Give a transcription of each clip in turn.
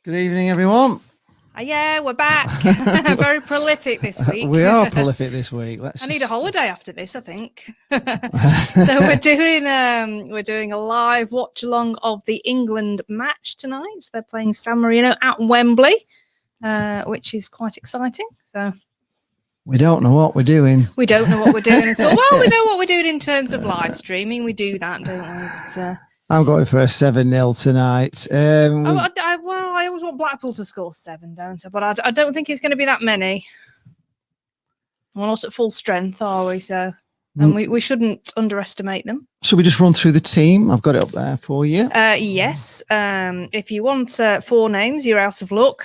Good evening, everyone. Yeah, we're back. Very prolific this week. We are prolific this week. I need a holiday after this, I think. So we're doing a live watch along of the England match tonight. They're playing San Marino at Wembley, which is quite exciting. So we don't know what we're doing. We don't know what we're doing at all. Well, we know what we're doing in terms of live streaming. We do that, don't we? But, I'm going for a 7-0 tonight. I always want Blackpool to score 7, don't I? But I don't think it's going to be that many. We're not at full strength, are we? So, and we shouldn't underestimate them. Should we just run through the team? I've got it up there for you. Yes. If you want 4 names, you're out of luck.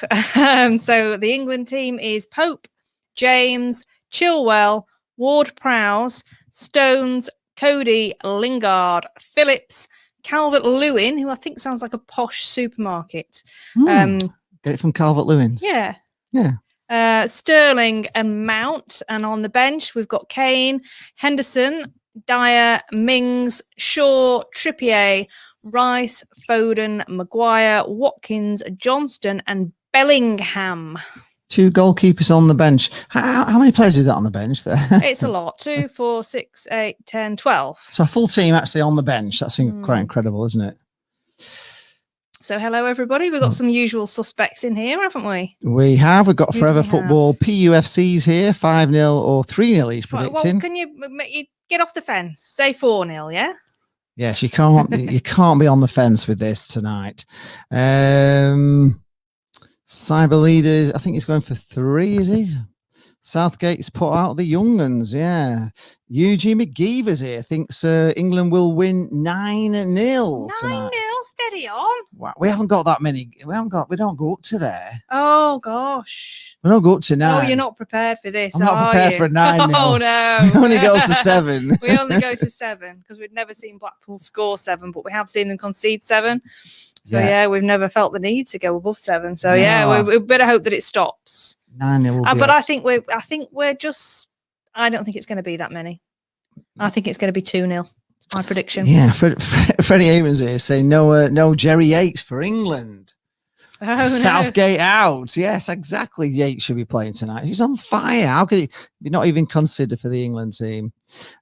So the England team is Pope, James, Chilwell, Ward-Prowse, Stones, Cody, Lingard, Phillips, Calvert-Lewin, who I think sounds like a posh supermarket. Get it from Calvert-Lewin's. Yeah. Yeah. Sterling and Mount. And on the bench, we've got Kane, Henderson, Dyer, Mings, Shaw, Trippier, Rice, Foden, Maguire, Watkins, Johnston, and Bellingham. 2 goalkeepers on the bench. How many players is that on the bench there? It's a lot. 2, 4, 6, 8, 10, 12. So a full team actually on the bench. That's quite incredible, isn't it? So hello, everybody. We've got some usual suspects in here, haven't we? We have. We've got Forever Football PUFCs here. 5-0 or 3-0 each predicting. Well, can you get off the fence? Say 4-0, yeah? Yes, you can't. You can't be on the fence with this tonight. Cyber leaders, I think he's going for 3, is he? Southgate's put out the young uns, yeah. Eugene McGeever's here, thinks England will win 9-0 tonight. 9-0, steady on. Wow, we haven't got that many. We don't go up to there. Oh, gosh. We don't go up to 9. Oh, you're not prepared for this, I'm not prepared for 9-0. Oh, no. We only go to 7. We only go to 7 because we've never seen Blackpool score 7, but we have seen them concede 7. So, yeah, we've never felt the need to go above 7. So, yeah, we better hope that it stops. 9-0 but I think we're just, I don't think it's going to be that many. I think it's going to be 2-0. It's my prediction. Yeah, Freddie Abrams here saying no Jerry Yates for England. Oh, Southgate out. Yes, exactly. Yates should be playing tonight. He's on fire. How could he be not even considered for the England team?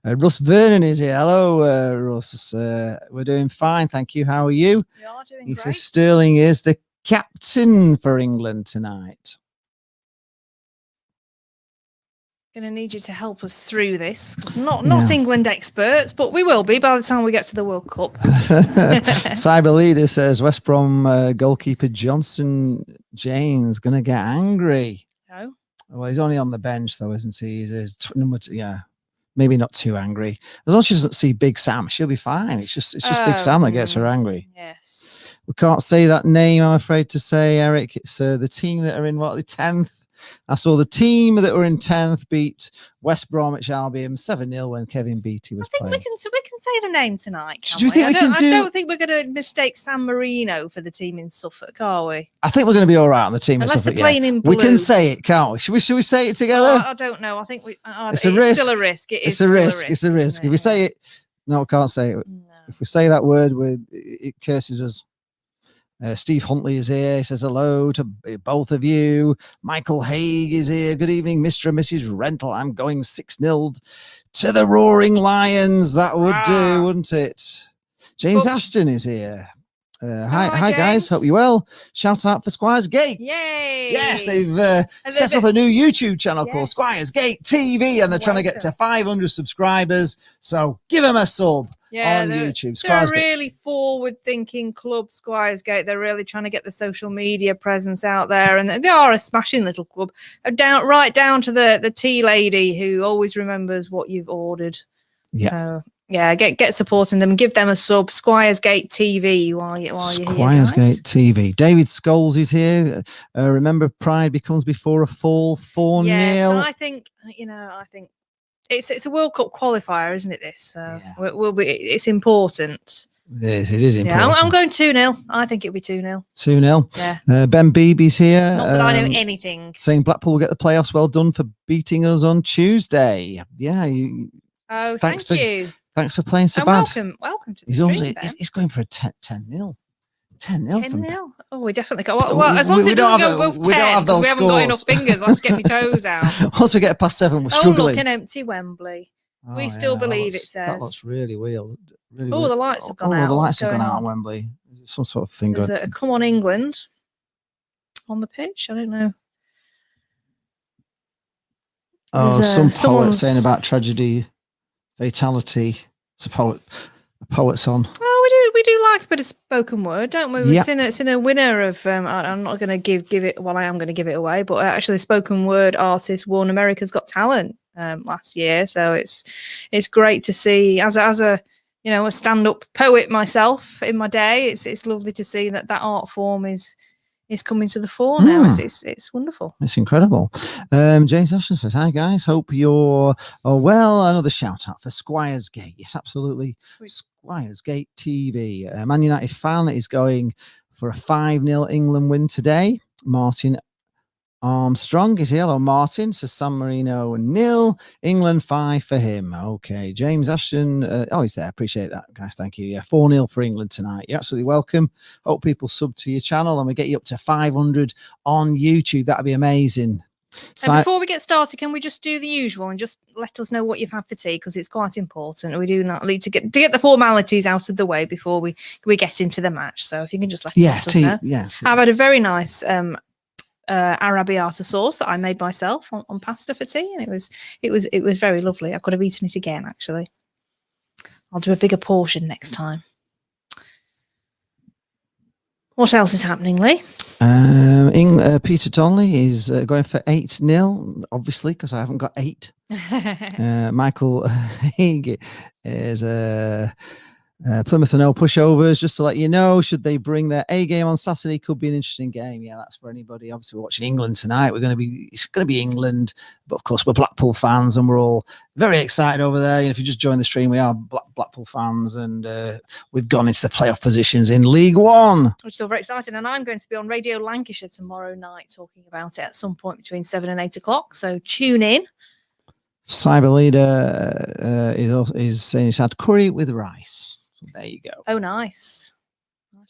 Russ Vernon is here. Hello, Russ. We're doing fine, thank you. How are you? We are doing great. Says Sterling is the captain for England tonight. Going to need you to help us through this. Not England experts, but we will be by the time we get to the World Cup. Cyber Leader says West Brom goalkeeper Johnson James going to get angry. No. Well, he's only on the bench though, isn't he? He's number 2, yeah. Maybe not too angry. As long as she doesn't see Big Sam, she'll be fine. It's just Big Sam that gets her angry. Yes. We can't say that name, I'm afraid to say, Eric. It's the team that are in the 10th. I saw the team that were in 10th beat West Bromwich Albion 7-0 when Kevin Beattie was playing. We can say the name tonight. Do you think I don't think we're going to mistake San Marino for the team in Suffolk, are we? I think we're going to be all right on the team in Suffolk. Unless they're playing in blue. We can say it, can't we? Should we say it together? I don't know. I think it's a risk. Still a risk. It's a risk. It's a risk. If we say it, no, we can't say it. No. If we say that word, it curses us. Steve Huntley is here. He says hello to both of you. Michael Haig is here. Good evening, Mr. and Mrs. Rental. I'm going 6-0 to the Roaring Lions. That would do, wouldn't it? James Ashton is here. Hi guys. Hope you're well. Shout out for Squires Gate. Yay! Yes, they've set up a new YouTube channel called Squires Gate TV, and they're trying to get to 500 subscribers. So give them a sub on YouTube. They're a really forward-thinking club, Squires Gate. They're really trying to get the social media presence out there, and they are a smashing little club. Right down to the tea lady who always remembers what you've ordered. Yeah. So, yeah, get supporting them. Give them a sub. Squires Gate TV while you're here. Squires Gate TV. David Scholes is here. Remember, pride becomes before a fall. 4-0. Yeah, so I think it's a World Cup qualifier, isn't it? This, so it's important. It is important. Yeah, I'm going 2-0. I think it'll be 2-0. 2-0. Yeah. Ben Beebe's here. Not that I know anything. Saying Blackpool will get the playoffs. Well done for beating us on Tuesday. Yeah. Thank you. Thanks for playing so bad. Welcome to the stream, he's going for a 10-0. 10-0 for me. 10-0. Oh, we definitely got. Well, as long as it doesn't go above 10, we don't have those we haven't got enough scores. fingers. I have to get my toes out. Once we get past 7, we're Oh, struggling. look, an empty Wembley. Oh, We still believe that it says. That looks really weird. Really oh, weird. the lights have gone out. Oh, the lights have gone out on on Wembley. Is it some sort of thing There's going? a Come On England on the pitch. I don't know. Oh, some poet saying about tragedy, fatality. It's a poet's on. Oh, we do like a bit of spoken word, don't we? Yep. It's in a winner of. I'm not going to give it. Well, I am going to give it away, but actually, the spoken word artist won America's Got Talent last year, so it's great to see as a a stand-up poet myself in my day. It's lovely to see that art form is coming to the fore now. It's wonderful. It's incredible. James Ashton says, hi guys, hope you're well. Another shout out for Squires Gate. Yes, absolutely. Squires Gate TV. Man United fan is going for a 5-0 England win today. Martin Armstrong is here. Hello, Martin. Says San Marino 0, England 5 for him. Okay, James Ashton. He's there. Appreciate that, guys. Thank you. Yeah, 4-0 for England tonight. You're absolutely welcome. Hope people sub to your channel and we get you up to 500 on YouTube. That'd be amazing. And before we get started, can we just do the usual and just let us know what you've had for tea, because it's quite important. We do not need to get the formalities out of the way before we get into the match. So if you can just let us know. Yes. I've had a very nice arrabbiata sauce that I made myself on pasta for tea, and it was very lovely. I could have eaten it again, actually. I'll do a bigger portion next time. What else is happening, Lee? Peter Donnelly is going for 8-0, obviously, because I haven't got 8. Michael Haig is Plymouth and no pushovers. Just to let you know, should they bring their A game on Saturday, could be an interesting game. Yeah, that's for anybody. Obviously, we're watching England tonight. It's going to be England, but of course we're Blackpool fans and we're all very excited over there. If you just join the stream, we are Blackpool fans, and we've gone into the playoff positions in League One. We're still very excited, and I'm going to be on Radio Lancashire tomorrow night talking about it at some point between 7 and 8 o'clock. So tune in. Cyber Leader is saying he's had curry with rice. So there you go. Oh, nice.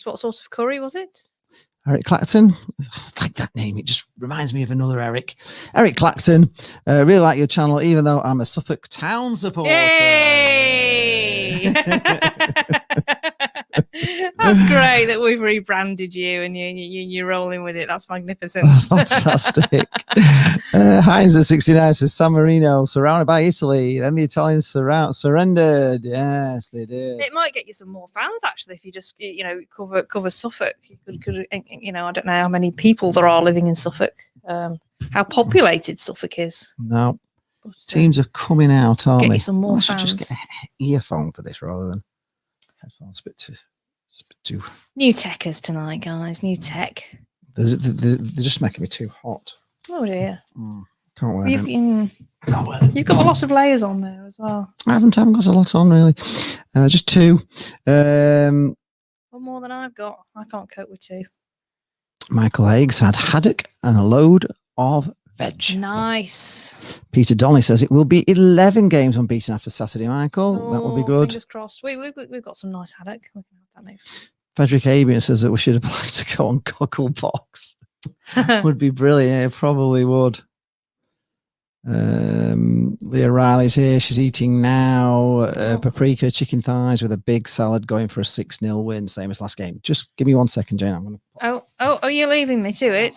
What sort of curry was it? Eric Clacton. I like that name. It just reminds me of another Eric. Eric Clacton. Really like your channel, even though I'm a Suffolk Town supporter. Yay! That's great that we've rebranded you and you're rolling with it. That's magnificent. Fantastic. Heinz at 69 says San Marino surrounded by Italy. Then the Italians surrendered. Yes, they did. It might get you some more fans actually if you just cover Suffolk. You could I don't know how many people there are living in Suffolk. How populated Suffolk is. No. But, teams are coming out, aren't they? Get you some more fans. I should just get an earphone for this rather than headphones. It's a bit too. New techers tonight, guys. New tech. They're just making me too hot. Oh dear. Can't wear them. You've got a lot of layers on there as well. I haven't got a lot on really. Just 2. One more than I've got. I can't cope with 2. Michael Haig's had haddock and a load of veg. Nice. Peter Donnelly says it will be 11 games unbeaten after Saturday, Michael. That will be good. Fingers crossed. We've got some nice haddock. We can have that next. Frederick Abian says that we should apply to go on Cocklebox. Would be brilliant. It probably would. Leah Riley's here. She's eating now. Paprika chicken thighs with a big salad, going for a 6-0 win, same as last game. Just give me 1 second, Jane. I'm gonna. Oh, you're leaving me to it.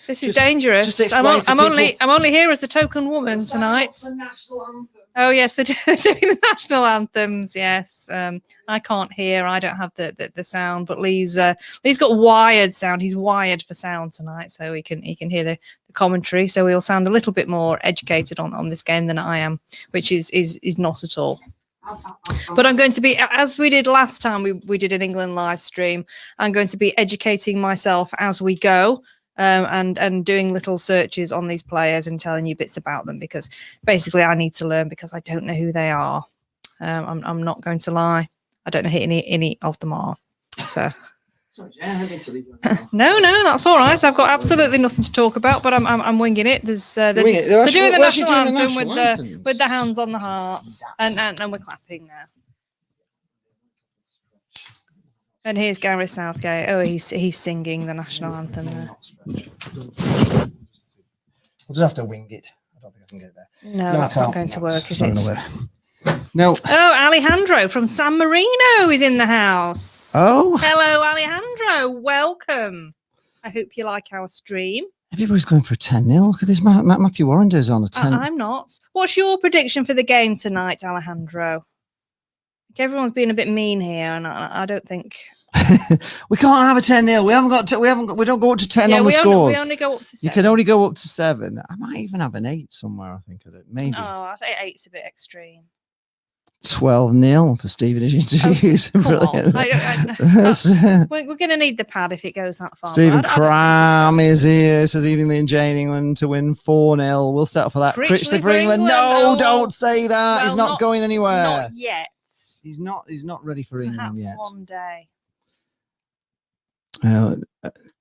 This is dangerous. I'm only here as the token woman tonight. The national anthem. Oh yes, they're doing the national anthems. Yes, I can't hear. I don't have the sound, but Lee's got wired sound. He's wired for sound tonight, so he can hear the commentary. So he'll sound a little bit more educated on this game than I am, which is not at all. But I'm going to be, as we did last time, we did an England live stream. I'm going to be educating myself as we go. And doing little searches on these players and telling you bits about them, because basically I need to learn, because I don't know who they are. I'm not going to lie. I don't know who any of them are. So sorry, Jen, I need to leave you now. No, that's all right. I've got absolutely nothing to talk about, but I'm winging it. They're doing the national anthem with the hands on the hearts, and we're clapping now. And here's Gareth Southgate. Oh, he's singing the national anthem there. We'll just have to wing it. I don't think I can get there. No, that's not going to work, is it? No. Oh, Alejandro from San Marino is in the house. Oh. Hello, Alejandro. Welcome. I hope you like our stream. Everybody's going for a 10-0. Look at this. Matthew Warrender's on a 10. I'm not. What's your prediction for the game tonight, Alejandro? Everyone's being a bit mean here, and I don't think we can't have a 10-0. We don't go up to 10 on the scores. We only go up to 7. You can only go up to 7. I might even have an 8 somewhere. I think maybe. No, I think 8's a bit extreme. 12-0 for Stevenage interviews. Come on. We're going to need the pad if it goes that far. Stephen Cram is here. Says evenly in Jane England to win 4-0. We'll settle for that. Critchley for England. No, don't say that. He's not going anywhere. Not yet. He's not ready for England yet. Perhaps one day.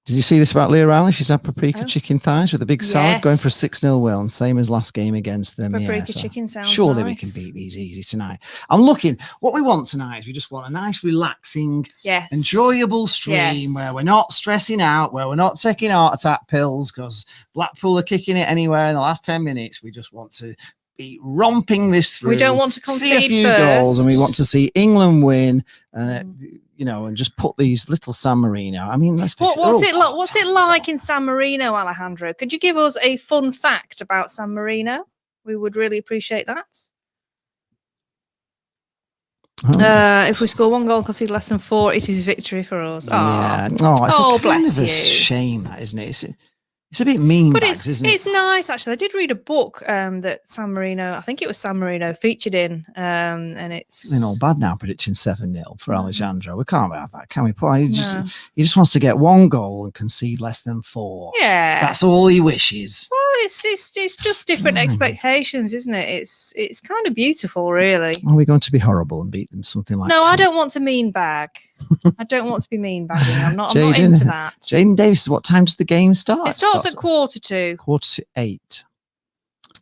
Did you see this about Leah Riley? She's had paprika chicken thighs with a big salad, going for a 6-0 win, same as last game against them. Paprika chicken sounds surely nice. We can beat these easy tonight. I'm looking. What we want tonight is we just want a nice, relaxing, enjoyable stream where we're not stressing out, where we're not taking heart attack pills because Blackpool are kicking it anywhere in the last 10 minutes. We just want to be romping this through. We don't want to concede see a few goals, and we want to see England win, and and just put these little San Marino. I mean, what's it like in San Marino, Alejandro? Could you give us a fun fact about San Marino? We would really appreciate that. If we score 1 goal and concede less than 4, it is victory for us. Yeah. It's bless you. Shame, that, isn't it? It's a bit mean, but isn't it? It's nice, actually. I did read a book that San Marino, I think it was San Marino, featured in, and it's... It's all bad now, predicting 7-0 for Alejandro. We can't have that, can we? He just wants to get 1 goal and concede less than 4. Yeah. That's all he wishes. Well, it's just different expectations, isn't it? It's kind of beautiful, really. Are we going to be horrible and beat them something like that? No, I don't want to mean bag. I don't want to be mean bagging. I'm not into that. Jaden Davis, what time does the game start? It starts at 7:45. 7:45.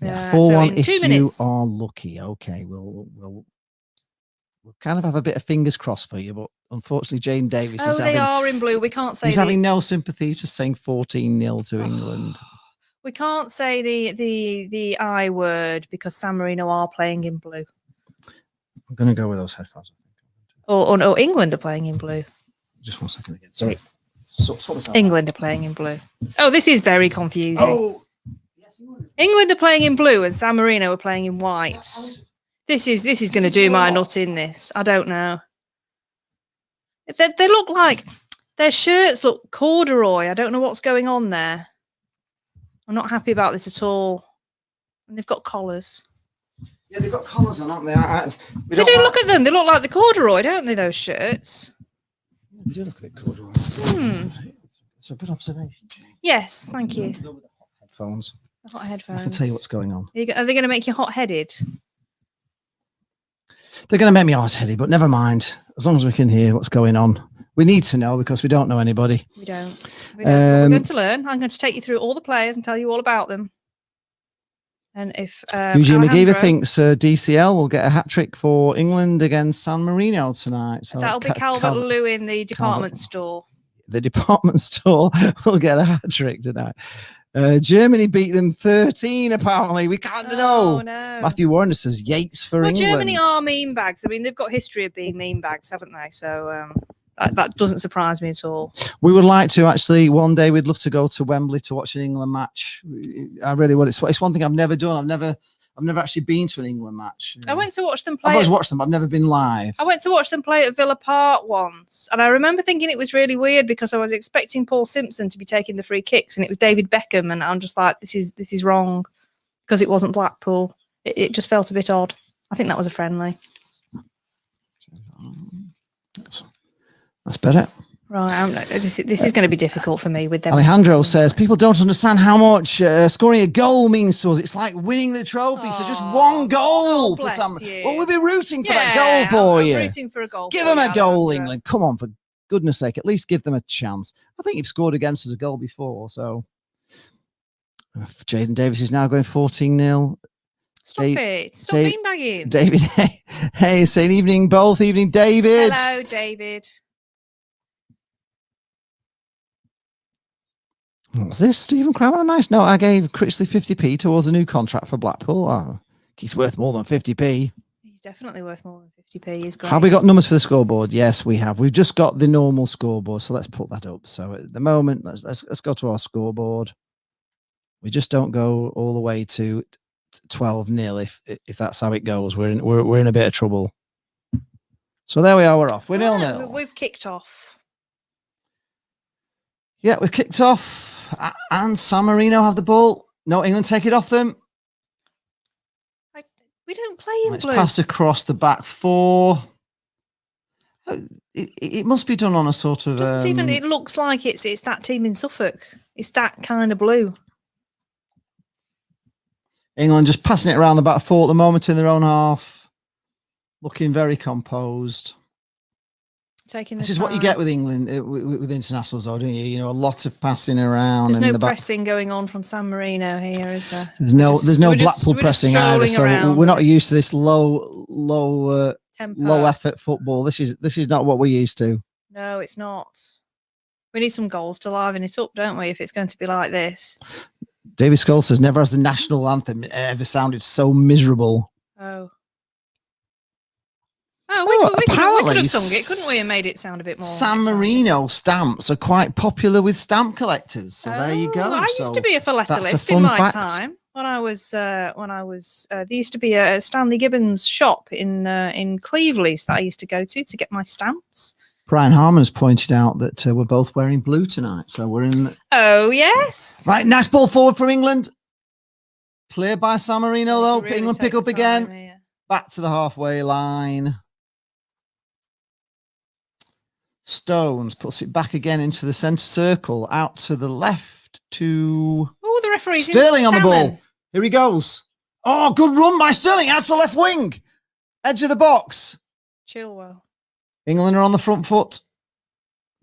Yeah, 4-1 so if 2 minutes. You are lucky. Okay, we'll kind of have a bit of fingers crossed for you, but unfortunately, Jaden Davis is they are in blue. We can't say he's having no sympathy, just saying 14-0 to England. We can't say the I word because San Marino are playing in blue. I'm going to go with those headphones. Or England are playing in blue. Just 1 second again. Sorry. England are playing in blue. Oh, this is very confusing. Oh. England are playing in blue and San Marino are playing in white. This is going to do my nut in this. I don't know. They look like their shirts look corduroy. I don't know what's going on there. I'm not happy about this at all. And they've got collars. Yeah, they've got collars on, haven't they? They do look at them. They look like the corduroy, don't they, those shirts? Yeah, they do look a bit corduroy. It's a good observation. Yes, thank you. Headphones. The hot headphones. I can tell you what's going on. Are they going to make you hot-headed? They're going to make me hot-headed, but never mind. As long as we can hear what's going on. We need to know because we don't know anybody. We don't. We're going to learn. I'm going to take you through all the players and tell you all about them. And if Eugene McGeever thinks DCL will get a hat-trick for England against San Marino tonight. So that'll be Calvert-Lewin, the department store. The department store will get a hat-trick tonight. Germany beat them 13, apparently. We can't know. No. Matthew Warren says Yates for England. Germany are mean bags. I mean, they've got history of being mean bags, haven't they? So that doesn't surprise me at all. We would like to actually one day. We'd love to go to Wembley to watch an England match. I really would. It's one thing I've never done. I've never actually been to an England match. I went to watch them play. I've always watched them. I've never been live. I went to watch them play at Villa Park once, and I remember thinking it was really weird because I was expecting Paul Simpson to be taking the free kicks, and it was David Beckham, and I'm just like, this is wrong because it wasn't Blackpool. It just felt a bit odd. I think that was a friendly. That's better. Right, this is going to be difficult for me with them. Alejandro says people don't understand how much scoring a goal means to us. It's like winning the trophy. So just 1 goal for some. Well, we'll be rooting for that goal for you. Rooting for a goal. Give them a goal, England. Come on, for goodness sake, at least give them a chance. I think you've scored against us a goal before. So Jaden Davis is now going 14-0. Stop it. Stop beanbagging. David, hey, saying evening, both. Evening, David. Hello, David. What was this? Stephen Cram on a nice note. I gave Critchley 50p towards a new contract for Blackpool. Oh, he's worth more than 50p. He's definitely worth more than 50p. He's great. Have we got numbers for the scoreboard? Yes, we have. We've just got the normal scoreboard, so let's put that up. So at the moment, let's go to our scoreboard. We just don't go all the way to 12-0 if that's how it goes. We're in a bit of trouble. So there we are. We're off. We're 0-0. We've kicked off. Yeah, we've kicked off. And San Marino have the ball. No, England take it off them. We don't play in It's blue. passed across the back four. It must be done on a sort of. Doesn't even. It looks like it's that team in Suffolk. It's that kind of blue. England just passing it around the back four at the moment in their own half, looking very composed. This is what you get with England with internationals, though, don't you? You know, a lot of passing around. There's and no pressing going on from San Marino here, is there? There's no Blackpool pressing either. So we're not used to this low effort football. This is not what we're used to. No, it's not. We need some goals to liven it up, don't we? If it's going to be like this. David Scholes says never has the national anthem ever sounded so miserable. Oh. Oh, we could have sung it, couldn't we, and made it sound a bit more. San Marino stamps are quite popular with stamp collectors, so there you go. I used to be a philatelist in my time when I was there used to be a Stanley Gibbons shop in Cleveland that I used to go to get my stamps. Brian Harmon has pointed out that we're both wearing blue tonight, so we're in. Oh yes, right. Nice ball forward from England. Cleared by San Marino though. Really England pick up again. Here. Back to the halfway line. Stones puts it back again into the centre circle, out to the left to. Oh, the referee's Sterling on the ball. Here he goes. Oh, good run by Sterling out to the left wing, edge of the box. Chilwell. England are on the front foot.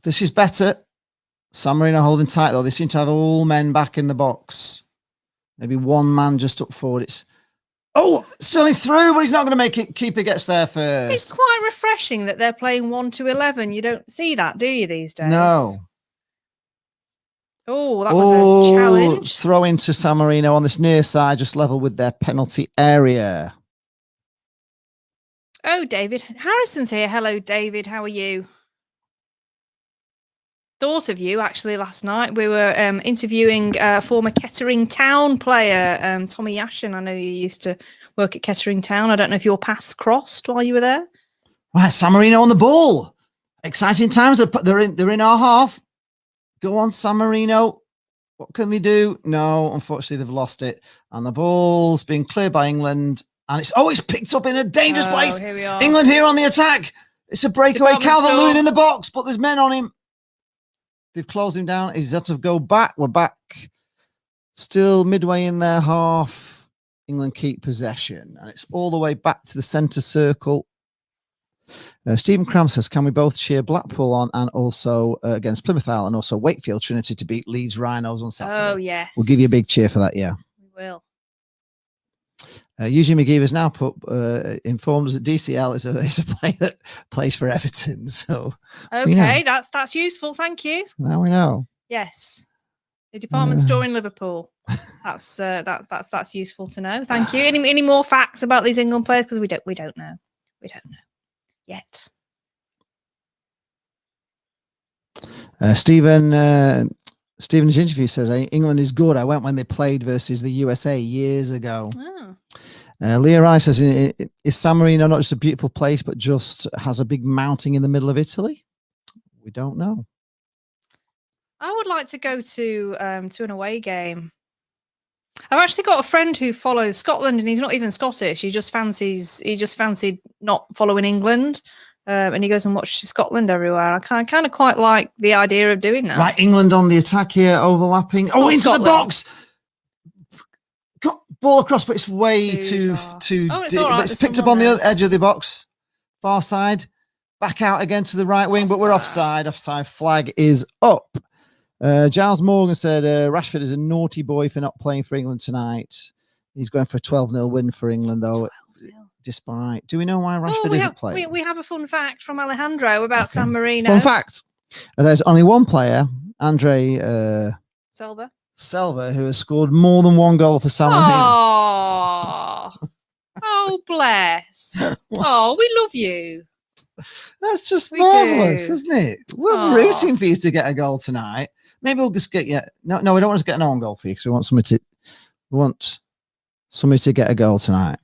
This is better. San Marino holding tight though. They seem to have all men back in the box. Maybe one man just up forward. It's. Oh, Sterling through, but he's not going to make it. Keeper gets there first. It's quite refreshing that they're playing 1 to 11. You don't see that, do you, these days? No. Oh, that was a challenge. Throw into San Marino on this near side, just level with their penalty area. Oh, David Harrison's here. Hello, David. How are you? Thought of you actually last night. We were interviewing former Kettering Town player Tommy Yashin. I know you used to work at Kettering Town. I don't know if your paths crossed while you were there. Right, San Marino on the ball. Exciting times. They're in our half. Go on, San Marino. What can they do? No, unfortunately they've lost it, and the ball's been cleared by England, and it's picked up in a dangerous place. Here we are. England here on the attack. It's a breakaway. Calvert-Lewin in the box, but there's men on him. They've closed him down. He's had to go back. We're back. Still midway in their half. England keep possession. And it's all the way back to the centre circle. Stephen Cram says, can we both cheer Blackpool on and also against Plymouth Isle and also Wakefield Trinity to beat Leeds Rhinos on Saturday? Oh, yes. We'll give you a big cheer for that, yeah. We will. Eugene McGee has now informed us that DCL is a player that plays for Everton. So okay, that's useful. Thank you. Now we know. Yes, the department store in Liverpool. That's useful to know. Thank you. Any more facts about these England players? Because we don't know. We don't know yet. Stephen's interview says England is good. I went when they played versus the USA years ago. Oh. Leah Rice says, is San Marino not just a beautiful place, but just has a big mountain in the middle of Italy? We don't know. I would like to go to an away game. I've actually got a friend who follows Scotland, and he's not even Scottish. He just fancied not following England. And he goes and watches Scotland everywhere. I kind of quite like the idea of doing that. Right, England on the attack here, overlapping. Oh, into Scotland. The box. Got ball across, but it's way too it's all right. It's picked up on the other edge of the box, far side. Back out again to the right wing, but we're offside. Offside flag is up. Giles Morgan said Rashford is a naughty boy for not playing for England tonight. He's going for a 12-0 win for England, though. Despite, do we know why Rashford isn't playing? We have a fun fact from Alejandro about San Marino. Fun fact: there's only one player, Andre Selva, who has scored more than one goal for San Marino. Oh, bless. Oh, we love you. That's just marvellous, isn't it? We're rooting for you to get a goal tonight. Maybe we'll just get you. No, we don't want to get an own goal for you because we want somebody to get a goal tonight.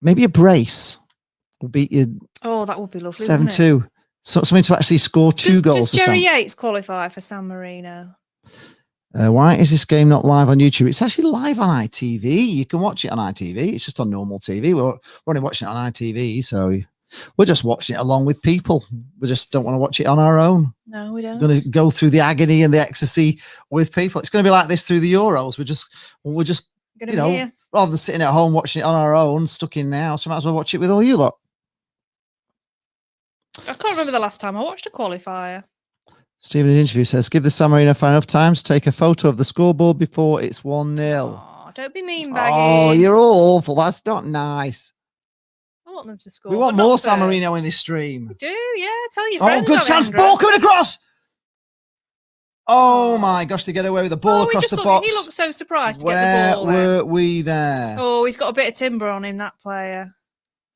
Maybe a brace will beat you. Oh, that would be lovely. 7-2. So somebody to actually score two goals. Does Jerry Yates qualify for San Marino? Why is this game not live on YouTube? It's actually live on ITV. You can watch it on ITV. It's just on normal TV. We're only watching it on ITV, so we're just watching it along with people. We just don't want to watch it on our own. No, we don't. We're going to go through the agony and the ecstasy with people. It's going to be like this through the Euros. We're just rather than sitting at home watching it on our own, stuck in the house, we might as well watch it with all you lot. I can't remember the last time I watched a qualifier. Stephen in an interview says, give the San Marino fan enough time to take a photo of the scoreboard before it's 1-0. Oh, don't be mean, Baggy. Oh, you're all awful. That's not nice. I want them to score. We want more San Marino in this stream. We do, yeah. Tell your friends. Oh, good chance. Ball coming across. Oh, my gosh, to get away with the ball across the box. He looked so surprised to get the ball. Where were we there? Oh, he's got a bit of timber on him, that player.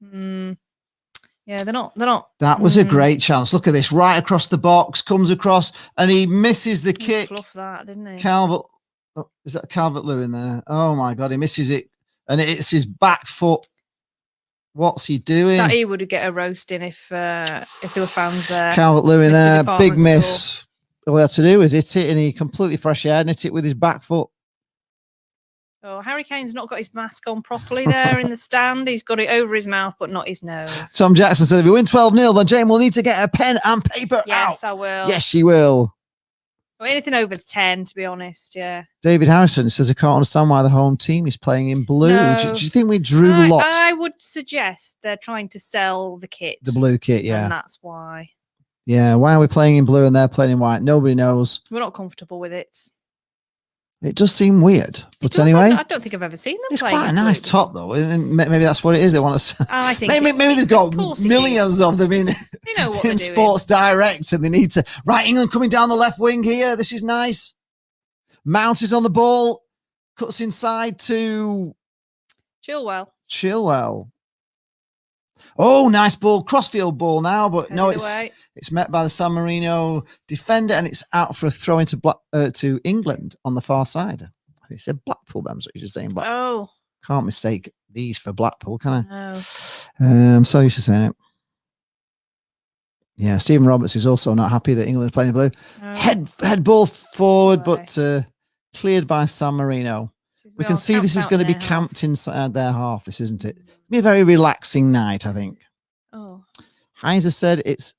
Yeah, they're not. That was a great chance. Look at this, right across the box, comes across, and he misses the kick. Fluff that, didn't he? Is that Calvert-Lewin there? Oh my God, he misses it, and it's his back foot. What's he doing? That he would get a roasting if there were fans there. Calvert-Lewin there, big miss. All he had to do was hit it, and he completely fresh air and hit it with his back foot. Oh, Harry Kane's not got his mask on properly there in the stand. He's got it over his mouth, but not his nose. Tom Jackson said, if we win 12-0, then Jane will need to get a pen and paper out. Yes, I will. Yes, she will. Well, anything over 10, to be honest, yeah. David Harrison says, I can't understand why the home team is playing in blue. No. Do you think we drew lots? I would suggest they're trying to sell the kit. The blue kit, yeah. And that's why. Yeah, why are we playing in blue and they're playing in white? Nobody knows. We're not comfortable with it. It does seem weird, but anyway, I don't think I've ever seen them. It's quite a nice top, though. Maybe that's what it is. They want to. I think maybe they've got millions of them in. They know what in Sports Direct, and they need to. Right, England coming down the left wing here. This is nice. Mount is on the ball, cuts inside to Chilwell. Oh, nice ball, crossfield ball now, but no, it's met by the San Marino defender, and it's out for a throw into to England on the far side. He said Blackpool. That's what he's saying. Blackpool. Oh, can't mistake these for Blackpool, can I? No. I'm so used to saying it. Yeah, Stephen Roberts is also not happy that England is playing blue. Oh. Head ball forward, but cleared by San Marino. We can see this is going to be camped inside their half. This isn't it? It'll be a very relaxing night, I think. Oh, Heiser said it's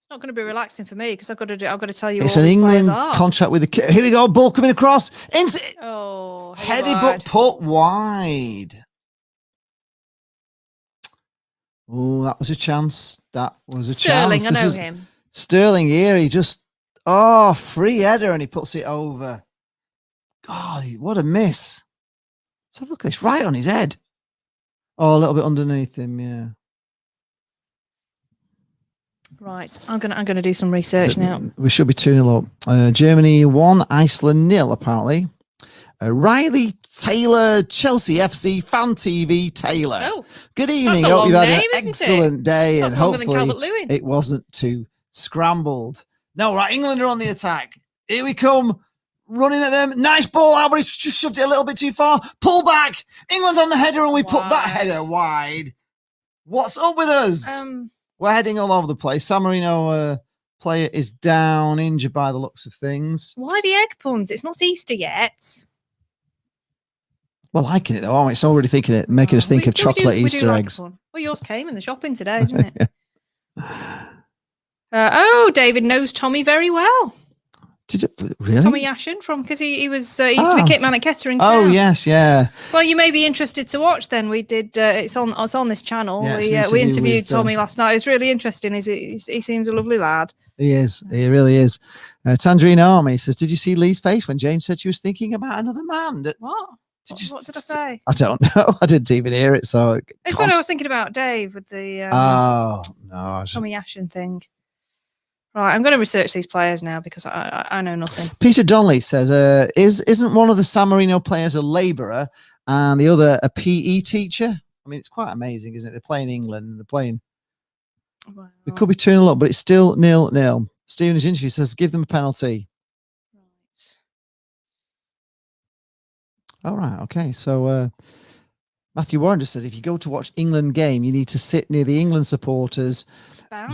not going to be relaxing for me because I've got to tell you. It's an England contract with the. Here we go. Ball coming across. Headed but put wide. Oh, that was a chance. That was a chance. Sterling, I know him. Sterling here. He just free header and he puts it over. God, what a miss. Let's have a look at this. Right on his head. Oh, a little bit underneath him, yeah. Right, I'm gonna do some research now. We should be 2-0 up. Germany 1, Iceland 0, apparently. Riley Taylor, Chelsea FC, Fan TV Taylor. Oh, good evening. Hope you've had an excellent day, and hopefully it wasn't too scrambled. No, right, England are on the attack. Here we come. Running at them. Nice ball out, but he's just shoved it a little bit too far. Pull back. England on the header, and we put that header wide. What's up with us? We're heading all over the place. San Marino player is down, injured by the looks of things. Why the egg puns? It's not Easter yet. We're liking it, though, aren't we? It's already making us think of chocolate Easter eggs. Well, yours came in the shopping today, didn't it? David knows Tommy very well. Did you really? Tommy Ashen because he used to be kit man at Kettering Town. Oh yes, yeah. Well, you may be interested to watch. Then we did. It's on this channel. Yeah, we interviewed Tommy last night. It was really interesting. He seems a lovely lad. He is. He really is. Tangerine Army says, "Did you see Lee's face when Jane said she was thinking about another man?" What? What did I say? I don't know. I didn't even hear it. So it's what I was thinking about Dave with the no, Tommy Ashen thing. Right, I'm going to research these players now because I know nothing. Peter Donnelly says, isn't one of the San Marino players a labourer and the other a PE teacher? I mean, it's quite amazing, isn't it? They're playing England and they're playing. Wow. It could be 2-0 up, but it's still 0-0. Stephen is interview says, give them a penalty. Right. All right. Okay. So Matthew Warren just said, if you go to watch England game, you need to sit near the England supporters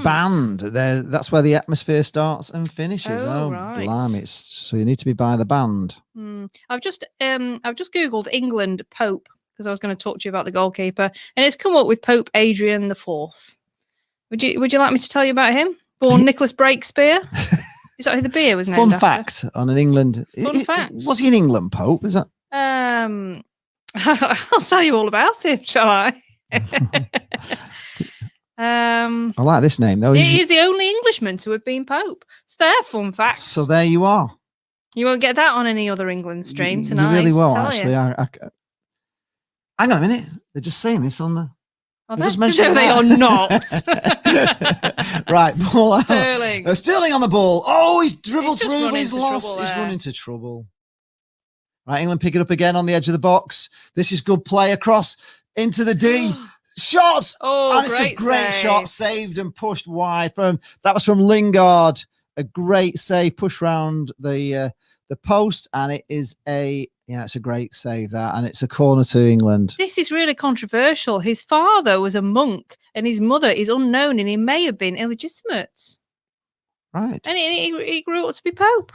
band. That's where the atmosphere starts and finishes. Oh, right. Blimey. So you need to be by the band. I've just Googled England Pope because I was going to talk to you about the goalkeeper, and it's come up with Pope Adrian IV. Would you like me to tell you about him? Born Nicholas Breakspear. Is that who the beer was named Fun after? fact on an England. Fact. Was he an England Pope? Is that? I'll tell you all about him, shall I? I like this name though. He is the only Englishman to have been Pope. It's their fun fact. So there you are. You won't get that on any other England stream tonight. You really won't, actually. Hang on a minute. They're just saying this on the. No, they are not. Right, ball out. Sterling. Sterling on the ball. Oh, he's dribbled He's through, but he's lost. He's run into trouble. Right, England pick it up again on the edge of the box. This is good play across into the D. Shots! Oh, and it's a great shot, saved and pushed wide that was from Lingard. A great save, push round the post, and it is it's a great save that, and it's a corner to England. This is really controversial. His father was a monk, and his mother is unknown, and he may have been illegitimate. Right. And he grew up to be Pope.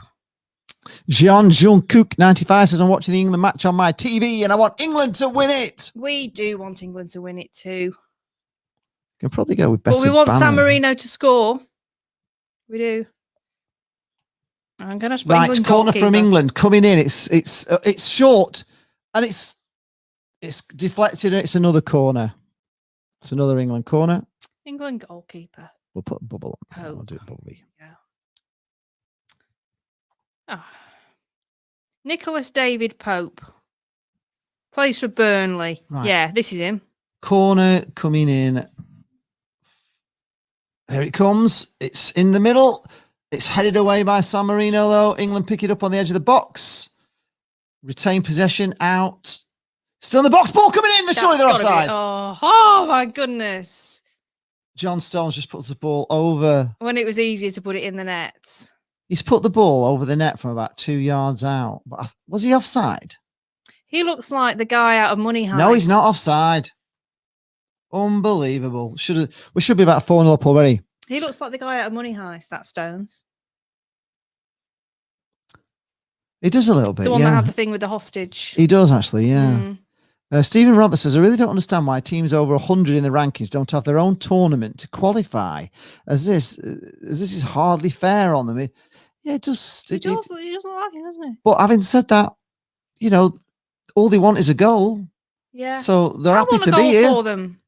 Jean Cook 95 says, I'm watching the England match on my TV and I want England to win it. We do want England to win it too. Can probably go with better. But we want banner. San Marino to score. We do. I'm going to right corner from England coming in. It's short and it's deflected and it's another corner. It's another England corner. England goalkeeper. We'll put a bubble on. Pope. We'll do it bubbly. Yeah. Oh. Nicholas David Pope plays for Burnley. Right. Yeah, this is him. Corner coming in. There it comes. It's in the middle. It's headed away by San Marino, though. England pick it up on the edge of the box. Retain possession out. Still in the box. Ball coming in. Surely they're offside. Oh, my goodness. John Stones just puts the ball over. When it was easier to put it in the net. He's put the ball over the net from about 2 yards out. But was he offside? He looks like the guy out of Money Heist. No, he's not offside. Unbelievable. We should be about 4-0 up already. He looks like the guy out of Money Heist, that Stones. He does a little bit, the one that had the thing with the hostage. He does, actually, yeah. Stephen Roberts says, I really don't understand why teams over 100 in the rankings don't have their own tournament to qualify, as this is hardly fair on them. He doesn't like it, doesn't he? But having said that, all they want is a goal. Yeah. So they're happy to be here. For them.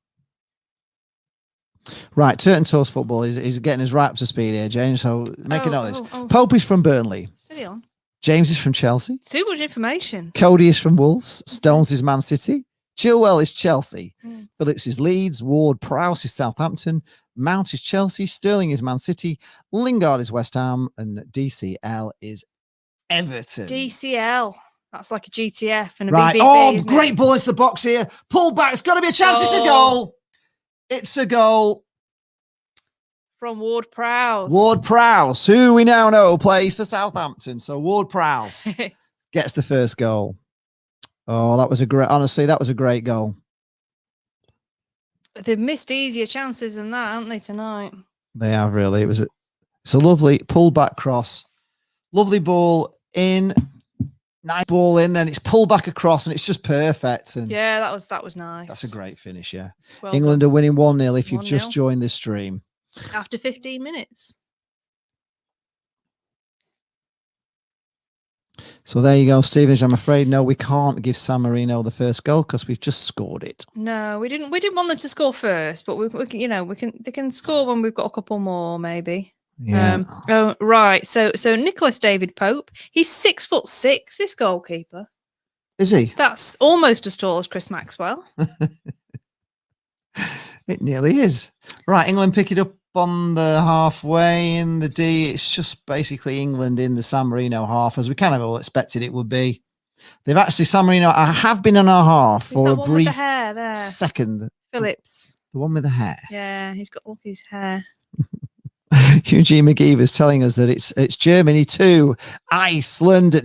Right, Turton Toast Football is getting us right up to speed here, James. So make a note of this. Pope is from Burnley. Steady on. James is from Chelsea. It's too much information. Cody is from Wolves. Stones is Man City. Chilwell is Chelsea. Phillips is Leeds. Ward Prowse is Southampton. Mount is Chelsea. Sterling is Man City. Lingard is West Ham. And DCL is Everton. DCL. That's like a GTF and a right. BBB. Oh, great ball into the box here. Pull back. It's got to be a chance. It's a goal. It's a goal. From Ward Prowse. Ward Prowse, who we now know plays for Southampton. So Ward Prowse gets the first goal. Oh, that was a great goal. They've missed easier chances than that, haven't they, tonight? They have, really. It's a lovely pull back cross. Lovely ball in. Nice ball in, then it's pulled back across and it's just perfect. And yeah, that was nice. That's a great finish, yeah. Well England done. Are winning 1-0 if you've 1-0. just joined this stream. After 15 minutes. So there you go, Stephen. I'm afraid, no, we can't give San Marino the first goal because we've just scored it. No, we didn't want them to score first, but they can score when we've got a couple more, maybe. Yeah. Right. So Nicholas David Pope, he's 6'6", this goalkeeper. Is he? That's almost as tall as Chris Maxwell. It nearly is. Right, England pick it up on the halfway in the D. It's just basically England in the San Marino half, as we kind of all expected it would be. They've actually, San Marino, I have been on our half for a brief second. Phillips. The one with the hair. Yeah, he's got all his hair. Eugene McGee is telling us that it's Germany 2, Iceland 0.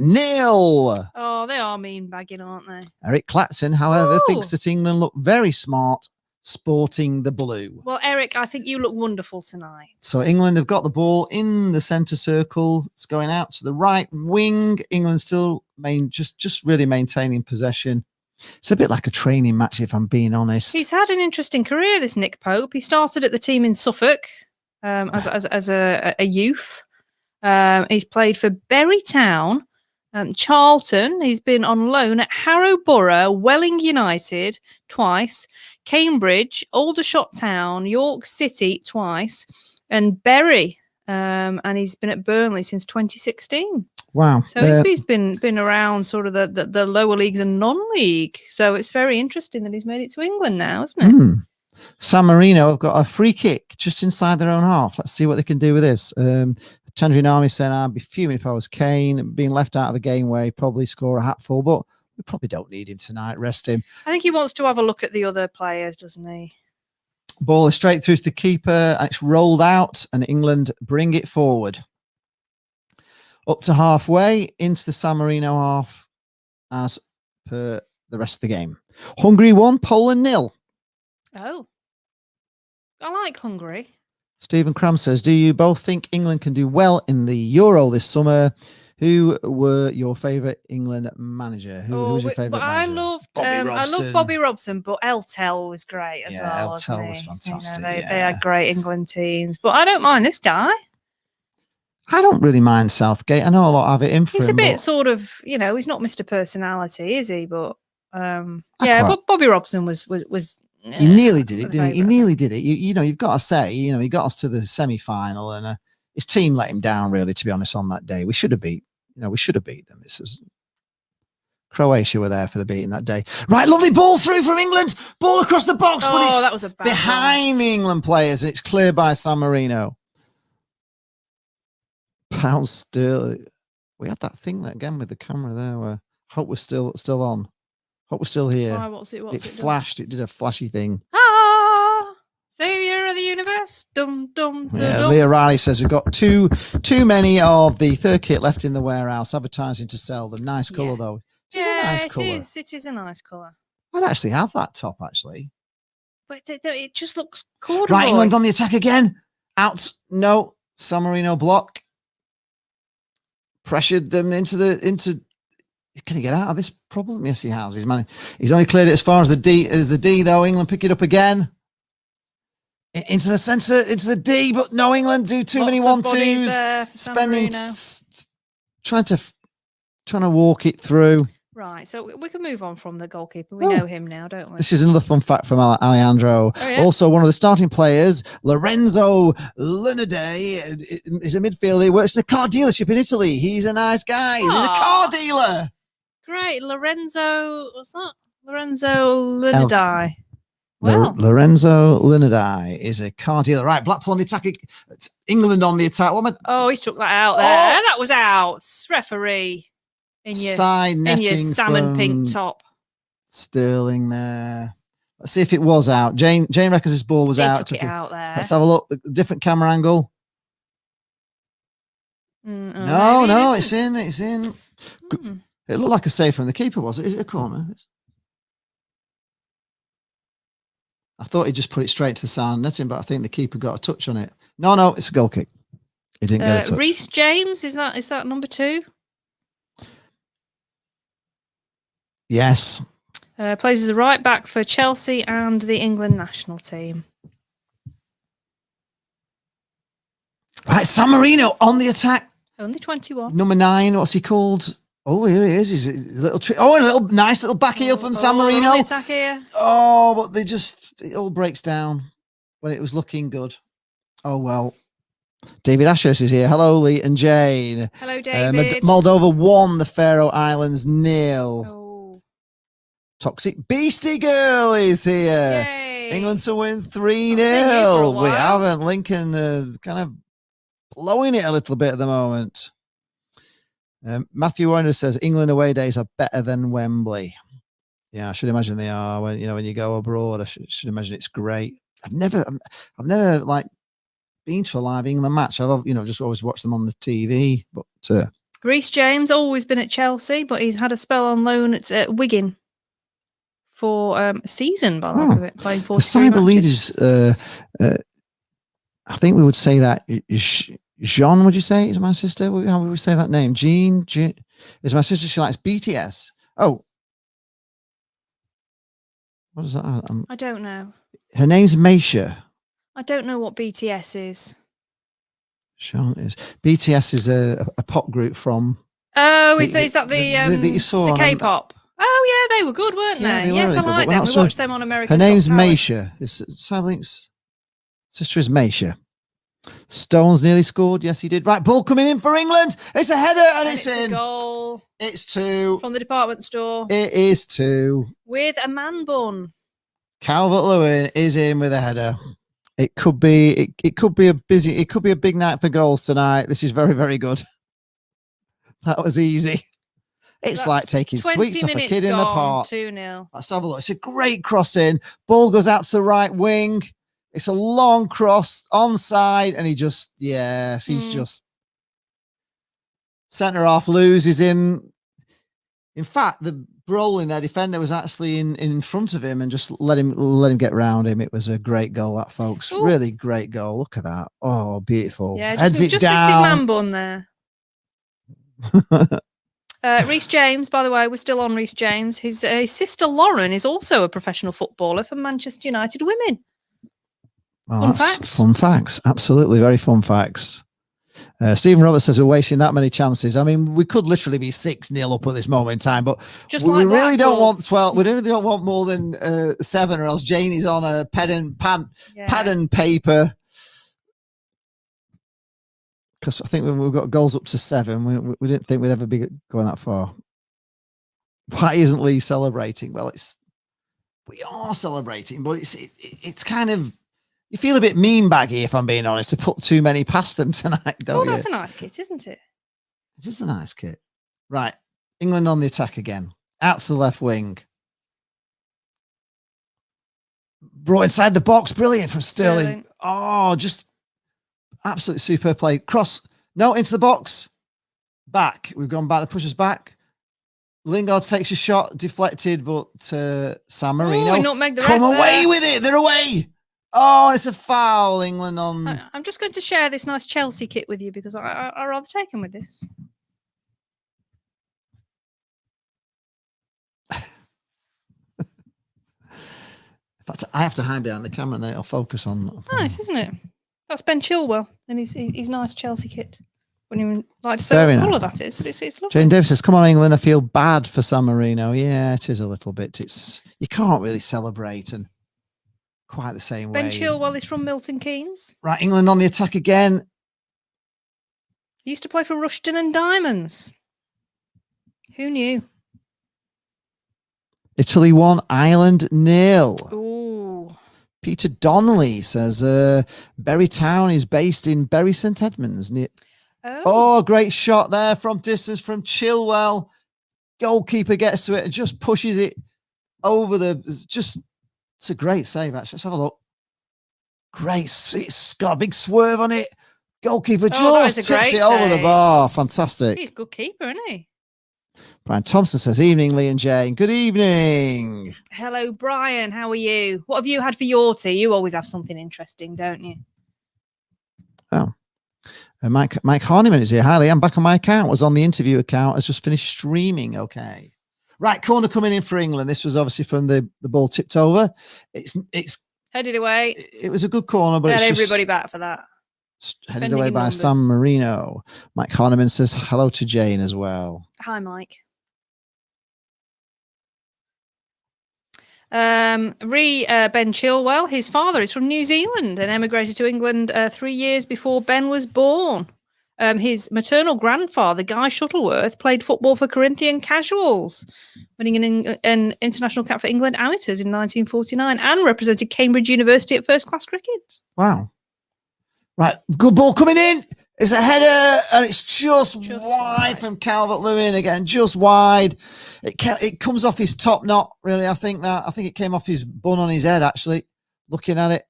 Oh, they are mean bagging, aren't they? Eric Claxon, however, thinks that England look very smart sporting the blue. Well, Eric, I think you look wonderful tonight. So England have got the ball in the centre circle. It's going out to the right wing. England still just really maintaining possession. It's a bit like a training match, if I'm being honest. He's had an interesting career, this Nick Pope. He started at the team in Suffolk as a youth. He's played for Bury Town, Charlton. He's been on loan at Harrow Borough, Welling United twice, Cambridge, Aldershot Town, York City twice, and Bury. And he's been at Burnley since 2016. Wow. So he's been around sort of the lower leagues and non-league. So it's very interesting that he's made it to England now, isn't it? San Marino have got a free kick just inside their own half. Let's see what they can do with this. Tangerine Army saying, I'd be fuming if I was Kane, being left out of a game where he'd probably score a hatful, but we probably don't need him tonight. Rest him. I think he wants to have a look at the other players, doesn't he? Ball is straight through to the keeper, and it's rolled out, and England bring it forward. Up to halfway into the San Marino half, as per the rest of the game. Hungary 1, Poland 0. Oh, I like Hungary. Stephen Cram says, do you both think England can do well in the Euro this summer? Who were your favourite England manager? Who was your favourite manager? I loved Bobby Robson, but Eltel was great as well. Eltel was fantastic. They had great England teams, but I don't mind this guy. I don't really mind Southgate. I know a lot have it in for him. He's a bit sort of, he's not Mr. Personality, is he? But but Bobby Robson was. He nearly did it, didn't he? He nearly did it. You've got to say, he got us to the semi-final, and his team let him down. Really, to be honest, on that day, we should have beat them. This is Croatia were there for the beating that day. Right, lovely ball through from England. Ball across the box, but it's that was a bad behind the England players, and it's cleared by San Marino. Pound Sterling. We had that thing again with the camera there. Where hope we're still on. Hope we're still here. What's it flashed. It did a flashy thing. Savior of the universe. Dum dum. Yeah, Leah Riley says we've got too many of the third kit left in the warehouse, advertising to sell them. Nice colour though. It is a nice colour. I'd actually have that top actually. But it just looks corduroy. Right, England on the attack again. Out. No. San Marino block. Pressured them into. Can he get out of this problem? Yes, he has. He's only cleared it as far as the D though. England pick it up again. Into the centre, into the D, but no, England do too many 1-2s. Spending, trying to walk it through. Right, so we can move on from the goalkeeper. We know him now, don't we? This is another fun fact from Alejandro. Oh, yeah? Also, one of the starting players, Lorenzo Lunade, is a midfielder. He works in a car dealership in Italy. He's a nice guy. He's a car dealer. Great, Lorenzo. What's that? Lorenzo Lunade. Well. Lorenzo Lunade is a car dealer. Right, Blackpool on the attack. England on the attack. He's took that out there. That was out. Referee. In your salmon pink top. Sterling there. Let's see if it was out. Jane reckons this ball was out. Took it out there. Let's have a look. Different camera angle. No, it's in. It looked like a save from the keeper, was it? Is it a corner? I thought he just put it straight to the sound netting, but I think the keeper got a touch on it. No, it's a goal kick. He didn't get a touch. Reece James, is that number 2? Yes. Plays as a right back for Chelsea and the England national team. Right, San Marino on the attack. Only 21. Number 9, what's he called? Oh, here he is. He's a little trick. Oh, a nice little back heel from San Marino. On the attack here. Oh, but it all breaks down when it was looking good. Oh, well. David Ashurst is here. Hello, Lee and Jane. Hello, David. Moldova 1, the Faroe Islands 0. Oh. Toxic Beastie Girl is here. Yay. England to win Not seen you for a 3-0. We while. haven't. Lincoln kind of blowing it a little bit at the moment. Matthew Warner says England away days are better than Wembley. Yeah, I should imagine they are. When you go abroad, I should imagine it's great. I've never like been to a live England match. I've just always watched them on the TV. But Reece James always been at Chelsea, but he's had a spell on loan at Wigan for a season by the look of it, playing 43 the cyber matches. leaders. I think we would say that Jean. Would you say is my sister? How would we say that name? Jean is my sister. She likes BTS. Oh, what is that? I don't know. Her name's Maisha. I don't know what BTS is. Sean is. BTS is a pop group from. Oh, is that the you saw the on K-pop? Oh yeah, they were good, weren't Yeah, they? they were Yes, really I good, like but them. not We so- watched them on American. Her name's Maisha. Cyberlink's sister is Maisha. Stones nearly scored. Yes, he did. Right, ball coming in for England. It's a header and it's in. A goal. It's 2. From the department store. It is 2. With a man bun. Calvert-Lewin is in with a header. It could be a big night for goals tonight. This is very, very good. That was easy. It's like taking sweets off a kid in the park. 2-0. Let's have a look. It's a great cross in. Ball goes out to the right wing. It's a long cross onside, and he's just centre half loses him. In fact, the Brolin, their defender, was actually in front of him and just let him get round him. It was a great goal, that, folks. Ooh. Really great goal. Look at that. Oh, beautiful. Yeah, Heads it just down. missed his man bun there. Reece James, by the way, we're still on Reece James. His sister Lauren is also a professional footballer for Manchester United Women. Well, fun facts. Absolutely, very fun facts. Stephen Roberts says we're wasting that many chances. I mean, we could literally be 6-0 up at this moment in time, but we really don't want 12. We really don't want more than 7, or else Janie's on a pad and paper. Because I think when we've got goals up to 7, we didn't think we'd ever be going that far. Why isn't Lee celebrating? Well, we are celebrating, but it's kind of, you feel a bit mean baggy, if I'm being honest, to put too many past them tonight, don't you? Well, that's a nice kit, isn't it? It is a nice kit. Right. England on the attack again. Out to the left wing. Brought inside the box. Brilliant from Sterling. Oh, just absolutely superb play. Cross. No, into the box. Back. We've gone back. The pusher's back. Lingard takes a shot. Deflected, but San Marino. Come away with it. They're away. Oh, it's a foul, England on. I'm just going to share this nice Chelsea kit with you because I rather take him with this. In fact, I have to hide behind the camera and then it'll focus on. Nice, isn't it? That's Ben Chilwell and his nice Chelsea kit. Wouldn't even like to say what colour that is, but it's lovely. Jane Davis says, "Come on, England! I feel bad for San Marino." Yeah, it is a little bit. You can't really celebrate and quite the same way. Ben Chilwell is from Milton Keynes. Right, England on the attack again. He used to play for Rushden and Diamonds. Who knew? Italy 1, Ireland 0. Ooh. Peter Donnelly says Bury Town is based in Bury St Edmunds. Oh, great shot there from distance from Chilwell. Goalkeeper gets to it and just pushes it over it's a great save, actually. Let's have a look. Great. It's got a big swerve on it. Goalkeeper just tips it over the bar. Fantastic. He's a good keeper, isn't he? Brian Thompson says, "Evening, Lee and Jane." Good evening. Hello, Brian. How are you? What have you had for your tea? You always have something interesting, don't you? Oh. Mike Harniman is here. Hi, Lee. I'm back on my account. Was on the interview account. Has just finished streaming. Okay. Right, corner coming in for England. This was obviously from the ball tipped over. It's headed away. It was a good corner, but it's everybody back for that. Headed away by San Marino. Mike Harniman says hello to Jane as well. Hi, Mike. Ben Chilwell, his father is from New Zealand and emigrated to England 3 years before Ben was born. His maternal grandfather, Guy Shuttleworth, played football for Corinthian Casuals, winning an international cap for England amateurs in 1949 and represented Cambridge University at first-class cricket. Wow. Right, good ball coming in. It's a header, and it's just wide from Calvert-Lewin again, just wide. It comes off his top knot, really. I think it came off his bun on his head, actually, looking at it.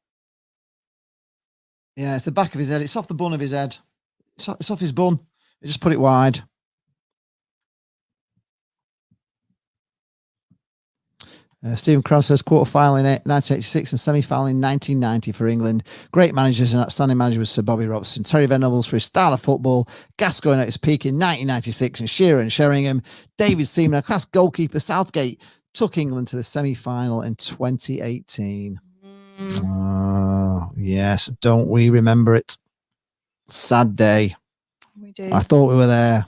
Yeah, it's the back of his head. It's off the bun of his head. It's off his bun. He just put it wide. Stephen Krause says quarter-final in 1986 and semi-final in 1990 for England. Great managers and outstanding manager was Sir Bobby Robson. Terry Venables for his style of football. Gascoigne at his peak in 1996 and Shearer and Sheringham. David Seaman, a class goalkeeper. Southgate took England to the semi-final in 2018. Oh, yes. Don't we remember it? Sad day. We do. I thought we were there.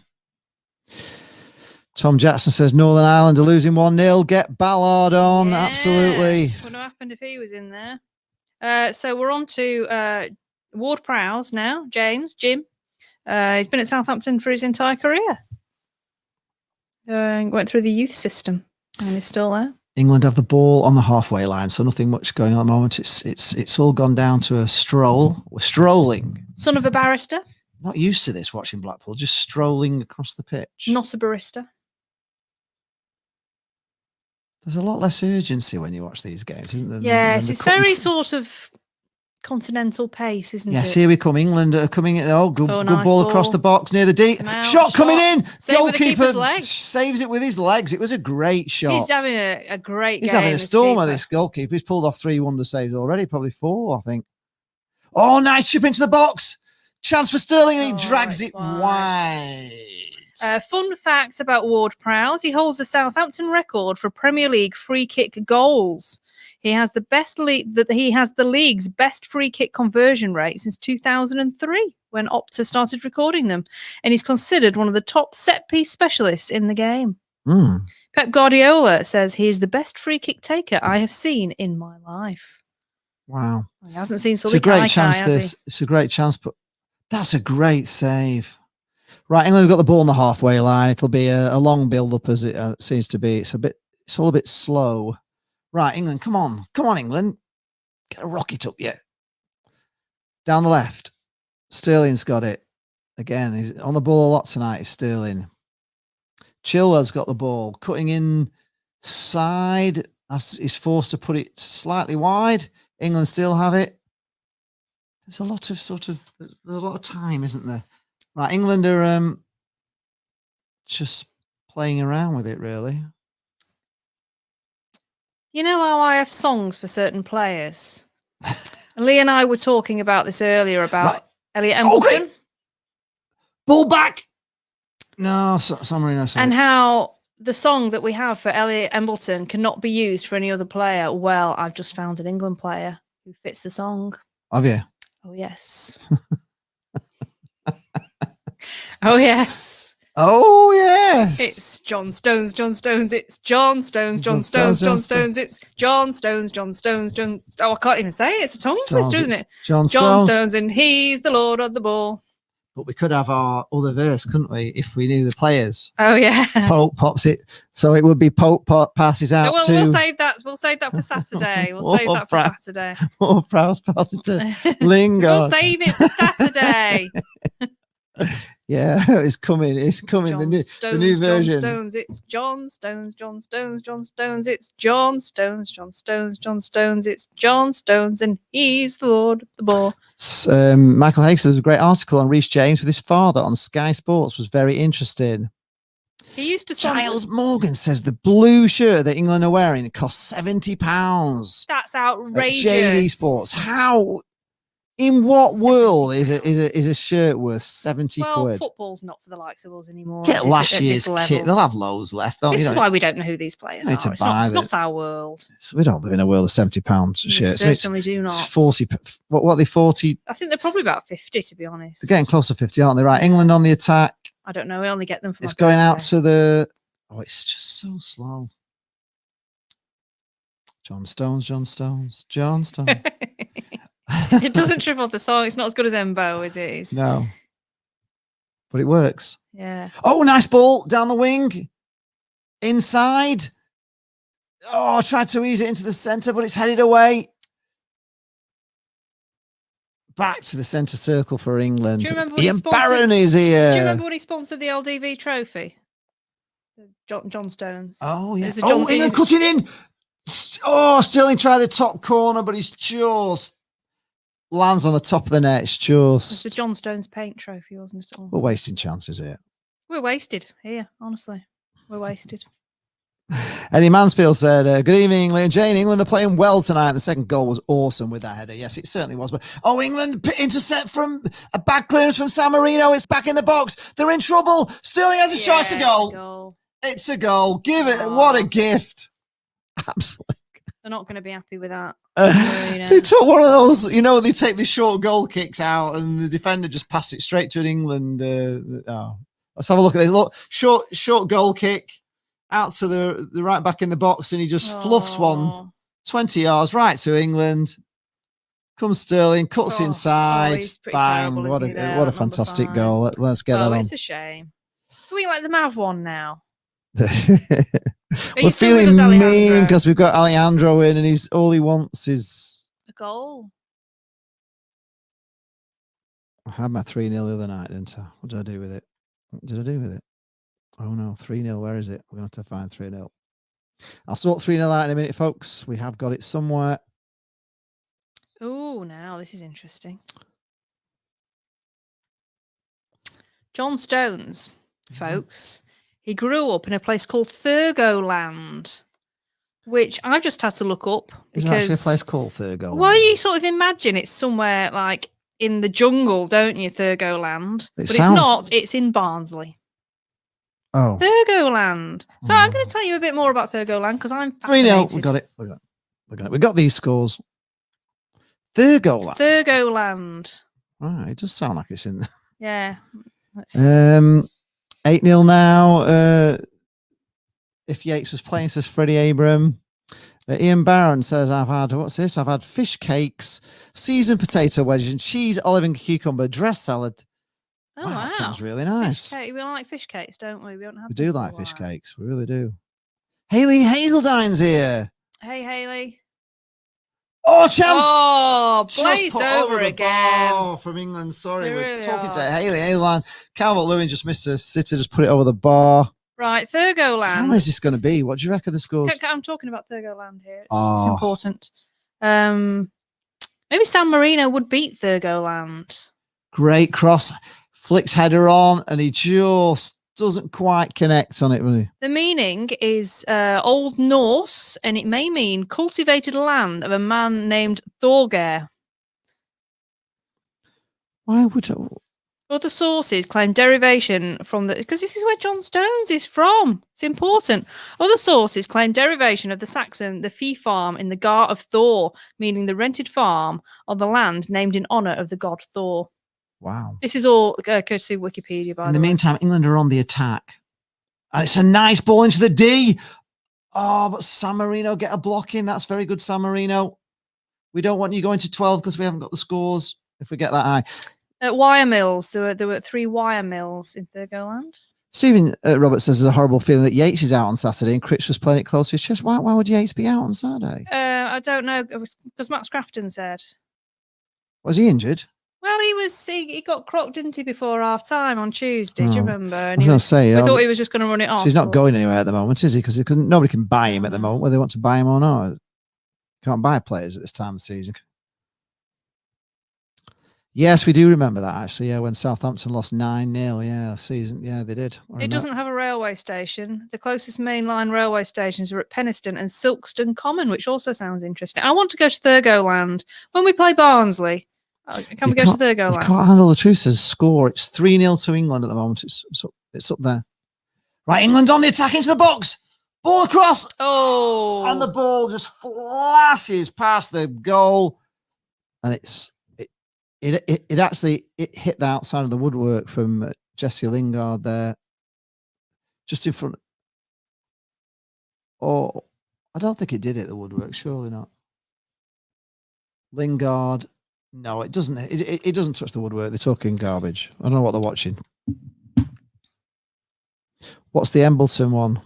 Tom Jackson says Northern Ireland are losing 1-0. Get Ballard on. Yeah, absolutely. Wouldn't have happened if he was in there. So we're on to Ward-Prowse now. Jim. He's been at Southampton for his entire career. Went through the youth system and he's still there. England have the ball on the halfway line, so nothing much going on at the moment. It's all gone down to a stroll. We're strolling. Son of a barrister. Not used to this watching Blackpool, just strolling across the pitch. Not a barista. There's a lot less urgency when you watch these games, isn't there? Yes, it's very sort of continental pace, isn't it? Yes, here we come. England are coming in. Oh, good ball across the box near the deep. Shot coming in. Goalkeeper saves it with his legs. It was a great shot. He's having a great game. He's having a stormer, this goalkeeper. He's pulled off 3 wonder saves already, probably 4, I think. Oh, nice chip into the box. Chance for Sterling, and he drags it wide. Fun fact about Ward-Prowse: he holds the Southampton record for Premier League free kick goals. He has the league's best free kick conversion rate since 2003, when Opta started recording them, and he's considered one of the top set piece specialists in the game. Pep Guardiola says he is the best free kick taker I have seen in my life. Wow, he hasn't seen Sully Kai, has he? It's a great chance, but that's a great save. Right, England have got the ball on the halfway line. It'll be a long build-up, as it seems to be. It's all a bit slow. Right, England, come on, England, get a rocket up yet. Down the left, Sterling's got it. Again, he's on the ball a lot tonight. Is Sterling. Chilwell's got the ball, cutting inside. He's forced to put it slightly wide. England still have it. There's a lot of time, isn't there? Right, England are just playing around with it, really. You know how I have songs for certain players? Lee and I were talking about this earlier about Elliot Embleton. Okay. Ball back. No, San Marino. And how the song that we have for Elliot Embleton cannot be used for any other player. Well, I've just found an England player who fits the song. Have you? Oh, yes. Oh, yes. Oh, yes. It's John Stones. It's John Stones. It's John Stones. Oh, I can't even say it. It's a tongue twister, isn't it? John Stones, and he's the Lord of the Ball. But we could have our other verse, couldn't we, if we knew the players? Oh, yeah. Pope pops it. So it would be Pope passes out to... We'll save that. We'll save that for Saturday. Prowse passes to Lingard. We'll save it for Saturday. Yeah, it's coming. It's coming. The new version. John Stones. It's John Stones. It's John Stones. It's John Stones, and he's the Lord of the Ball. Michael Hayes has a great article on Reece James with his father on Sky Sports. Was very interesting. He used to sponsor... Giles Morgan says the blue shirt that England are wearing costs £70. That's outrageous. JD Sports. How? In what world is a shirt worth 70 quid? Well, football's not for the likes of us anymore. Get last year's kit. They'll have loads left. This is why we don't know who these players are. It's not our world. We don't live in a world of £70 shirts. Certainly do not. It's 40. What are they, 40? I think they're probably about 50, to be honest. They're getting close to 50, aren't they? Right, England on the attack. I don't know. We only get them from... It's going out to the... Oh, it's just so slow. John Stones. It doesn't trip off the song. It's not as good as Embo, is it? No. but it works. Yeah. Oh, nice ball down the wing. Inside. Oh, tried to ease it into the centre, but it's headed away. Back to the centre circle for England. Do you remember when Ian Barron is here. Do you remember when he sponsored the LDV trophy? John Stones. Oh, yeah. England cutting in. Oh, Sterling tried the top corner, but he's just lands on the top of the net. It's just. It's the John Stones paint trophy, wasn't it? We're wasting chances here. We're wasted here, honestly. We're wasted. Eddie Mansfield said, good evening, Lee and Jane. England are playing well tonight. The second goal was awesome with that header. Yes, it certainly was. But England intercept from a bad clearance from San Marino. It's back in the box. They're in trouble. Sterling has a shot. It's a goal. It's a goal. Give it. What a gift. Absolutely. They're not going to be happy with that. They took one of those, they take the short goal kicks out and the defender just passed it straight to an England. Let's have a look at this. Look, short goal kick. Out to the right back in the box, and he just fluffs one 20 yards right to England. Comes Sterling, cuts inside. Bang! Terrible, What a fantastic goal. Let's get that on. It's a shame. Can we let them have one now? We're feeling mean because we've got Alejandro in, and all he wants is a goal. I had my 3-0 the other night, didn't I? What did I do with it? Oh no, 3-0. Where is it? We're going to have to find 3-0. I'll sort 3-0 out in a minute, folks. We have got it somewhere. Oh, now this is interesting. John Stones, folks. He grew up in a place called Thurgoland, which I've just had to look up. Is there actually a place called Thurgoland? Well, you sort of imagine it's somewhere like in the jungle, don't you, Thurgoland? But it's not. It's in Barnsley. Oh. Thurgoland. So I'm going to tell you a bit more about Thurgoland because I'm fascinated. 3-0. We got it. We got these scores. Thurgoland. 8-0 it does sound like it's in there. Yeah. 8-0 now. If Yates was playing, says Freddie Abram. Ian Barron says, I've had fish cakes, seasoned potato wedges, and cheese, olive and cucumber dressed salad. Oh, wow. That sounds really nice. We like fish cakes, don't we? We do like fish cakes. We really do. Haley Hazeldine's here. Hey, Haley. Oh, chance! Oh, blazed over again. Oh, from England. Sorry, we're talking to Haley Hazeldine. Calvert-Lewin just missed a sitter, just put it over the bar. Right, Thurgoland. How is this going to be? What do you reckon the scores? I'm talking about Thurgoland here. It's important. Maybe San Marino would beat Thurgoland. Great cross. Flicks header on, and he just doesn't quite connect on it, really. The meaning is Old Norse, and it may mean cultivated land of a man named Thorgeir. Why would it? Other sources claim derivation from because this is where John Stones is from. It's important. Other sources claim derivation of the Saxon, the fee farm in the Gar of Thor, meaning the rented farm on the land named in honour of the god Thor. Wow. This is all courtesy of Wikipedia, by the way. In the meantime, England are on the attack. And it's a nice ball into the D. Oh, but San Marino get a block in. That's very good, San Marino. We don't want you going to 12 because we haven't got the scores if we get that high. At wire mills, there were 3 wire mills in Thurgoland. Stephen Roberts says there's a horrible feeling that Yates is out on Saturday and Critch was playing it close to his chest. Why would Yates be out on Saturday? I don't know, because Max Crafton said. Was he injured? Well, he got crocked, didn't he, before half time on Tuesday? Do you remember? And I was going to say, we thought he was just going to run it off. So he's not going anywhere at the moment, is he? Because nobody can buy him at the moment, whether they want to buy him or not. Can't buy players at this time of the season. Yes, we do remember that, actually. Yeah, when Southampton lost 9-0. Yeah, season. Yeah, they did. It doesn't have a railway station. The closest mainline railway stations are at Penistone and Silkstone Common, which also sounds interesting. I want to go to Thurgoland when we play Barnsley. Can we go to Thurgoland? You can't handle the truth. Says score. It's 3-0 to England at the moment. It's up there. Right, England on the attack into the box. Ball across. Oh, and the ball just flashes past the goal, and it actually hit the outside of the woodwork from Jesse Lingard there, just in front. Oh, I don't think it did hit the woodwork. Surely not. Lingard. No, it doesn't. It doesn't touch the woodwork. They're talking garbage. I don't know what they're watching. What's the Embleton one?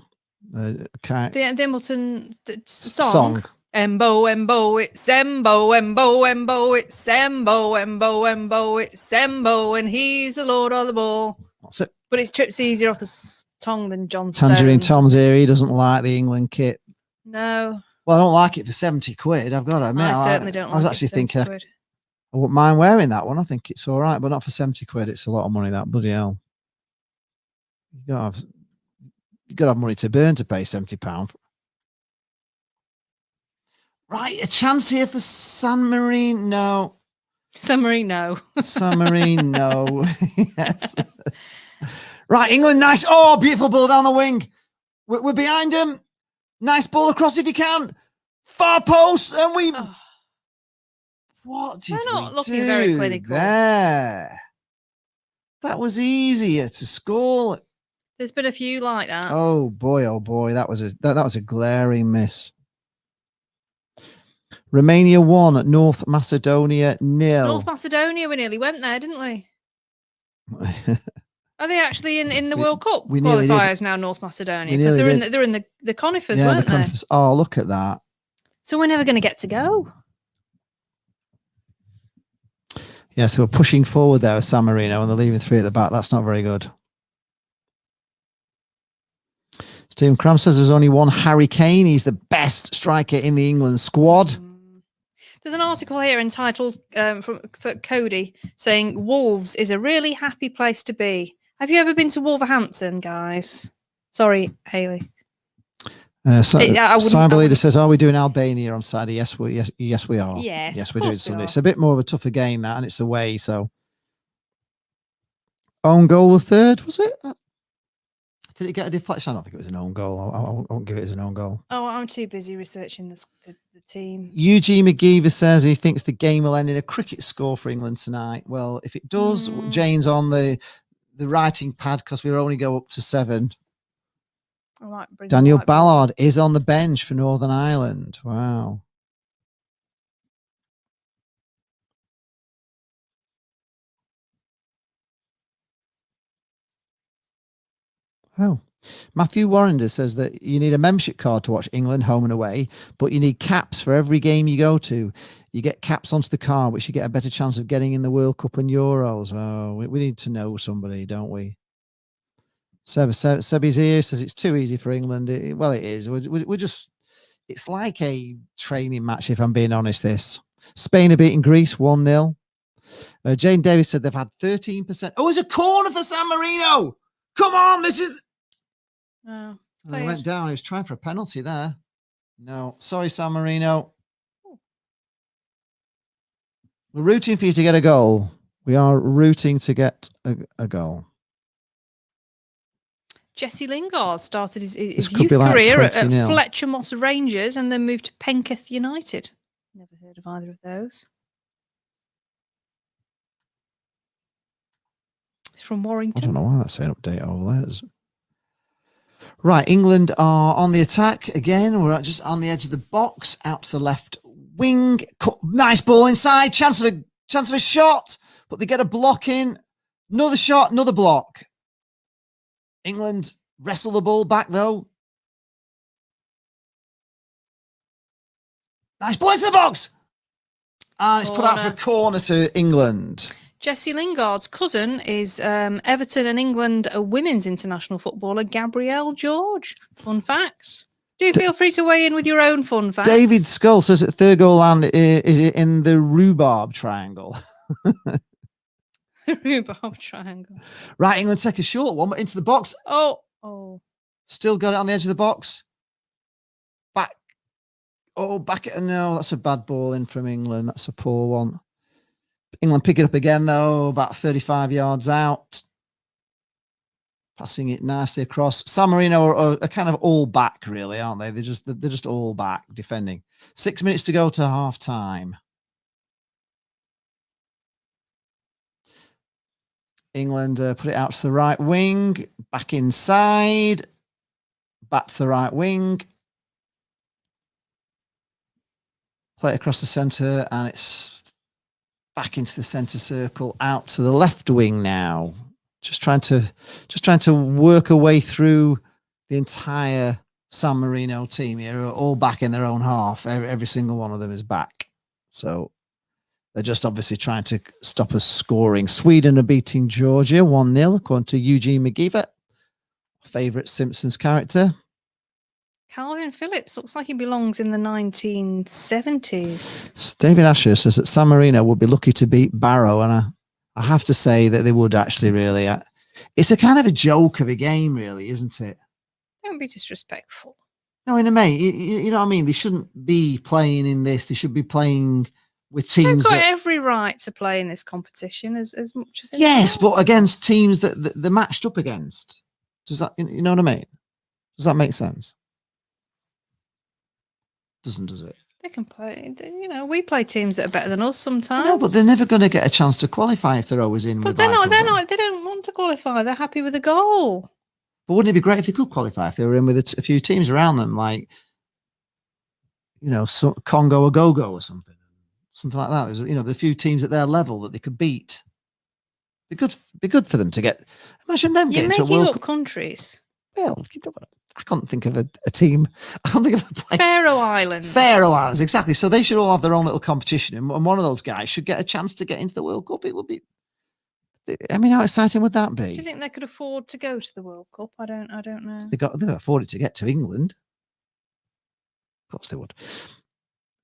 The Embleton song. Embo, Embo, it's Embo, Embo, Embo, it's Embo, Embo, Embo, it's Embo, and he's the Lord of the Ball. That's it. But it trips easier off the tongue than John Stone. Tangerine Tom's here. He doesn't like the England kit. No. Well, I don't like it for 70 quid. I've got to admit. I certainly don't like it. I was actually thinking I wouldn't mind wearing that one. I think it's all right, but not for 70 quid. It's a lot of money, that. Bloody hell. You got to have money to burn to pay £70. Right, a chance here for San Marino. San Marino. San Marino. Yes. Right, England, nice. Oh, beautiful ball down the wing. We're behind them. Nice ball across if you can. Far post, and we. Oh. What did They're not we looking do very clinical there? That was easier to score. There's been a few like that. Oh boy! That was a glaring miss. Romania 1, North Macedonia 0. North Macedonia, we nearly went there, didn't we? Are they actually in the World Cup qualifiers now, North Macedonia? Because they're in the Conifers, weren't they? Oh, look at that. So we're never going to get to go. Yeah, so we're pushing forward there with San Marino and they're leaving 3 at the back. That's not very good. Stephen Cram says there's only one Harry Kane. He's the best striker in the England squad. There's an article here entitled for Cody saying Wolves is a really happy place to be. Have you ever been to Wolverhampton, guys? Sorry, Hayley. Cyber Leader says, are we doing Albania on Saturday? Yes, we are. Yes, we're doing Sunday. It's a bit more of a tougher game, that, and it's away. So, own goal the third, was it? Did it get a deflection? I don't think it was an own goal. I won't give it as an own goal. Oh, I'm too busy researching the team. Eugene McGeever says he thinks the game will end in a cricket score for England tonight. Well, if it does, Jane's on the writing pad because we'll only go up to 7. Daniel Ballard is on the bench for Northern Ireland. Wow. Oh. Matthew Warrender says that you need a membership card to watch England home and away, but you need caps for every game you go to. You get caps onto the card, which you get a better chance of getting in the World Cup and Euros. Oh, we need to know somebody, don't we? Sebi's here, says it's too easy for England. Well, it is. We're just, it's like a training match, if I'm being honest, this. Spain are beating Greece 1-0. Jane Davis said they've had 13%. Oh, it's a corner for San Marino. Come on, this is... Oh, he went down. He was trying for a penalty there. No, sorry, San Marino. We're rooting for you to get a goal. We are rooting to get a goal. Jesse Lingard started his youth career at Fletcher Moss Rangers and then moved to Penketh United. Never heard of either of those. It's from Warrington. I don't know why that's saying update all that. Right, England are on the attack again. We're just on the edge of the box, out to the left wing. Nice ball inside. Chance of a shot, but they get a block in. Another shot, another block. England wrestle the ball back though. Nice ball into the box, and it's put out for a corner to England. Jesse Lingard's cousin is Everton and England women's international footballer Gabrielle George. Fun facts. Do feel free to weigh in with your own fun facts. David Skull says that third goal land is in the rhubarb triangle. The rhubarb triangle. Right, England take a short one, but into the box. Oh. Still got it on the edge of the box. Back. Oh, back. No, that's a bad ball in from England. That's a poor one. England pick it up again, though, about 35 yards out. Passing it nicely across. San Marino are kind of all back, really, aren't they? They're just all back defending. 6 minutes to go to half time. England put it out to the right wing, back inside, back to the right wing. Play it across the centre, and it's back into the centre circle, out to the left wing now. just trying to work a way through the entire San Marino team here, all back in their own half. Every single one of them is back. So they're just obviously trying to stop us scoring. Sweden are beating Georgia 1-0, according to Eugene McGeever, favorite Simpsons character. Calvin Phillips looks like he belongs in the 1970s. David Asher says that San Marino would be lucky to beat Barrow, and I have to say that they would actually really. It's a kind of a joke of a game, really, isn't it? Don't be disrespectful. No, in a mate, you know what I mean? They shouldn't be playing in this. They should be playing with teams. They've got every right to play in this competition as much as. Yes, but against teams that they're matched up against. Does that, you know what I mean? Does that make sense? Does it? They can play. You know, we play teams that are better than us sometimes. No, but they're never going to get a chance to qualify if they're always in. But they're not. They don't want to qualify. They're happy with a goal. But wouldn't it be great if they could qualify if they were in with a few teams around them, like, you know, Congo or Gogo or something like that? There's, you know, the few teams at their level that they could beat. Be good for them to get. Imagine them getting to a World Cup. You're making up countries. Well, I can't think of a team. I can't think of a place. Faroe Islands. Faroe Islands, exactly. So they should all have their own little competition, and one of those guys should get a chance to get into the World Cup. It would be. I mean, how exciting would that be? Do you think they could afford to go to the World Cup? I don't know. They afford it to get to England. Of course they would.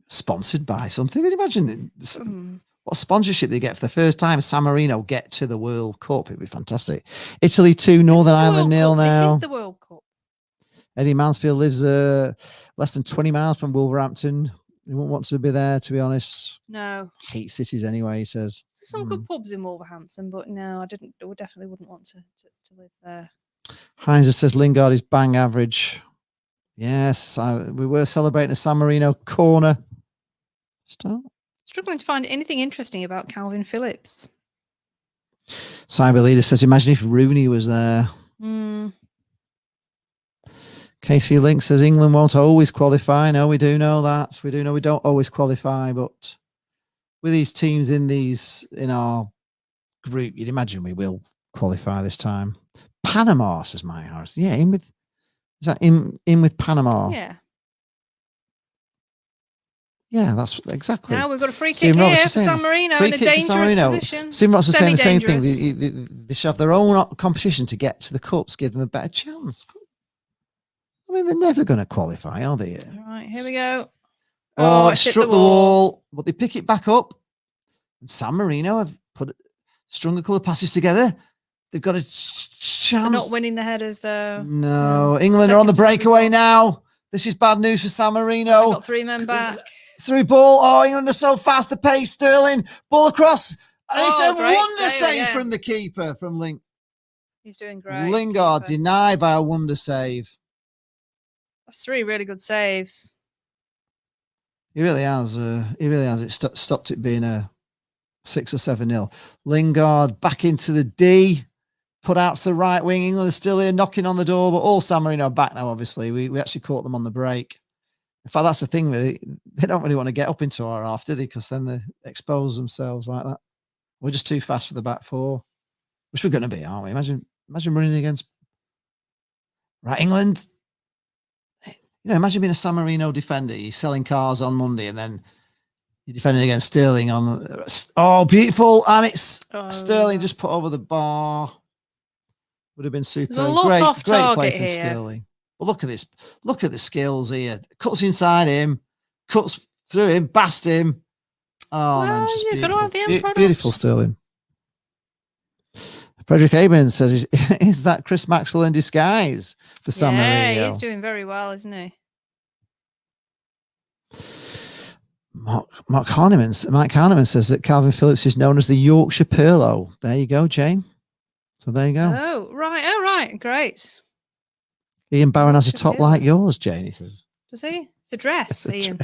Sponsored by something. Can you imagine what sponsorship they get for the first time? San Marino get to the World Cup. It'd be fantastic. Italy 2, Northern Ireland 0 now. This is the World Cup. Eddie Mansfield lives less than 20 miles from Wolverhampton. He won't want to be there, to be honest. No. Hates cities anyway, he says. Some good pubs in Wolverhampton, but no, I definitely wouldn't want to live there. Heinz says Lingard is bang average. Yes, we were celebrating a San Marino corner. Struggling to find anything interesting about Calvin Phillips. Cyber Leader says, imagine if Rooney was there. KC Link says England won't always qualify. No, we do know that. We do know we don't always qualify, but with these teams in our group, you'd imagine we will qualify this time. Panama, says Mike Harris. Yeah, is that in with Panama? Yeah. Yeah, that's exactly. Now we've got a free kick here for San Marino in a dangerous position. Stephen Ross was saying the same thing. They should have their own competition to get to the cups, give them a better chance. I mean, they're never going to qualify, are they? All right, here we go. Oh, it struck the wall. But they pick it back up. And San Marino have strung a couple of passes together. They've got a chance. They're not winning the headers, though. No. England are on the breakaway now. This is bad news for San Marino. Got 3 men back. Through ball. Oh, England are so fast. The pace. Sterling. Ball across. And it's a wonder save from the keeper, from Link. He's doing great. Lingard denied by a wonder save. That's 3 really good saves. He really has. It stopped it being a 6 or 7-0. Lingard back into the D. Put out to the right wing. England is still here knocking on the door, but all San Marino are back now, obviously. We actually caught them on the break. In fact, that's the thing. They don't really want to get up into our half, do they? Because then they expose themselves like that. We're just too fast for the back four, which we're going to be, aren't we? Imagine running against England. You know, imagine being a San Marino defender. You're selling cars on Monday and then you're defending against Sterling on... Oh, beautiful. And it's Sterling just put over the bar. Would have been super. There's a lot off target play from here. Sterling. But look at this. Look at the skills here. Cuts inside him. Cuts through him. Bast him. Oh, and then just beautiful. Beautiful Sterling. Frederick Aben says, is that Chris Maxwell in disguise for San Marino? Yeah, he's doing very well, isn't he? Mike Kahneman says that Calvin Phillips is known as the Yorkshire Pirlo. There you go, Jane. So there you go. Oh, right. Great. Ian Barron has a top like yours, Jane, he says. Does he? It's a dress, Ian.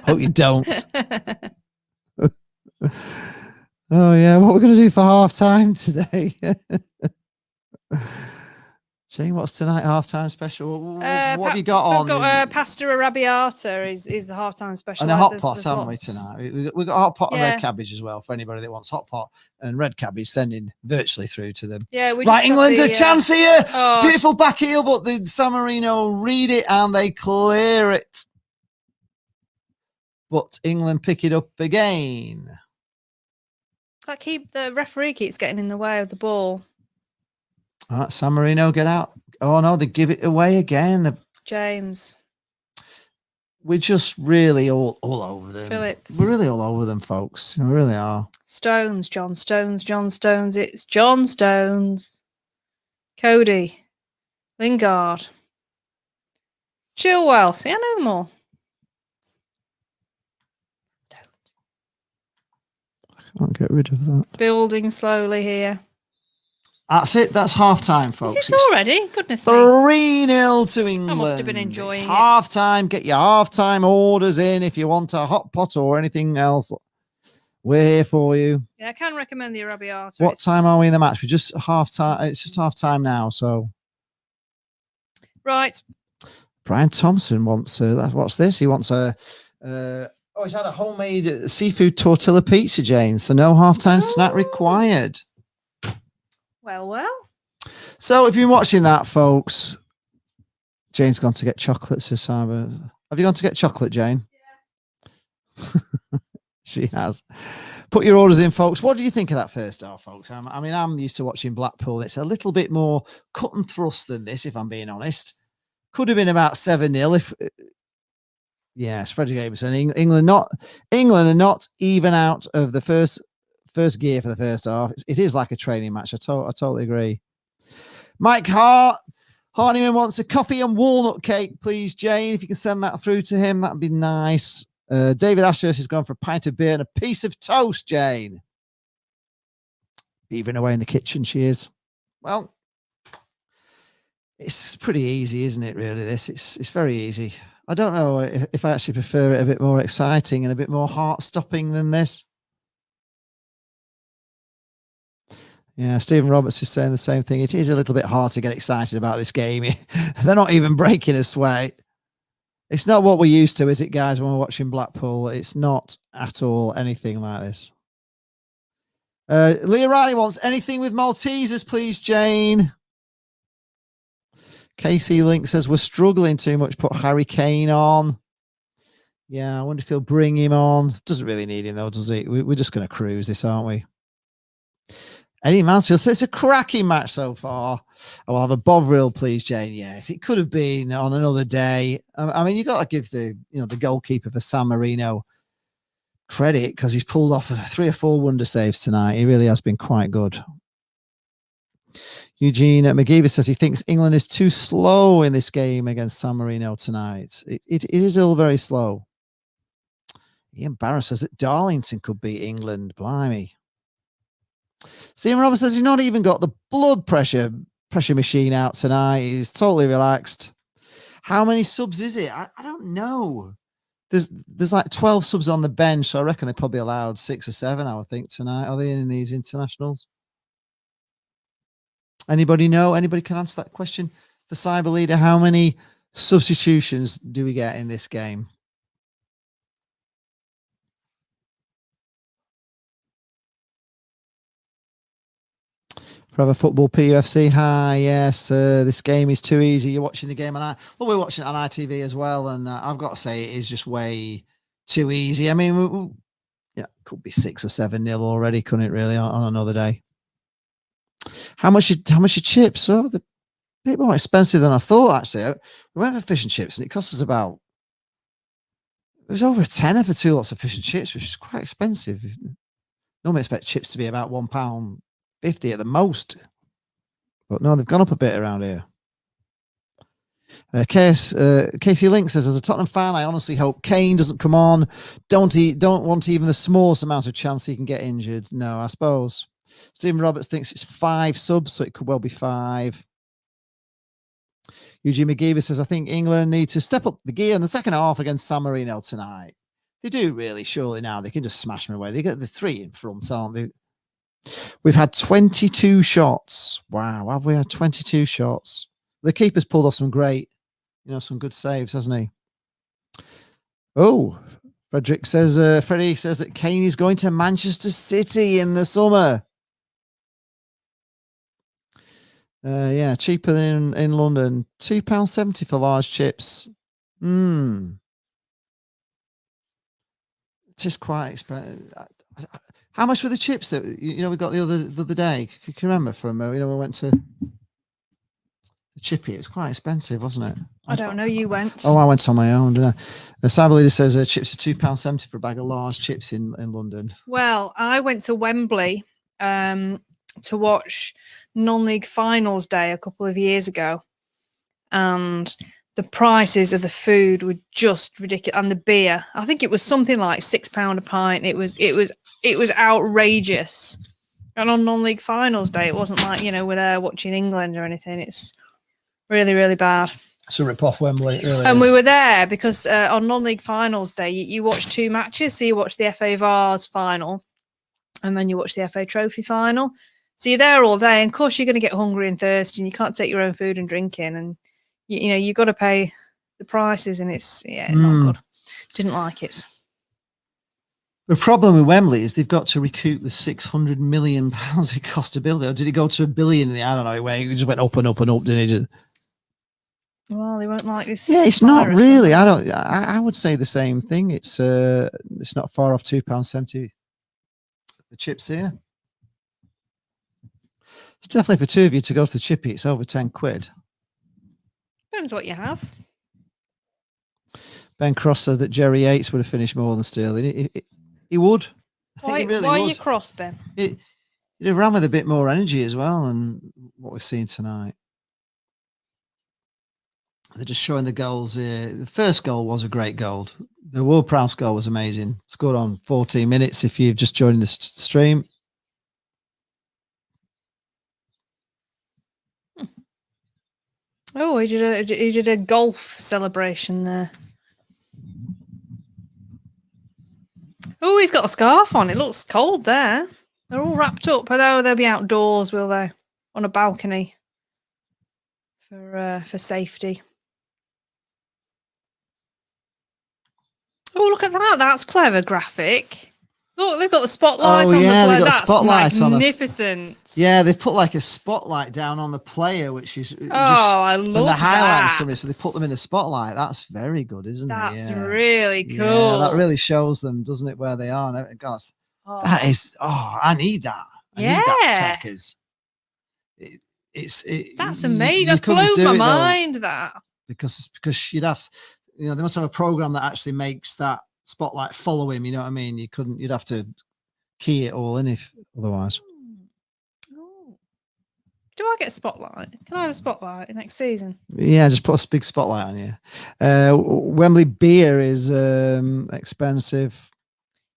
Hope you don't. Oh, yeah. What we're going to do for half time today? Jane, what's tonight? Halftime special. What have you got on? We've got pasta arrabbiata is the halftime special. And a hot pot, haven't we, tonight? We've got a hot pot and red cabbage as well for anybody that wants hot pot and red cabbage, sending virtually through to them. Yeah, we right, England a chance here. Oh, beautiful back heel, but the San Marino read it and they clear it. But England pick it up again. The referee keeps getting in the way of the ball. All right, San Marino, get out. Oh, no, they give it away again. James. We're just really all over them. Phillips. We're really all over them, folks. We really are. Stones, John Stones, John Stones. It's John Stones. Cody. Lingard. Chilwell. See, I know them all. I can't get rid of that. Building slowly here. That's it. That's half-time, folks. Is it already? Goodness me. 3-0 to England. I must have been enjoying it. Half-time. Get your half-time orders in if you want a hot pot or anything else. We're here for you. Yeah, I can recommend the arrabbiata. What time are we in the match? We're just half-time. It's just half-time now, so. Right. Brian Thompson wants what's this? He wants a he's had a homemade seafood tortilla pizza, Jane. So no half-time snack required. Well. So if you've been watching that, folks, Jane's gone to get chocolate, says Simon. Have you gone to get chocolate, Jane? Yeah. She has. Put your orders in, folks. What do you think of that first half, folks? I mean, I'm used to watching Blackpool. It's a little bit more cut and thrust than this, if I'm being honest. Could have been about 7-0 if... Yes, Frederick Abelson. England are not even out of the first gear for the first half. It is like a training match. I totally agree. Mike Harniman wants a coffee and walnut cake, please, Jane. If you can send that through to him, that'd be nice. David Ashurst has gone for a pint of beer and a piece of toast, Jane. Beavering away in the kitchen, she is. Well, it's pretty easy, isn't it, really, this? It's very easy. I don't know if I actually prefer it a bit more exciting and a bit more heart-stopping than this. Yeah, Stephen Roberts is saying the same thing. It is a little bit hard to get excited about this game. They're not even breaking a sweat. It's not what we're used to, is it, guys, when we're watching Blackpool? It's not at all anything like this. Leah Riley wants anything with Maltesers, please, Jane. Casey Link says, we're struggling too much. Put Harry Kane on. Yeah, I wonder if he'll bring him on. Doesn't really need him, though, does he? We're just going to cruise this, aren't we? Eddie Mansfield says, it's a cracking match so far. I will have a Bovril, please, Jane. Yes, it could have been on another day. I mean, you got to give the goalkeeper for San Marino credit because he's pulled off 3 or 4 wonder saves tonight. He really has been quite good. Eugene McGeever says he thinks England is too slow in this game against San Marino tonight. It is all very slow. Ian Barron says that Darlington could beat England. Blimey. Stephen Roberts says he's not even got the blood pressure machine out tonight. He's totally relaxed. How many subs is it? I don't know. There's like 12 subs on the bench, so I reckon they probably allowed 6 or 7, I would think, tonight. Are they in these internationals? Anybody know? Anybody can answer that question for Cyber Leader? How many substitutions do we get in this game? Forever Football PUFC. Hi, yes. This game is too easy. You're watching the game on we're watching it on ITV as well, and I've got to say it is just way too easy. I mean, it could be 6 or 7-0 already, couldn't it? Really, on another day. How much are chips? Oh, they're a bit more expensive than I thought. Actually, we went for fish and chips, and it cost us it was over £10 for 2 lots of fish and chips, which is quite expensive. Normally expect chips to be about £1.50 at the most, but no, they've gone up a bit around here. Casey Link says, as a Tottenham fan, I honestly hope Kane doesn't come on. Don't want even the smallest amount of chance he can get injured. No, I suppose. Stephen Roberts thinks it's 5 subs, so it could well be 5. Eugene McGeever says, I think England need to step up the gear in the second half against San Marino tonight. They do really, surely now. They can just smash them away. They get the 3 in front, aren't they? We've had 22 shots. Wow, have we had 22 shots? The keeper's pulled off some great, some good saves, hasn't he? Oh, Freddie says that Kane is going to Manchester City in the summer. Yeah, cheaper than in London. £2.70 for large chips. It is quite expensive. How much were the chips that we got the other day? Can you remember from we went to the Chippy? It was quite expensive, wasn't it? I don't know. You went. Oh, I went on my own, didn't I? Cyber Leader says chips are £2.70 for a bag of large chips in London. Well, I went to Wembley to watch non-league finals day a couple of years ago, and the prices of the food were just ridiculous, and the beer. I think it was something like £6 a pint. It was outrageous. And on non-league finals day, it wasn't like we're there watching England or anything. It's really, really bad. It's a rip-off Wembley, really. And we were there because on non-league finals day, you watch 2 matches. So you watch the FA Vars final, and then you watch the FA Trophy final. So you're there all day, and of course you're going to get hungry and thirsty, and you can't take your own food and drink in, and you've got to pay the prices, and it's not good. Didn't like it. The problem with Wembley is they've got to recoup the £600 million it cost to build it. Or did it go to $1 billion? I don't know. Where it just went up and up and up, didn't it? Well, they won't like this. Yeah, it's not really. I would say the same thing. It's not far off £2.70 the chips here. It's definitely for 2 of you to go to the Chippy. It's over £10. Depends what you have. Ben Cross said that Jerry Yates would have finished more than Sterling. He would. Why are you cross, Ben? He'd have ran with a bit more energy as well than what we're seeing tonight. They're just showing the goals here. The first goal was a great goal. The Ward-Prowse goal was amazing. Scored on 14 minutes if you've just joined the stream. Oh, he did a golf celebration there. Oh, he's got a scarf on. It looks cold there. They're all wrapped up. Although they'll be outdoors, will they? On a balcony for safety. Oh, look at that. That's clever graphic. Look, they've got the spotlight on the player. They've got That's spotlight magnificent. Yeah, they've put like a spotlight down on the player, which is I love and the highlights that. Somebody, so they put them in the spotlight. That's very good, isn't it? That's really cool. Yeah, that really shows them, doesn't it, where they are? And God, that is. Oh, I need that. I need that tech. That's amazing. That's blown my mind. That because you'd have, they must have a program that actually makes that spotlight follow him. You know what I mean? You'd have to key it all in otherwise. Do I get a spotlight? Can I have a spotlight next season? Yeah, just put a big spotlight on you. Wembley beer is expensive.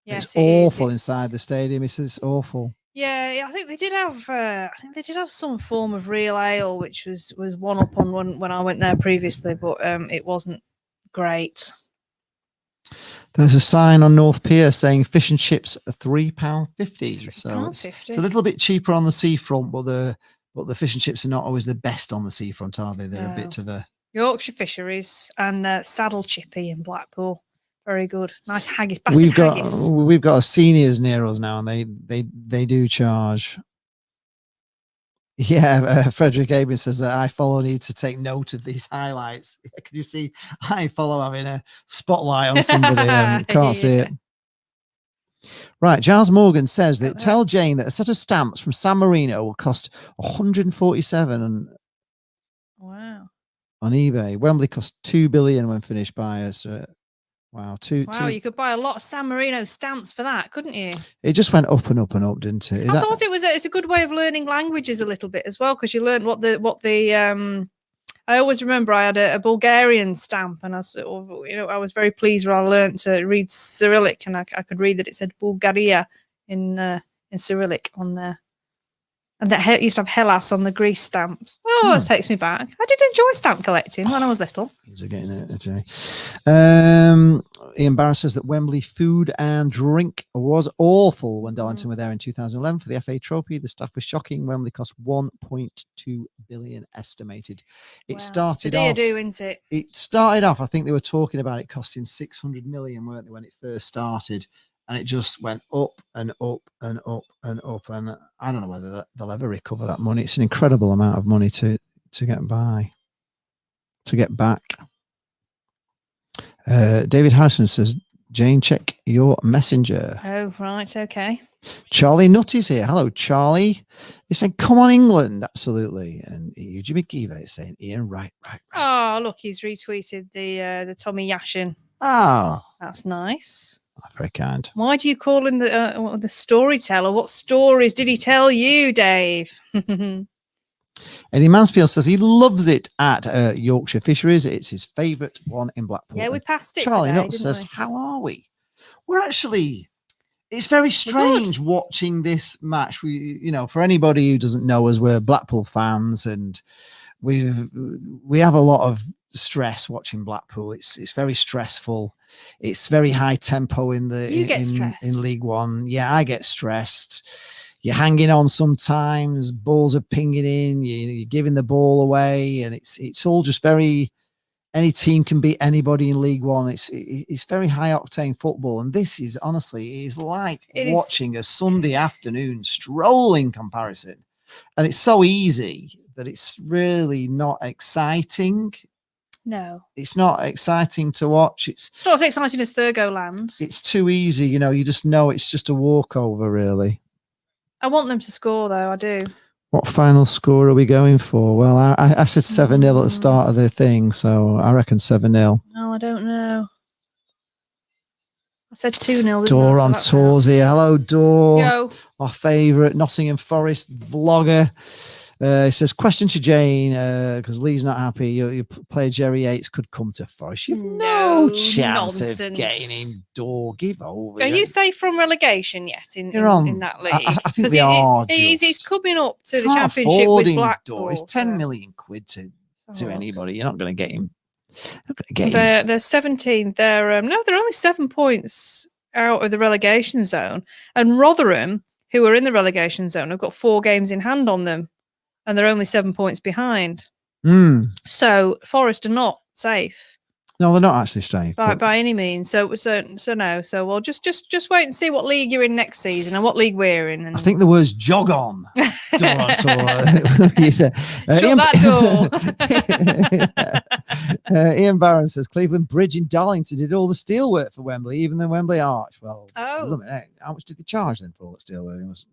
Yes, it's awful inside the stadium. It's awful. Yeah, I think they did have. Some form of real ale, which was one up on one when I went there previously, but it wasn't great. There's a sign on North Pier saying fish and chips are £3.50. So it's a little bit cheaper on the seafront, but the fish and chips are not always the best on the seafront, are they? They're a bit of a Yorkshire Fisheries and Saddle Chippy in Blackpool. Very good. Nice haggis. We've got a seniors near us now, and they do charge. Yeah, Frederick Aben says that I follow need to take note of these highlights. Can you see I follow having a spotlight on somebody? Can't see it. Right, Giles Morgan says that tell Jane that a set of stamps from San Marino will cost 147 wow on eBay. Wembley cost $2 billion when finished by us. Wow, you could buy a lot of San Marino stamps for that, couldn't you? It just went up and up and up, didn't it? I thought it's a good way of learning languages a little bit as well, because you learn what the I always remember I had a Bulgarian stamp, and I was very pleased when I learned to read Cyrillic, and I could read that it said Bulgaria in Cyrillic on there. And that used to have Hellas on the Greece stamps. Oh, this takes me back. I did enjoy stamp collecting when I was little. Things are getting it today. Ian Barron says that Wembley food and drink was awful when Darlington were there in 2011 for the FA Trophy. The staff was shocking. Wembley cost 1.2 billion estimated. It started off. Isn't it? It started off. I think they were talking about it costing 600 million, weren't they, when it first started? And it just went up and up and up and up. And I don't know whether they'll ever recover that money. It's an incredible amount of money to get back. David Harrison says, Jane, check your messenger. Oh, right. Okay. Charlie Nutty's here. Hello, Charlie. He said, come on, England. Absolutely. And Jimmy Kiva is saying, Ian, right. Oh, look, he's retweeted the Tommy Yashin. Oh, that's nice. Very kind. Why do you call him the storyteller? What stories did he tell you, Dave? Eddie Mansfield says he loves it at Yorkshire Fisheries. It's his favourite one in Blackpool. Yeah, we passed it. Charlie today, Nutt says, how are we? We're actually, it's very strange watching this match. For anybody who doesn't know us, we're Blackpool fans, and we have a lot of stress watching Blackpool. It's very stressful. It's very high tempo in League One. Yeah, I get stressed. You're hanging on sometimes, balls are pinging in, you're giving the ball away, and it's all just very, any team can beat anybody in League One. It's very high octane football, and this is honestly like watching a Sunday afternoon strolling comparison. And it's so easy that it's really not exciting. No, it's not exciting to watch. It's not as exciting as Thurgoland. It's too easy, you just know it's just a walkover, really. I want them to score, though. I do. What final score are we going for? Well, I said 7-0 at the start of the thing, so I reckon 7-0. No, I don't know. I said 2-0. Dor on tours here. Hello, Dor. Go. Our favourite Nottingham Forest vlogger. He says, question to Jane, because Lee's not happy. Your player Jerry Yates could come to Forest. You've no chance of getting him, Dor. Give over. Are you safe from relegation yet in that league? I think they are. He's coming up to the championship with Blackpool. It's 10 million quid to anybody. You're not going to get him. They're 17th. They're only 7 points out of the relegation zone. And Rotherham, who are in the relegation zone, have got 4 games in hand on them. And they're only 7 points behind. So Forest are not safe. No, they're not actually safe by any means. So no. So we'll just wait and see what league you're in next season and what league we're in. And... I think the words jog on. Shut that door. Ian Barron says Cleveland Bridge in Darlington did all the steelwork for Wembley, even the Wembley Arch. Well, how much did they charge then for all that steelwork?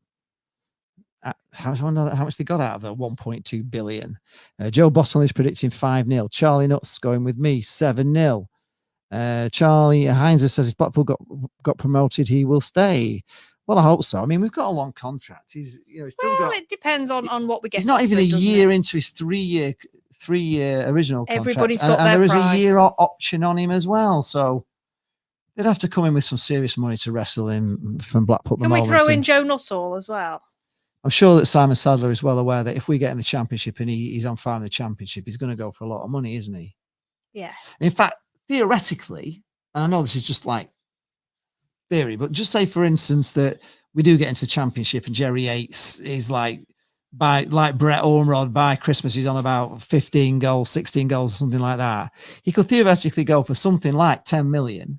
How much they got out of the 1.2 billion. Joe Boston is predicting 5-0. Charlie Nutt's going with me 7-0. Charlie Heinz says if Blackpool got promoted, he will stay. Well, I hope so. I mean, we've got a long contract. He's still got. It depends on what we get. He's not even a year into his three-year original contract. Everybody's got and there is price. A year option on him as well. So they'd have to come in with some serious money to wrestle him from Blackpool. Can we throw in Joe Nuttall as well? I'm sure that Simon Sadler is well aware that if we get in the championship and he's on fire in the championship, he's going to go for a lot of money, isn't he? Yeah. In fact, theoretically, and I know this is just like theory, but just say, for instance, that we do get into the championship and Jerry Yates is like Brett Ormrod, by Christmas, he's on about 15 goals, 16 goals, something like that. He could theoretically go for something like 10 million.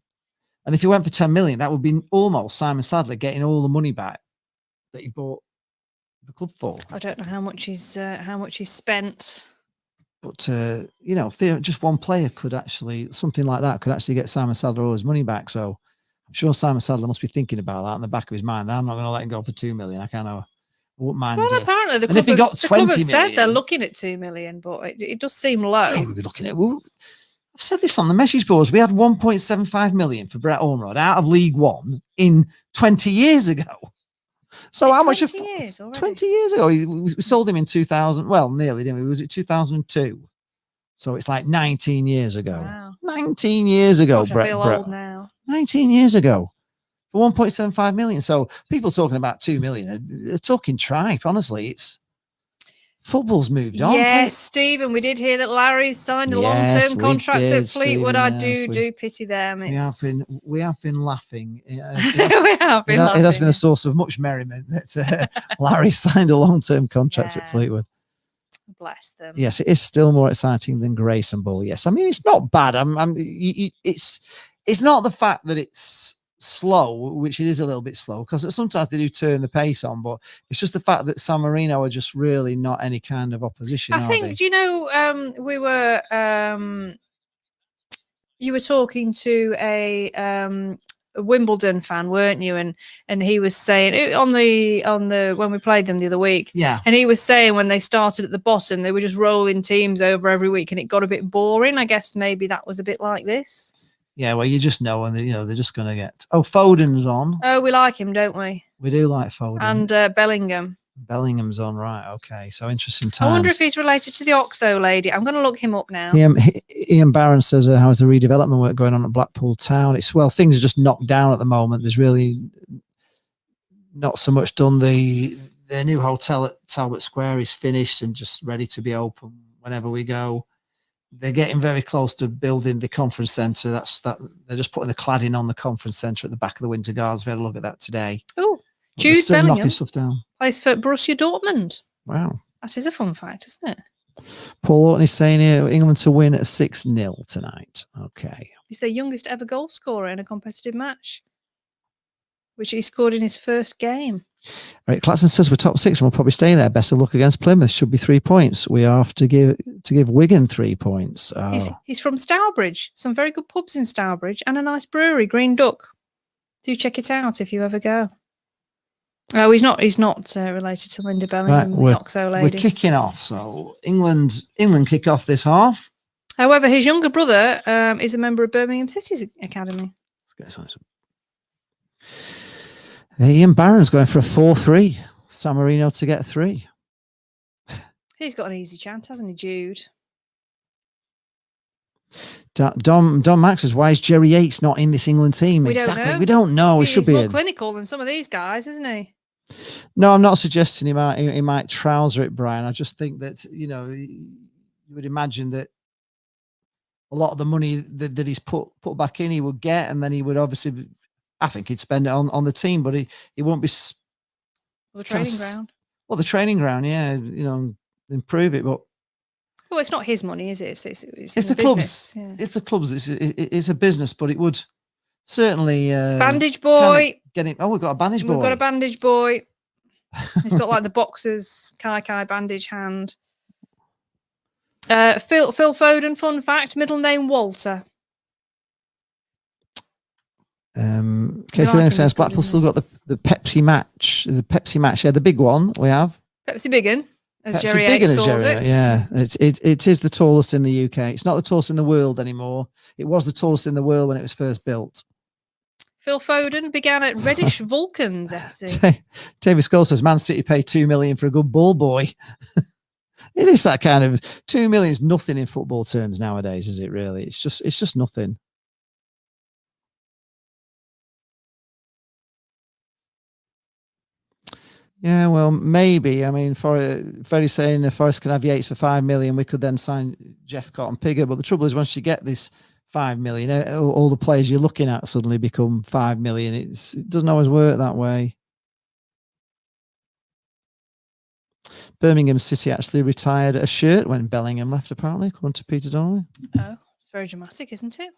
And if he went for 10 million, that would be almost Simon Sadler getting all the money back that he bought the club for. I don't know how much he's spent, but just one player could actually, something like that could actually get Simon Sadler all his money back. So I'm sure Simon Sadler must be thinking about that in the back of his mind. I'm not going to let him go for 2 million. I wouldn't mind. Well, apparently the club, if he got 20 million, said they're looking at 2 million, but it does seem low. We'll be looking at. I've said this on the message boards. We had 1.75 million for Brett Ormrod out of League One in 20 years ago. So how much? 20 years ago, we sold him in 2000. Well, nearly, didn't we? Was it 2002? So it's like 19 years ago. Wow. 19 years ago, Gosh, I feel old now. 19 years ago for 1.75 million. So people talking about 2 million, they're talking tripe. Honestly, it's Football's moved on. Yes, Stephen, we did hear that Larry's signed a long-term contract at Fleetwood. I do pity them. We have been laughing. We have been laughing. It has been a source of much merriment that Larry signed a long-term contract at Fleetwood. Bless them. Yes, it is still more exciting than Grayson Bull. Yes, I mean it's not bad. It's not the fact that it's slow, which it is a little bit slow, because sometimes they do turn the pace on, but it's just the fact that San Marino are just really not any kind of opposition. I think, do you know, you were talking to a Wimbledon fan, weren't you? And he was saying on the when we played them the other week, and he was saying when they started at the bottom, they were just rolling teams over every week, and it got a bit boring. I guess maybe that was a bit like this. Yeah, well, you just know, and they're just going to get. Oh, Foden's on. Oh, we like him, don't we? We do like Foden. And Bellingham. Bellingham's on, right? Okay, so interesting times. I wonder if he's related to the Oxo lady. I'm going to look him up now. Ian Barron says, "How's the redevelopment work going on at Blackpool Town?" Things are just knocked down at the moment. There's really not so much done. The new hotel at Talbot Square is finished and just ready to be open whenever we go. They're getting very close to building the conference centre. They're just putting the cladding on the conference centre at the back of the Winter Gardens. We had a look at that today. Oh, Jude Bellingham knocking stuff down. Plays for Borussia Dortmund. Wow, that is a fun fact, isn't it? Paul Orton is saying here England to win at 6-0 tonight. Okay, he's their youngest ever goal scorer in a competitive match, which he scored in his first game. Right, Claxton says we're top 6 and we'll probably stay there. Best of luck against Plymouth. Should be 3 points. We have to give Wigan 3 points. Oh. He's from Stourbridge. Some very good pubs in Stourbridge and a nice brewery, Green Duck. Do check it out if you ever go. Oh, he's not related to Linda Bellingham, the Oxo lady. We're kicking off. So England kick off this half. However, his younger brother is a member of Birmingham City's academy. Let's get this one. Ian Barron's going for a 4-3. San Marino to get 3. He's got an easy chance, hasn't he, Jude? Don Max says, why is Jerry Yates not in this England team? We don't know. He should be more clinical than some of these guys, isn't he? No, I'm not suggesting he might trouser it, Brian. I just think that, you would imagine that a lot of the money that he's put back in, he would get, and then he would obviously... I think he'd spend it on the team, but he won't be. The training ground. Well, the training ground, yeah, improve it. But it's not his money, is it? It's the clubs. Yeah. It's the clubs. It's a business, but it would certainly. Bandage boy. We've got a bandage boy. We've got a bandage boy. He's got like the boxer's kai bandage hand. Phil Foden, fun fact, middle name Walter. Katie Lane says Blackpool still got the Pepsi match. The Pepsi match, the big one we have. Pepsi Biggin, as Jerry Yates calls it. Yeah, it is the tallest in the UK. It's not the tallest in the world anymore. It was the tallest in the world when it was first built. Phil Foden began at Reddish Vulcans FC. David Skull says Man City paid $2 million for a good ball boy. It is that kind of $2 million is nothing in football terms nowadays, is it? Really, it's just nothing. Yeah, well, maybe. I mean, Freddie's saying if Forest can have Yates for $5 million, we could then sign Jeff Cotton Pigger. But the trouble is, once you get this $5 million, all the players you're looking at suddenly become $5 million. It doesn't always work that way. Birmingham City actually retired a shirt when Bellingham left, apparently, according to Peter Donnelly. Oh, it's very dramatic, isn't it?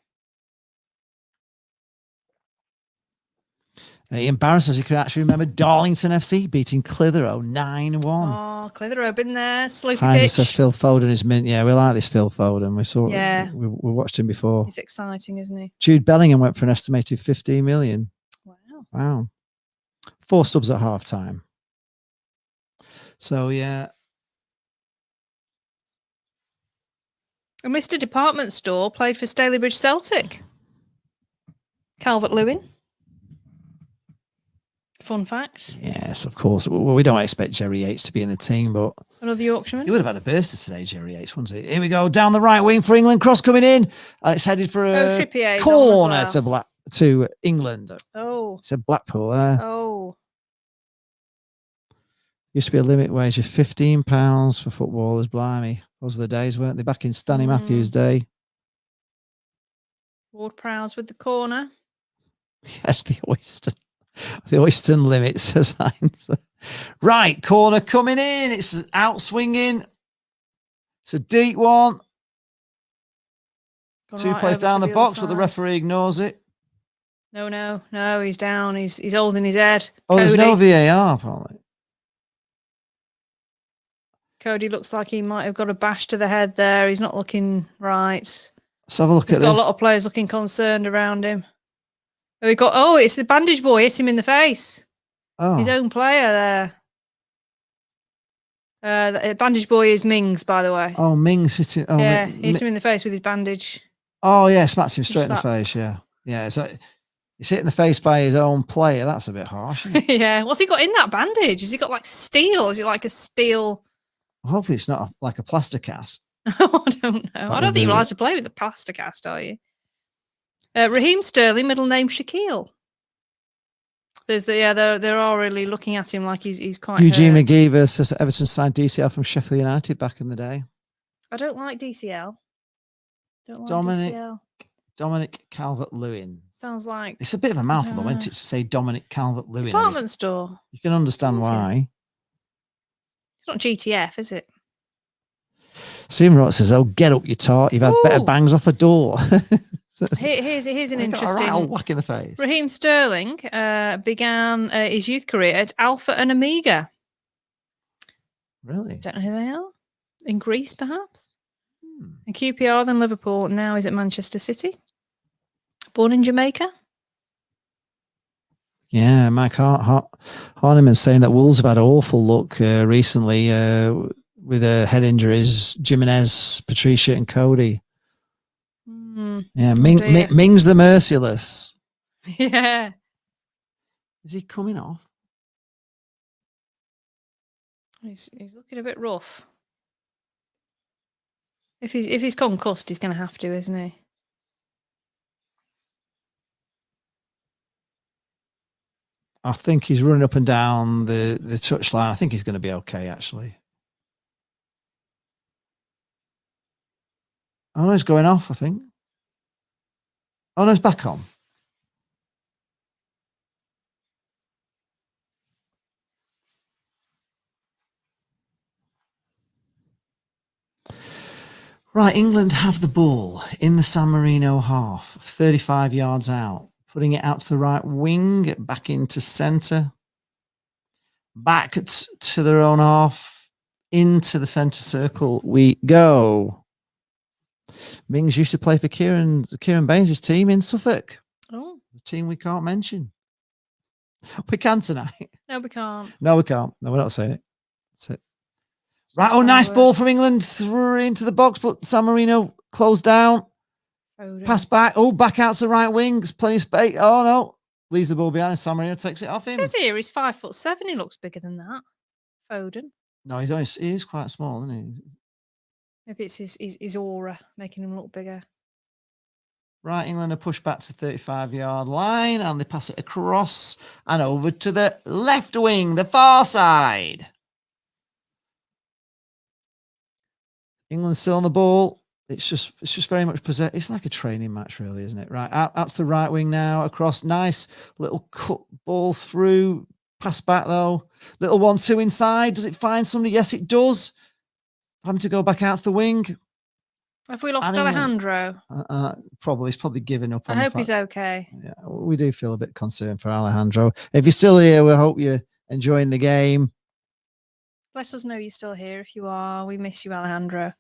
Ian Barron says he can actually remember Darlington FC beating Clitheroe 9-1. Oh, Clitheroe, been there. Slopey pitch. Says Phil Foden is mint. Yeah, we like this Phil Foden. We watched him before. He's exciting, isn't he? Jude Bellingham went for an estimated $15 million. Wow. 4 subs at half time. So, yeah. A Mr. Department Store played for Stalybridge Celtic. Calvert-Lewin. Fun fact. Yes, of course. Well, we don't expect Jerry Yates to be in the team, but another Yorkshireman. He would have had a burster today, Jerry Yates, wouldn't he? Here we go, down the right wing for England. Cross coming in, and it's headed for a corner to England. Oh, it's a Blackpool there. Oh, Used to be a limit wage of £15 for footballers. Blimey, those were the days, weren't they? Back in Stanley Matthews' day. Ward-Prowse with the corner. Yes, the Oyston limits assigned. Right, corner coming in. It's out swinging. It's a deep one. Two plays down the box, but the referee ignores it. No, he's down. He's holding his head. Oh, Cody. There's no VAR, apparently. Cody looks like he might have got a bash to the head there. He's not looking right. Let's have a look at this. He's got a lot of players looking concerned around him. It's the bandage boy hit him in the face. Oh. His own player there. The bandage boy is Mings, by the way. Oh, Mings hit him. Oh, yeah, hit him in the face with his bandage. Oh, yeah, smacked him straight in the face, yeah. Yeah, so he's hit in the face by his own player. That's a bit harsh. Yeah, what's he got in that bandage? Has he got like steel? Is it like a steel? Well, hopefully it's not like a plaster cast. I don't know. I don't think you're allowed to play with a plaster cast, are you? Raheem Sterling, middle name Shaquille. They're all really looking at him like he's quite Eugene hurt. McGee versus Everton signed DCL from Sheffield United back in the day. I don't like DCL. DCL. Dominic Calvert-Lewin. Sounds like it's a bit of a mouthful, though, isn't it, to say Dominic Calvert-Lewin? Department store. You can understand why. It's not GTF, is it? Simrot says, "Oh, get up, you tart! You've had better bangs off a door." Here's an interesting a whack in the face. Raheem Sterling began his youth career at Alpha and Omega. Really? Don't know who they are. In Greece, perhaps. And QPR, then Liverpool. Now he's at Manchester City. Born in Jamaica. Yeah, Mike Harneman's saying that Wolves have had awful luck recently with head injuries. Jimenez, Patricia, and Cody. Yeah, Ming's the merciless. Yeah. Is he coming off? He's looking a bit rough. If he's concussed, he's going to have to, isn't he? I think he's running up and down the touchline. I think he's going to be okay, actually. Oh, no, he's going off, I think. Oh, no, he's back on. Right, England have the ball in the San Marino half, 35 yards out, putting it out to the right wing, back into centre, back to their own half, into the centre circle we go. Mings used to play for Kieran Baines' team in Suffolk. Oh. The team we can't mention. We can tonight. No, we can't. No, we can't. No, we're not saying it. That's it. Right, oh, nice ball from England through into the box, but San Marino closed down. Pass back. Oh, back out to the right wing. There's plenty of space. Oh, no. Leaves the ball behind and San Marino takes it off him. It says here he's 5'7". He looks bigger than that. Foden. No, he is quite small, isn't he? Maybe it's his aura making him look bigger. Right, England are pushed back to 35-yard line and they pass it across and over to the left wing, the far side. England still on the ball. It's just very much possessed. It's like a training match, really, isn't it? Right, out to the right wing now, across. Nice little cut ball through. Pass back, though. Little 1-2 inside. Does it find somebody? Yes, it does. Having to go back out to the wing. Have we lost Alejandro? Probably. He's probably given up. I hope he's okay. Yeah, we do feel a bit concerned for Alejandro. If you're still here, we hope you're enjoying the game. Let us know you're still here. If you are, we miss you, Alejandro.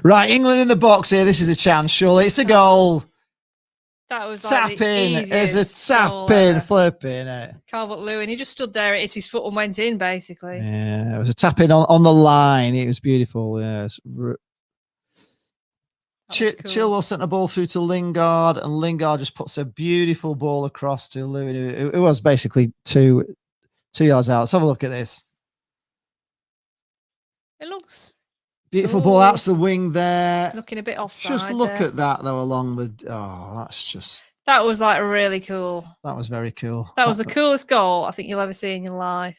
Right, England in the box here. This is a chance, surely. It's a goal. That was like it's a tap-in, flipping it. Calvert-Lewin, he just stood there, hit his foot and went in, basically. Yeah, it was a tap-in on the line. It was beautiful. Yes. Chilwell sent a ball through to Lingard, and Lingard just puts a beautiful ball across to Lewin. It was basically two yards out. Let's have a look at this. It looks beautiful ball out to the wing there. Looking a bit offside. Just look at that though along the. Oh, that's just. That was like really cool. That was very cool. That was the coolest goal I think you'll ever see in your life.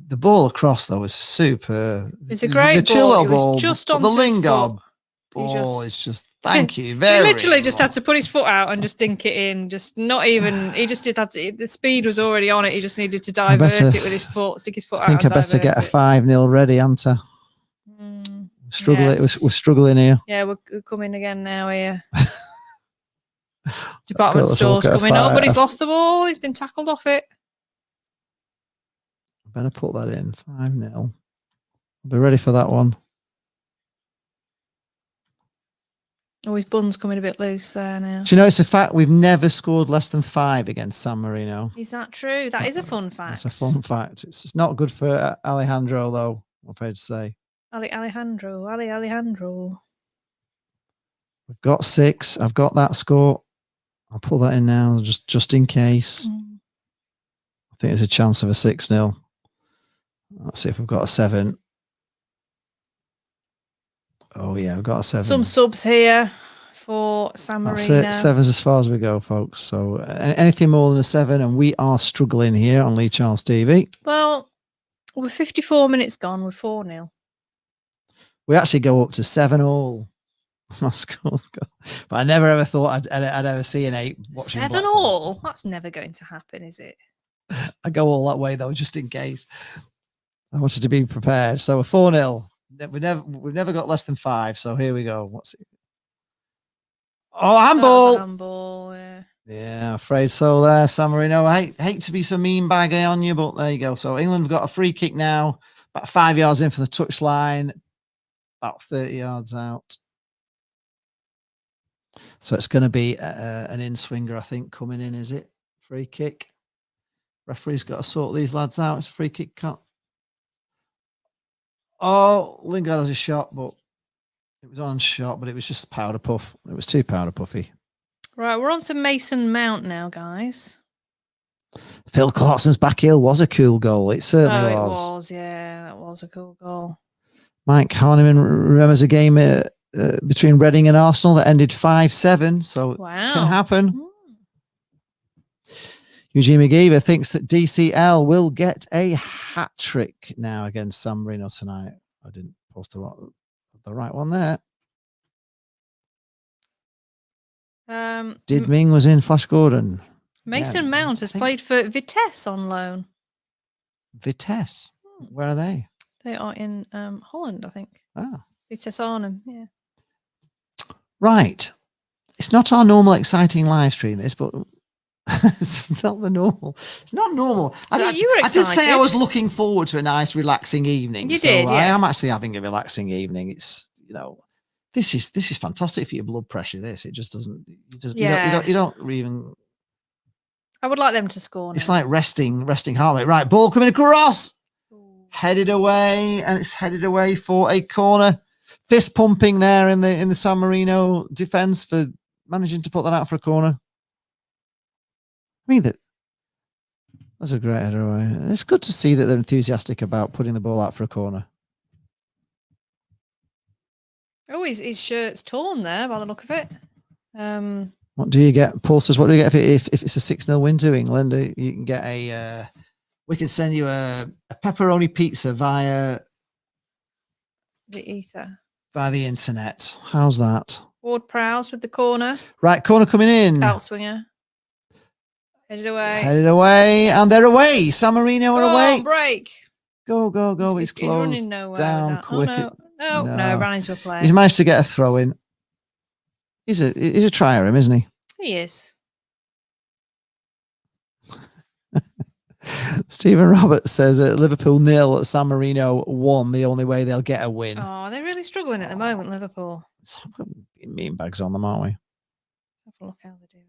The ball across though was super. It's a great the Chilwell ball. It was ball, just but the onto his Lingard foot. ball is just. Thank you very. He literally just had to put his foot out and just dink it in. Just not even. He just did that. The speed was already on it. He just needed to divert it with his foot. Stick his foot out. I think I better get a 5-0 ready, Anta. Struggling. Yes. We're struggling here. Yeah, we're coming again now here. Department store's coming up, but he's lost the ball. He's been tackled off it. Better put that in. 5-0. I'll be ready for that one. Oh, his bun's coming a bit loose there now. Do you know it's a fact we've never scored less than 5 against San Marino? Is that true? That is a fun fact. It's a fun fact. It's not good for Alejandro, though, I'm afraid to say. Alejandro. We've got 6. I've got that score. I'll pull that in now, just in case. I think there's a chance of a 6-0. Let's see if we've got a 7. Oh, yeah, we've got a 7. Some subs here for San Marino. That's it. 7's as far as we go, folks. So anything more than a 7, and we are struggling here on Lee Charles TV. Well, we're 54 minutes gone. We're 4-0. We actually go up to 7-all. That's cool. But I never ever thought I'd ever see an 8 watching 7-all? That's never going to happen, is it? I go all that way, though, just in case. I wanted to be prepared. So we're 4-0. We've never got less than 5. So here we go. What's it? Oh, handball! Handball, yeah. Yeah, afraid so. There, San Marino. I hate to be so mean baggy on you, but there you go. So England have got a free kick now, about 5 yards in from the touchline, about 30 yards out. So it's going to be an in-swinger, I think, coming in. Is it free kick? Referee's got to sort these lads out. It's a free kick cut. Oh, Lingard has a shot, but it was on shot, but it was just powder puff. It was too powder puffy. Right, we're on to Mason Mount now, guys. Phil Clarkson's back heel was a cool goal. It certainly was. It was, yeah. That was a cool goal. Mike Harneman remembers a game between Reading and Arsenal that ended 5-7, so it can happen. Eugene McGeever thinks that DCL will get a hat trick now against San Marino tonight. I didn't post the right one there. Ming was in Flash Gordon. Mason Mount has played for Vitesse on loan. Vitesse? Where are they? They are in Holland, I think. Oh. Vitesse Arnhem, yeah. Right. It's not our normal exciting live stream, this, but it's not the normal. It's not normal. You were excited. I did say I was looking forward to a nice, relaxing evening. You did, yes. I am actually having a relaxing evening. It's, this is fantastic for your blood pressure. This, it just doesn't. You don't even. I would like them to score now. It's like resting heart rate. Right, ball coming across, headed away, and it's headed away for a corner. Fist pumping there in the San Marino defense for managing to put that out for a corner. I mean, that's a great header away. It's good to see that they're enthusiastic about putting the ball out for a corner. Oh, his shirt's torn there by the look of it. What do you get? Paul says, what do you get if it's a 6-0 win to England? You can get we can send you a pepperoni pizza via the ether. By the internet. How's that? Ward Prowse with the corner. Right, corner coming in. Outswinger. Headed away. And they're away. San Marino are away. Break. Go. He's closed running nowhere down quick. Oh, no, ran into a player. He's managed to get a throw in. He's a trier, isn't he? He is. Stephen Roberts says Liverpool 0, San Marino 1. The only way they'll get a win. Oh, they're really struggling at the moment, Liverpool. Mean bags on them, aren't we? Have a look how they're doing.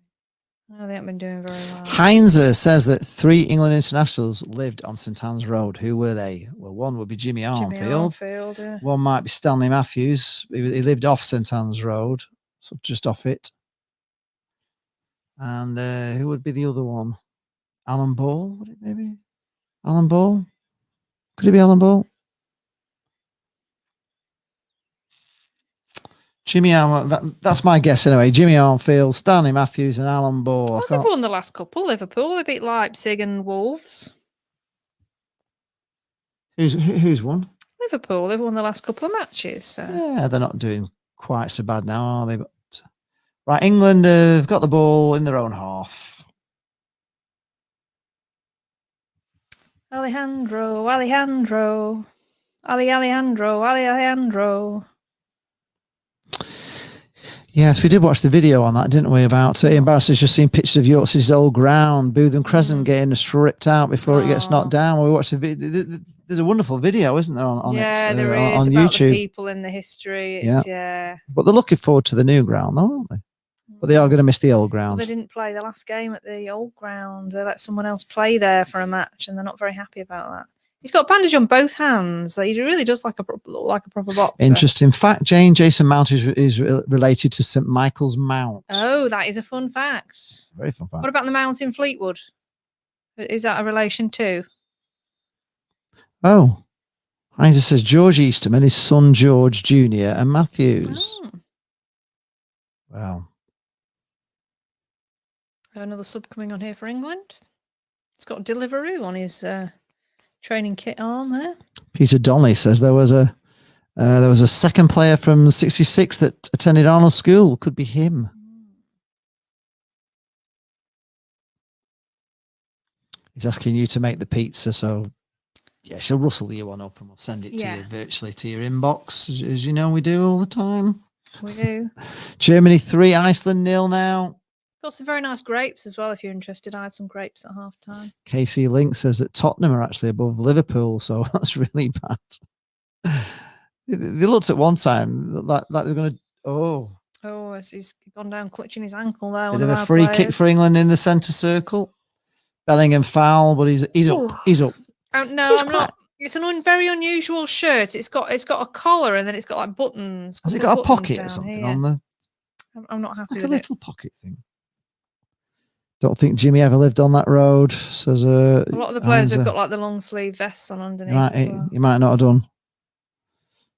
No, they haven't been doing very well. Heinzer says that 3 England internationals lived on St Anne's Road. Who were they? Well, one would be Jimmy Armfield. Yeah. One might be Stanley Matthews. He lived off St Anne's Road, so just off it. And who would be the other one? Alan Ball, would it maybe? Alan Ball? Could it be Alan Ball? Jimmy Arm, that's my guess anyway. Jimmy Armfield, Stanley Matthews, and Alan Ball. Well, they've won the last couple. Liverpool, they beat Leipzig and Wolves. Who's won? Liverpool, they've won the last couple of matches. So. Yeah, they're not doing quite so bad now, are they? But right, England have got the ball in their own half. Alejandro. Yes, we did watch the video on that, didn't we? About embarrassing's just seen pictures of Yorks's old ground, Bootham Crescent getting stripped out before it gets knocked down. We watched the video. There's a wonderful video, isn't there, on there is on about YouTube. The people in the history. Yeah. But they're looking forward to the new ground, though, aren't they? But they are going to miss the old ground. Well, they didn't play the last game at the old ground. They let someone else play there for a match, and they're not very happy about that. He's got a bandage on both hands. He really does look like a proper boxer. Interesting fact, Jane. Jason Mount is related to St Michael's Mount. Oh, that is a fun fact. Very fun fact. What about the Mount in Fleetwood? Is that a relation too? Oh, Heinz says George Easterman, his son George Jr. and Matthews. Oh. Wow. Another sub coming on here for England. It's got Deliveroo on his training kit arm there. Peter Donnelly says there was a second player from '66 that attended Arnold School. Could be him. He's asking you to make the pizza, so yeah, she'll rustle you one up and we'll send it to you virtually to your inbox, as you know we do all the time. We do. Germany 3, Iceland 0 now. Got some very nice grapes as well, if you're interested. I had some grapes at half time. Casey Link says that Tottenham are actually above Liverpool, so that's really bad. They looked at one time like they're going to. Oh, he's gone down clutching his ankle there. Bit of a free kick for England in the centre circle. Bellingham foul, but he's up. He's up. No, I'm not. It's a very unusual shirt. It's got a collar and then it's got like buttons. Has it got a pocket or something on the? I'm not happy like with a little pocket thing. Don't think Jimmy ever lived on that road. Says a lot of the players have got like the long sleeve vests on underneath. He might not have done.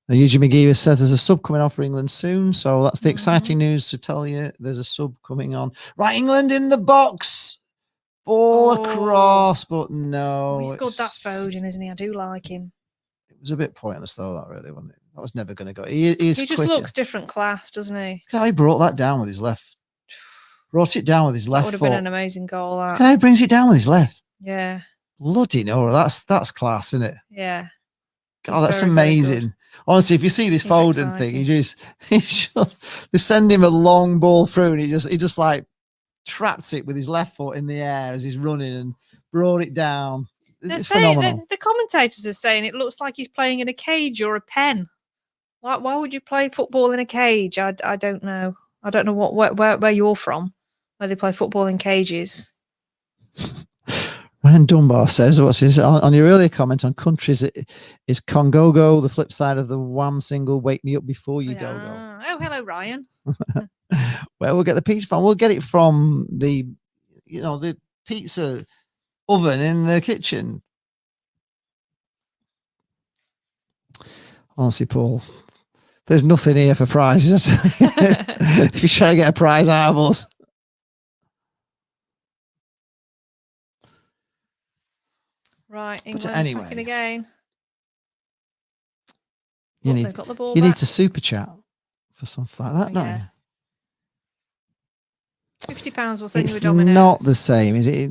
Eugene McGee says there's a sub coming on for England soon, so that's the exciting news to tell you. There's a sub coming on. Right, England in the box. Ball across, but no. He's good, that Foden, isn't he? I do like him. It was a bit pointless, though, that really, wasn't it? That was never going to go. He just looks different class, doesn't he? He brought that down with his left. Brought it down with his left foot. That would have been an amazing goal. That. He brings it down with his left. Yeah. Bloody no, that's class, isn't it? Yeah. God, that's amazing. Honestly, if you see this Foden thing, they send him a long ball through, and he just like trapped it with his left foot in the air as he's running and brought it down. It's phenomenal. The commentators are saying it looks like he's playing in a cage or a pen. Why would you play football in a cage? I don't know. I don't know where you're from, where they play football in cages. Ryan Dunbar says, what's his, on your earlier comment on countries, is Congogo the flip side of the Wham single, Wake Me Up Before You Go Go? Oh, hello, Ryan. Where we'll get the pizza from? We'll get it from the pizza oven in the kitchen. Honestly, Paul, there's nothing here for prizes. If you're trying to get a prize out of us. Right, England attacking again. You need to super chat for something like that, don't you? £50 will send you a Domino's. It's not the same, is it?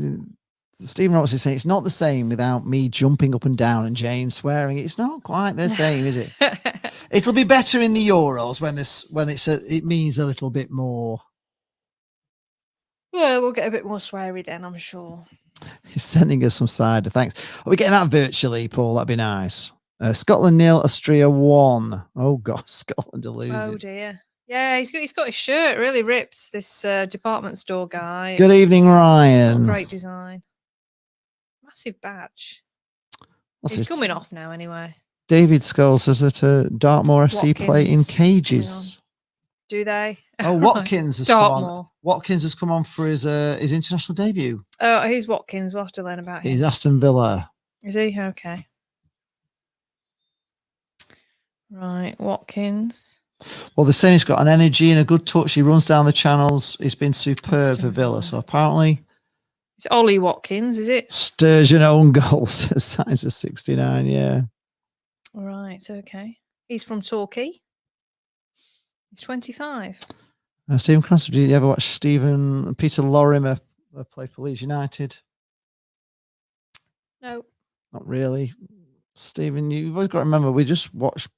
Stephen Roberts is saying it's not the same without me jumping up and down and Jane swearing. It's not quite the same, is it? It'll be better in the Euros when it means a little bit more. Yeah, we'll get a bit more sweary then, I'm sure. He's sending us some cider. Thanks. Are we getting that virtually, Paul? That'd be nice. Scotland 0, Austria 1. Oh God, Scotland are losing. Oh dear. Yeah, he's got his shirt really ripped. This department store guy. Good evening, Ryan. Great design. Massive badge. He's coming off now anyway. David Skull says that Dartmoor FC play in cages. Do they? Oh, Watkins has come on. Watkins has come on for his international debut. Oh, who's Watkins? We'll have to learn about him. He's Aston Villa. Is he? Okay. Right, Watkins. Well, they're saying he's got an energy and a good touch. He runs down the channels. He's been superb for Villa. So apparently, it's Ollie Watkins, is it? Sturgeon own goals. Size of 69. Yeah. Right. Okay. He's from Torquay. He's 25. Stephen Cranston, did you ever watch Peter Lorimer play for Leeds United? No. Not really. Stephen, you've always got to remember, we just watched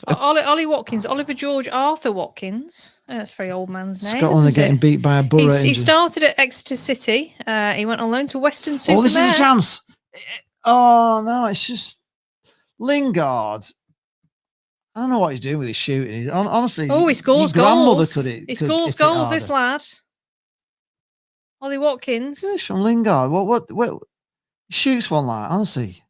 Ollie Watkins, Oliver George Arthur Watkins. That's a very old man's name. Scotland are getting beat by a borough. He started at Exeter City. He went on loan to Western Supermare. Oh, this is a chance. Oh, no, it's just Lingard. I don't know what he's doing with his shooting. Honestly, he scores goals. He scores goals, this lad. Ollie Watkins. This from Lingard. What? He shoots one like, honestly.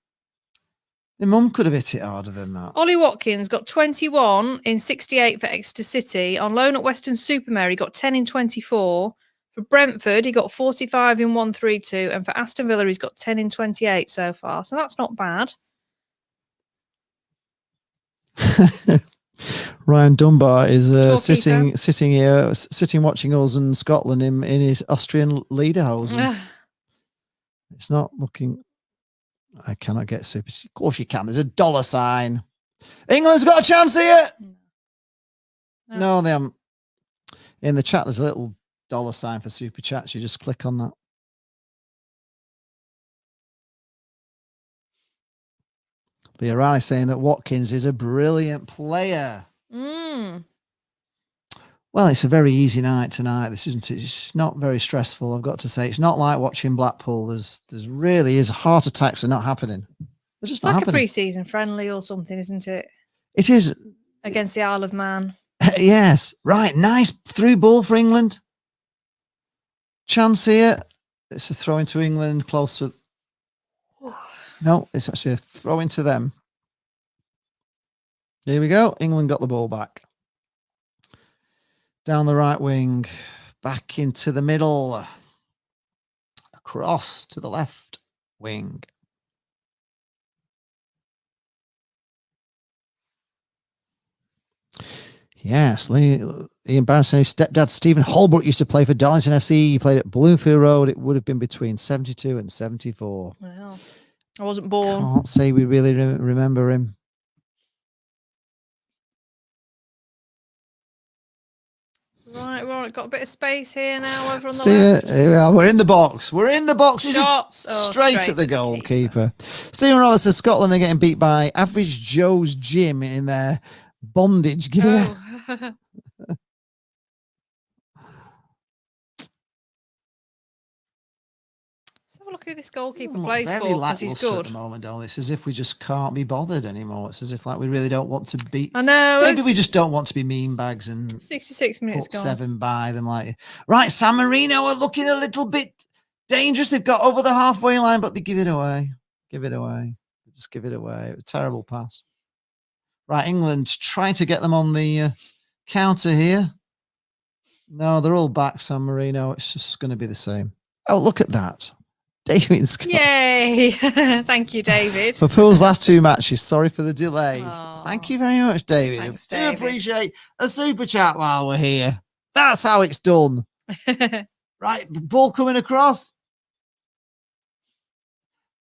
My mum could have hit it harder than that. Ollie Watkins got 21 in 68 for Exeter City. On loan at Western Supermare, he got 10 in 24. For Brentford, he got 45 in 132. And for Aston Villa, he's got 10 in 28 so far. So that's not bad. Ryan Dunbar is sitting here, watching us and Scotland in his Austrian Lederhosen. It's not looking. I cannot get super. Of course you can. There's a dollar sign. England's got a chance here. No, they haven't. In the chat, there's a little dollar sign for super chats. You just click on that. The Iran is saying that Watkins is a brilliant player. Well, it's a very easy night tonight. This isn't it? It's not very stressful, I've got to say. It's not like watching Blackpool. There's really is heart attacks are not happening. They're just not happening. Like a pre-season friendly or something, isn't it? It is. Against the Isle of Man. Yes. Right. Nice through ball for England. Chance here. It's a throw into England closer. No, it's actually a throw into them. Here we go. England got the ball back. Down the right wing. Back into the middle. Across to the left wing. Yes, Ian Barrison, his stepdad Stephen Holbrook used to play for Darlington FC. He played at Bloomfield Road. It would have been between 72 and 74. Wow. I wasn't born. Can't say we really remember him. Right, got a bit of space here now over on the left. Here we are. We're in the box. We're in the box. Shots. Straight at the goalkeeper. Stephen Roberts says Scotland are getting beat by Average Joe's Gym in their bondage gear. Oh. Let's have a look who this goalkeeper plays for, because he's good. At the moment, don't it's as if we just can't be bothered anymore. It's as if like we really don't want to beat. I know. Maybe we just don't want to be mean bags and 66 minutes gone. 7 by them. Like right, San Marino are looking a little bit dangerous. They've got over the halfway line, but they give it away. Just give it away. A terrible pass. Right, England trying to get them on the counter here. No, they're all back, San Marino. It's just going to be the same. Oh, look at that. David's got... Yay. Thank you, David. For Pool's last 2 matches. Sorry for the delay. Oh, thank you very much, David. Thanks, I do David. appreciate a super chat while we're here. That's how it's done. Right, ball coming across.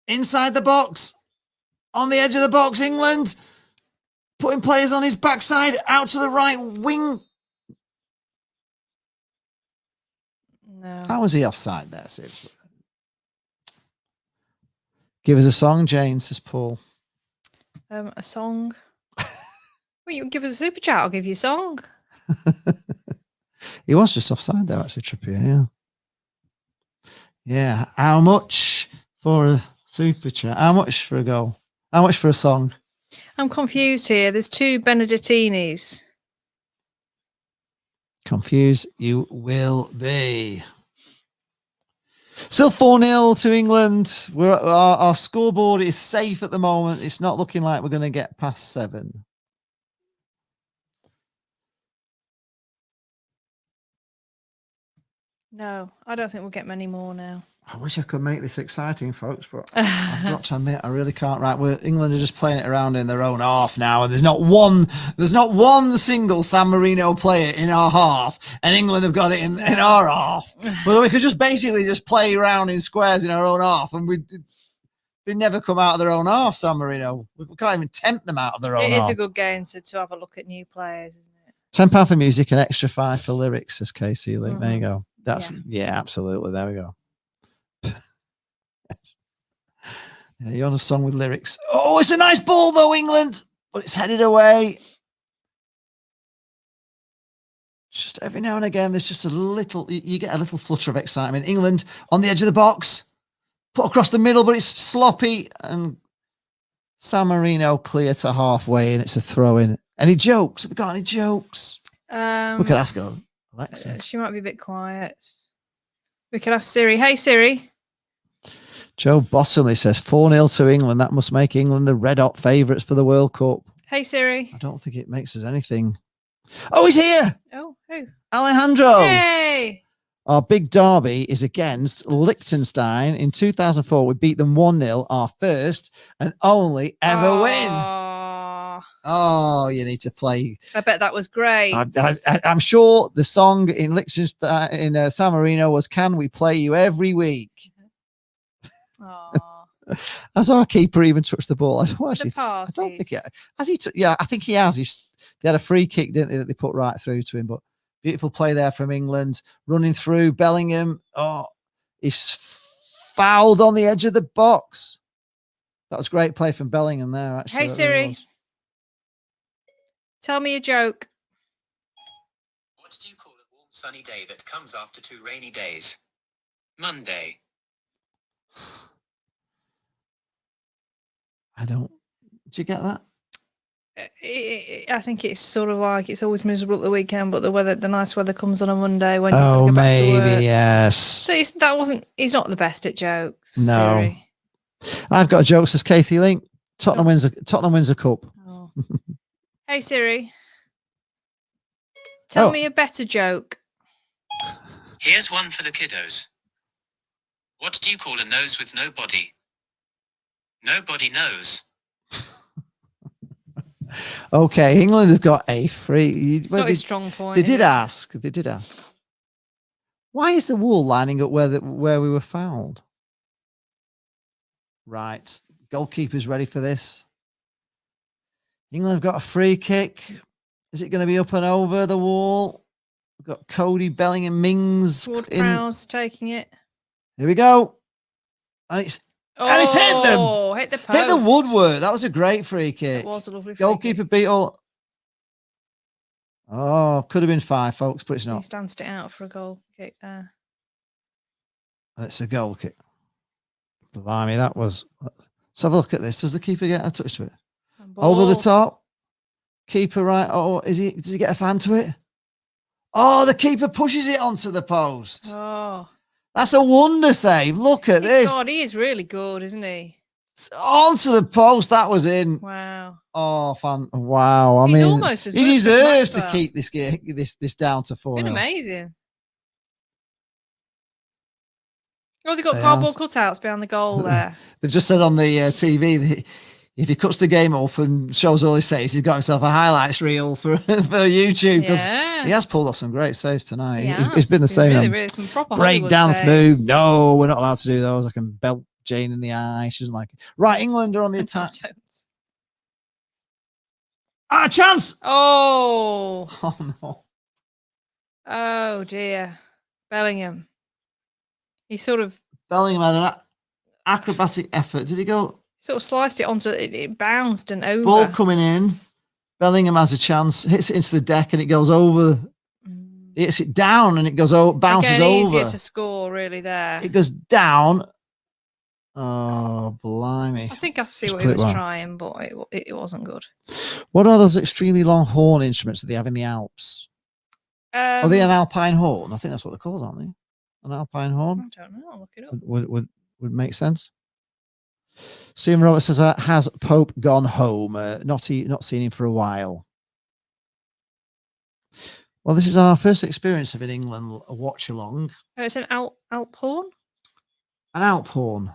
Inside the box. On the edge of the box, England. Putting players on his backside, out to the right wing. No. How was he offside there, seriously? Give us a song, Jane, says Paul. A song? Well, you give us a super chat, I'll give you a song. He was just offside there, actually, Trippier, yeah. Yeah, how much for a super chat? How much for a goal? How much for a song? I'm confused here. There's 2 Benedettinis. Confused you will be. Still 4-0 to England. Our scoreboard is safe at the moment. It's not looking like we're going to get past 7. No, I don't think we'll get many more now. I wish I could make this exciting, folks, but I've got to admit I really can't. Right, England are just playing it around in their own half now, and there's not one single San Marino player in our half, and England have got it in our half. Well, we could just basically just play around in squares in our own half, and they never come out of their own half. San Marino, we can't even tempt them out of their own half. It is a good game to have a look at new players, isn't it? £10 for music and extra £5 for lyrics, says Casey Link. There you go. That's yeah, absolutely. There we go. Yeah, you're on a song with lyrics. Oh, it's a nice ball though, England, but it's headed away. Just every now and again, there's just a little, you get a little flutter of excitement. England on the edge of the box, put across the middle, but it's sloppy, and San Marino clear to halfway, and it's a throw in. Any jokes? Have we got any jokes? We could ask Alexa. She might be a bit quiet. We could ask Siri. Hey, Siri. Joe Bosseley says 4-0 to England. That must make England the red hot favourites for the World Cup. Hey, Siri. I don't think it makes us anything. Oh, he's here. Oh, who? Alejandro. Hey. Our big derby is against Liechtenstein. In 2004, we beat them 1-0, our first and only ever win. Oh, you need to play. I bet that was great. I'm sure the song in Liechtenstein, in San Marino, was "Can We Play You Every Week?" Has our keeper even touched the ball? I don't think he has. Yeah, I think he has. They had a free kick, didn't they, that they put right through to him. But beautiful play there from England, running through Bellingham. Oh, he's fouled on the edge of the box. That was great play from Bellingham there. Actually, hey Siri, tell me a joke. What do you call a warm sunny day that comes after 2 rainy days? Monday. Did you get that? I think it's sort of like it's always miserable at the weekend, but the nice weather comes on a Monday when you go back to work. Yes. So he's not the best at jokes. No. Siri. I've got a joke, says Katie Link. Tottenham wins a cup. Oh. Hey Siri, tell me a better joke. Here's one for the kiddos. What do you call a nose with no body? Nobody knows. Okay, England have got a free. It's not a strong point. They did ask. Why is the wall lining up where we were fouled? Right, goalkeeper's ready for this. England have got a free kick. Is it going to be up and over the wall? We've got Cody Bellingham Mings. Ward-Prowse taking it. Here we go, and it's hit them. Hit the post. Hit the woodwork. That was a great free kick. That was a lovely free goalkeeper kick. beat all. Oh, could have been 5, folks, but it's not. He danced it out for a goal kick there. And it's a goal kick. Blimey, that was. Let's have a look at this. Does the keeper get a touch to it? Over the top. Keeper right. Oh, does he get a fan to it? Oh, the keeper pushes it onto the post. Oh. That's a wonder save. Look at this. God, he is really good, isn't he? Onto the post. That was in. Wow. Oh, fan. Wow. He's almost as good. He deserves to keep this down to 4-0. Been amazing. Oh, they've got cardboard cutouts behind the goal there. They've just said on the TV if he cuts the game up and shows all his saves, he's got himself a highlights reel for YouTube. Because he has pulled off some great saves tonight. It's been the same. Really some proper break dance move. No, we're not allowed to do those. I can belt Jane in the eye. She doesn't like it. Right, England are on the attack. Chance! Oh. Oh, no. Oh, dear. Bellingham. Bellingham had an acrobatic effort. Did he go? Sort of sliced it onto it bounced and over. Ball coming in. Bellingham has a chance, hits it into the deck, and it goes over. He hits it down, and it goes over, bounces over. Easier to score, really. There, it goes down. Oh, blimey! I think I see what he was trying, but it wasn't good. What are those extremely long horn instruments that they have in the Alps? Are they an alpine horn? I think that's what they're called, aren't they? An alpine horn. I don't know. I'll look it up. Would make sense. Stephen Roberts says, has Pope gone home? Not seen him for a while. Well, this is our first experience of an England watch along. It's an Alp horn. An Alp horn.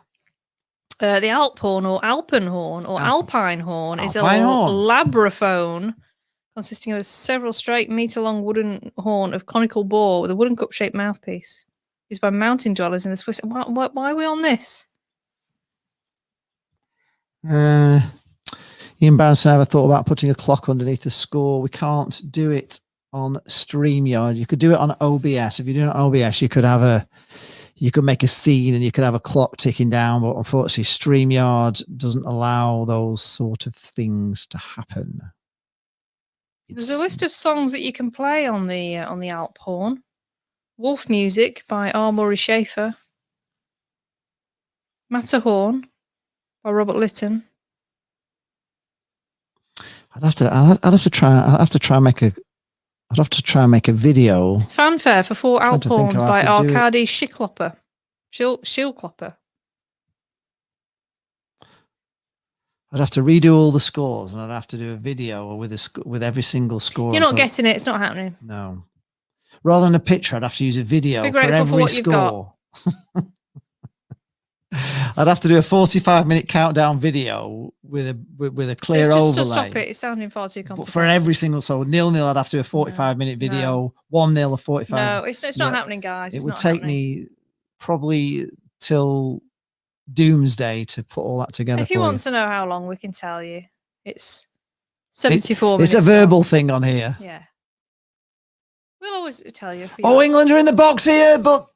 The Alp horn or Alpenhorn or Alpine horn is a Alpine horn. labraphone consisting of a several straight meter-long wooden horn of conical bore with a wooden cup-shaped mouthpiece used by mountain dwellers in the Swiss. Why are we on this? Ian Barronson ever thought about putting a clock underneath the score? We can't do it on StreamYard. You could do it on OBS. If you do it on OBS, you could make a scene and you could have a clock ticking down, but unfortunately StreamYard doesn't allow those sort of things to happen. There's a list of songs that you can play on the Alp horn. Wolf Music by R. Murray Schafer. Matterhorn by Robert Lytton. I'd have to try and make a video. Fanfare for 4 Alp horns by Arkady Schicklopper. Schildklopper. I'd have to redo all the scores, and I'd have to do a video with every single score. You're not getting it. It's not happening. No. Rather than a picture, I'd have to use a video for every score. I'd have to do a 45-minute countdown video with a clear overlay. Just stop it. It's sounding far too complicated. But for every single, so 0-0, I'd have to do a 45-minute video. 1-0, a 45. No, it's not happening, guys. It would take me probably till doomsday to put all that together. If you want to know how long, we can tell you. It's 74 minutes. It's a verbal thing on here. Yeah. We'll always tell you. Oh, England are in the box here, but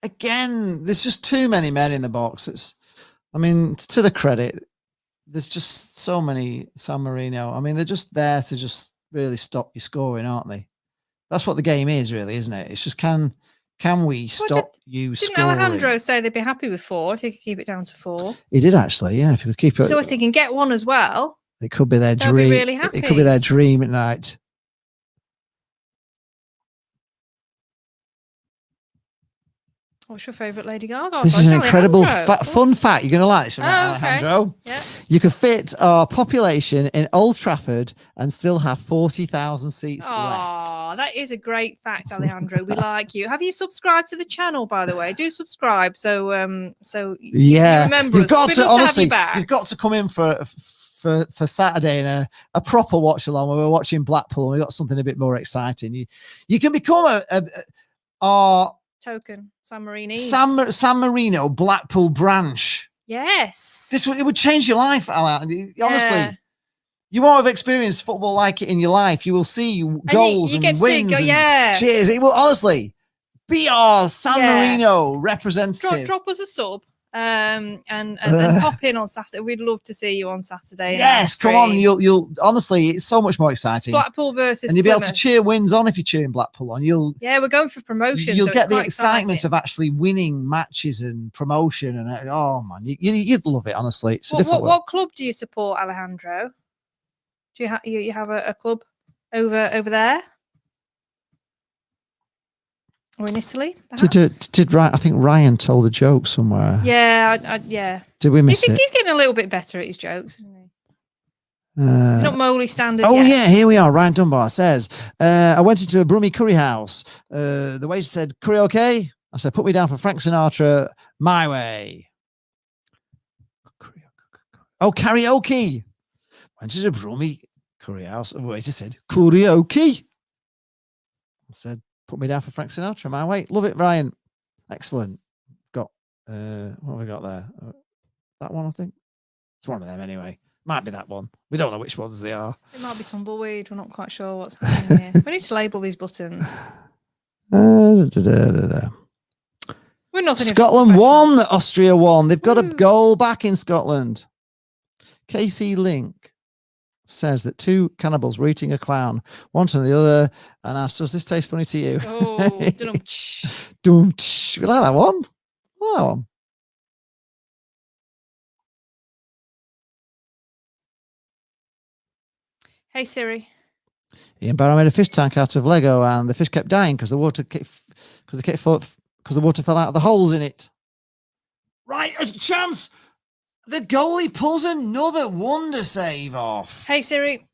again, there's just too many men in the box. To the credit, there's just so many San Marino. I mean, they're just there to just really stop you scoring, aren't they? That's what the game is, really, isn't it? It's just can we stop you scoring? Didn't Alejandro say they'd be happy with 4 if they could keep it down to 4? He did actually, yeah. If you could keep it, so if they can get 1 as well, it could be their dream. Be really happy. It could be their dream at night. What's your favourite Lady Gaga? This is an incredible fun fact. You're going to like this, Alejandro. Okay. Yeah. You could fit our population in Old Trafford and still have 40,000 seats left. Oh, that is a great fact, Alejandro. We like you. Have you subscribed to the channel, by the way? Do subscribe. So you remember you've got us. to honestly, have you've got to come in for Saturday in a proper watch along where we're watching Blackpool and we've got something a bit more exciting. You can become our token San Marino San Marino Blackpool branch. Yes, it would change your life, Alan. Honestly, you won't have experienced football like it in your life. You will see goals and wins and cheers. It will honestly be our San Marino representative. Drop us a sub. And pop in on Saturday. We'd love to see you on Saturday. Yes, come on. You'll honestly, it's so much more exciting. Blackpool versus and you'll be able to cheer wins on if you're cheering Blackpool on. We're going for promotion. You'll get the excitement of actually winning matches and promotion. And oh man, you'd love it. Honestly, it's what club do you support, Alejandro? Do you have a club over there? Or in Italy, I think Ryan told a joke somewhere. Yeah. Did we miss it? He's getting a little bit better at his jokes, isn't he? He's not Moley standard yet. Yeah, here we are. Ryan Dunbar says, I went into a Brummie curry house. The waiter said, curry okay? I said, put me down for Frank Sinatra, my way. Oh, karaoke. Went to a Brummie curry house. The waiter said, karaoke. I said, put me down for Frank Sinatra, my way. Love it, Ryan. Excellent. Got what have we got there? That one, I think. It's one of them anyway. Might be that one. We don't know which ones they are. It might be tumbleweed. We're not quite sure what's happening here. We need to label these buttons. We're nothing. Scotland won. Austria won. They've got a goal back in Scotland. KC Link says that 2 cannibals were eating a clown, one to the other, and asked, does this taste funny to you? Oh, dum-tsh. We like that one. That one. Hey Siri. Ian Barrow made a fish tank out of Lego, and the fish kept dying because the water fell out of the holes in it. Right, a chance. The goalie pulls another wonder save off. Hey Siri.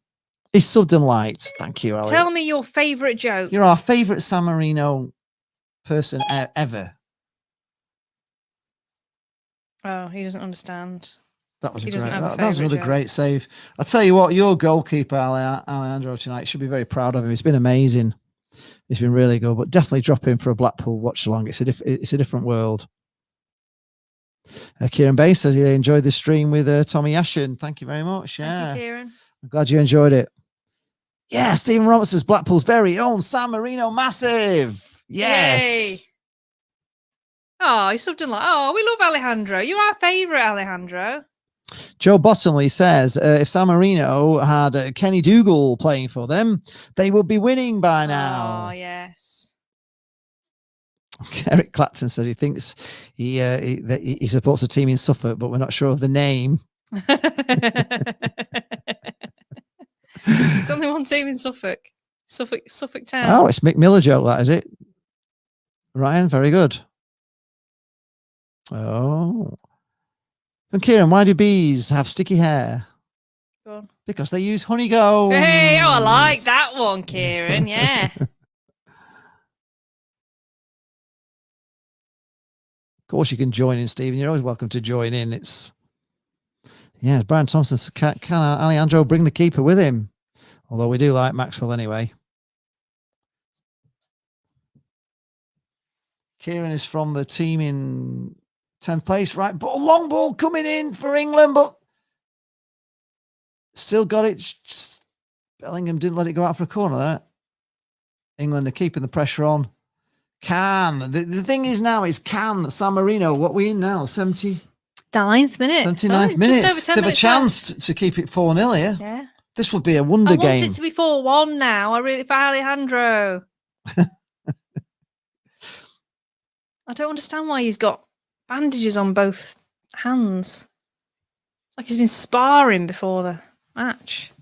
He's subbed and liked. Thank you, Elliot. Tell me your favourite joke. You're our favourite San Marino person ever. Oh, he doesn't understand. That was He a doesn't great. have a That was favourite another joke. great save. I tell you what, your goalkeeper Alejandro tonight should be very proud of him. He's been amazing. He's been really good. But definitely drop in for a Blackpool watch along. It's a different world. Kieran Bay says he enjoyed the stream with Tommy Ashen. Thank you very much. Yeah, Thank you, Kieran. I'm glad you enjoyed it. Yeah, Stephen Robertson's Blackpool's very own San Marino massive. Yes. Yay. Oh, he's something like, oh, we love Alejandro. You're our favourite, Alejandro. Joe Bottomley says if San Marino had Kenny Dougal playing for them, they would be winning by now. Oh, yes. Eric Clapton said he thinks he supports a team in Suffolk, but we're not sure of the name. There's only one team in Suffolk Town. Oh, it's Mick Miller joke, that is it. Ryan, very good. Oh. And Kieran, why do bees have sticky hair? Go on. Because they use honeycomb. Hey, oh, I like that one, Kieran. Yeah. Of course, you can join in, Stephen. You're always welcome to join in. Yeah, Brian Thompson. Can Alejandro bring the keeper with him? Although we do like Maxwell anyway. Kieran is from the team in 10th place, right? But long ball coming in for England, but still got it. Just Bellingham didn't let it go out for a corner there. England are keeping the pressure on. The thing is now is San Marino, what we in now? 79th 9th minute. 79th minute. Just over 10 They have a minutes chance to keep it 4-0 here. Yeah. This would be a wonder game. I want it to be 4-1 now. I really, for Alejandro. I don't understand why he's got bandages on both hands. It's like he's been sparring before the match.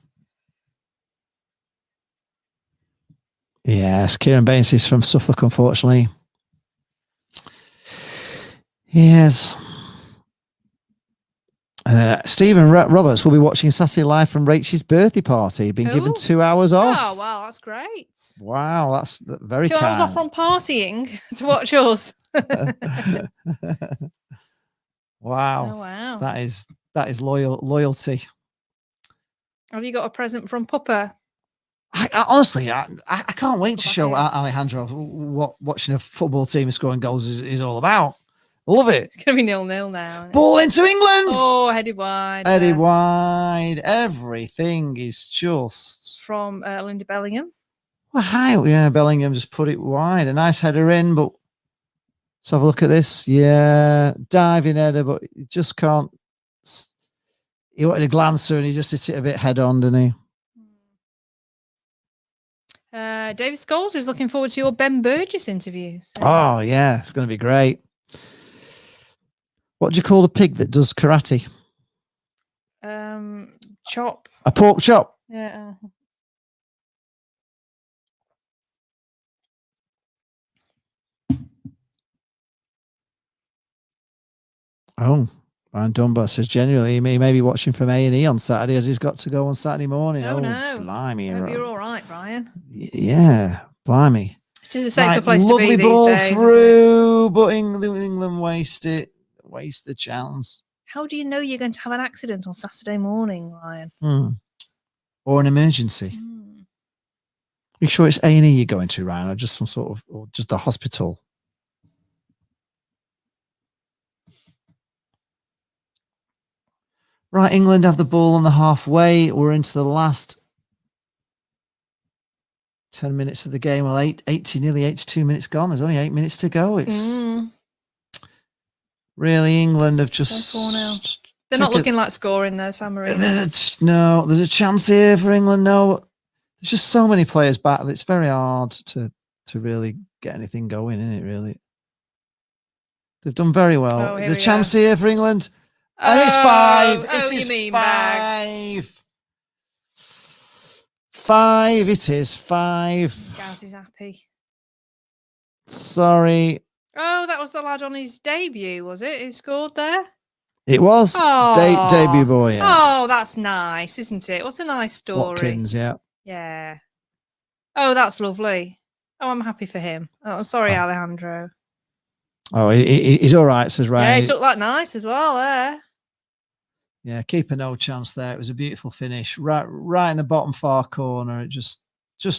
Yes, Kieran Baines is from Suffolk, unfortunately. Yes. Stephen Roberts will be watching Saturday live from Rachel's birthday party. Been given 2 hours off. Oh, wow, that's great. Wow, that's very 2 hours kind. off from partying to watch us. Wow. Oh, wow. That is loyalty. Have you got a present from Puppa? I honestly, I can't wait to show Alejandro what watching a football team scoring goals is all about. Love it. It's going to be 0-0 now. Ball into England. Oh, headed wide. Headed wide. Everything is just from Linda Bellingham. Well, hi. Yeah, Bellingham just put it wide. A nice header in, but let's have a look at this. Yeah, diving header, but you just can't. He wanted a glancer and he just hit it a bit head on, didn't he? David Scholes is looking forward to your Ben Burgess interview. So. Oh, yeah. It's going to be great. What do you call a pig that does karate? Chop. A pork chop. Yeah. Oh, Ryan Dunbar says generally he may be watching from A&E on Saturday as he's got to go on Saturday morning. Oh, no. Blimey. I hope you're all right, Brian. Yeah, blimey. It is a safer place to be these days. Through, but England waste the chance. How do you know you're going to have an accident on Saturday morning, Ryan? Or an emergency? Are you sure it's A&E you're going to, Ryan, or just some sort of, or just a hospital? Right, England have the ball on the halfway. We're into the last 10 minutes of the game. Well, nearly 82 minutes gone. There's only 8 minutes to go. It's really England have just. 4-0. They're not looking like scoring though, San Marino. There's a chance here for England. No, there's just so many players back that it's very hard to really get anything going, isn't it? Really, they've done very well. The chance here for England. And it's 5. It is 5. Bags. 5. It is 5. Gaz is happy. Sorry. Oh, that was the lad on his debut, was it? Who scored there? It was. Debut boy. Yeah. Oh, that's nice, isn't it? What a nice story. Watkins, yeah. Yeah. Oh, that's lovely. Oh, I'm happy for him. Oh, sorry, Alejandro. Oh, he's all right, says Ryan. Yeah, he took that nice as well there. Yeah, keeper no chance there. It was a beautiful finish. Right in the bottom far corner. It just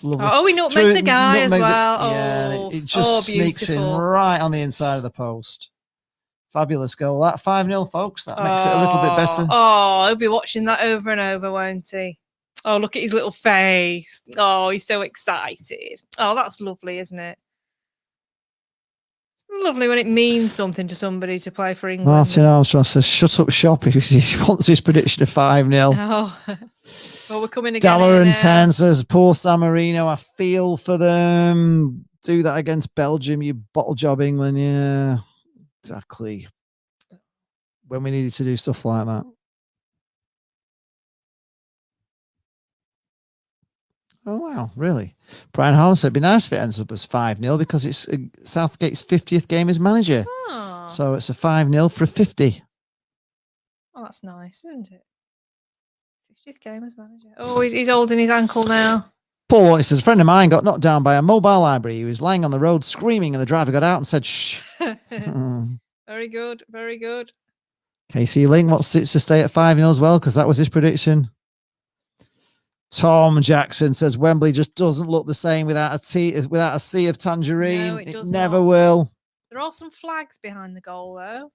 lovely. Oh, we nutmegged the guy as well. Yeah, it just sneaks in right on the inside of the post. Fabulous goal. That 5-0, folks. That makes it a little bit better. Oh, he'll be watching that over and over, won't he? Oh, look at his little face. Oh, he's so excited. Oh, that's lovely, isn't it? It's lovely when it means something to somebody to play for England. Martin Armstrong says, shut up shop if he wants his prediction of 5-0. Oh, well, we're coming again. Dollar and 10 says, poor San Marino. I feel for them. Do that against Belgium, you bottle job England. Yeah, exactly. When we needed to do stuff like that. Oh, wow, really? Brian Holmes said it'd be nice if it ends up as 5-0 because it's Southgate's 50th game as manager. Oh. So it's a 5-0 for a 50. Oh, that's nice, isn't it? 50th game as manager. Oh, he's holding his ankle now. Paul Warney says, a friend of mine got knocked down by a mobile library. He was lying on the road screaming and the driver got out and said, shh. Very good, very good. KC Link wants it to stay at 5-0 as well because that was his prediction. Tom Jackson says Wembley just doesn't look the same without a sea of tangerine. No, it never not. will. There are some flags behind the goal, though.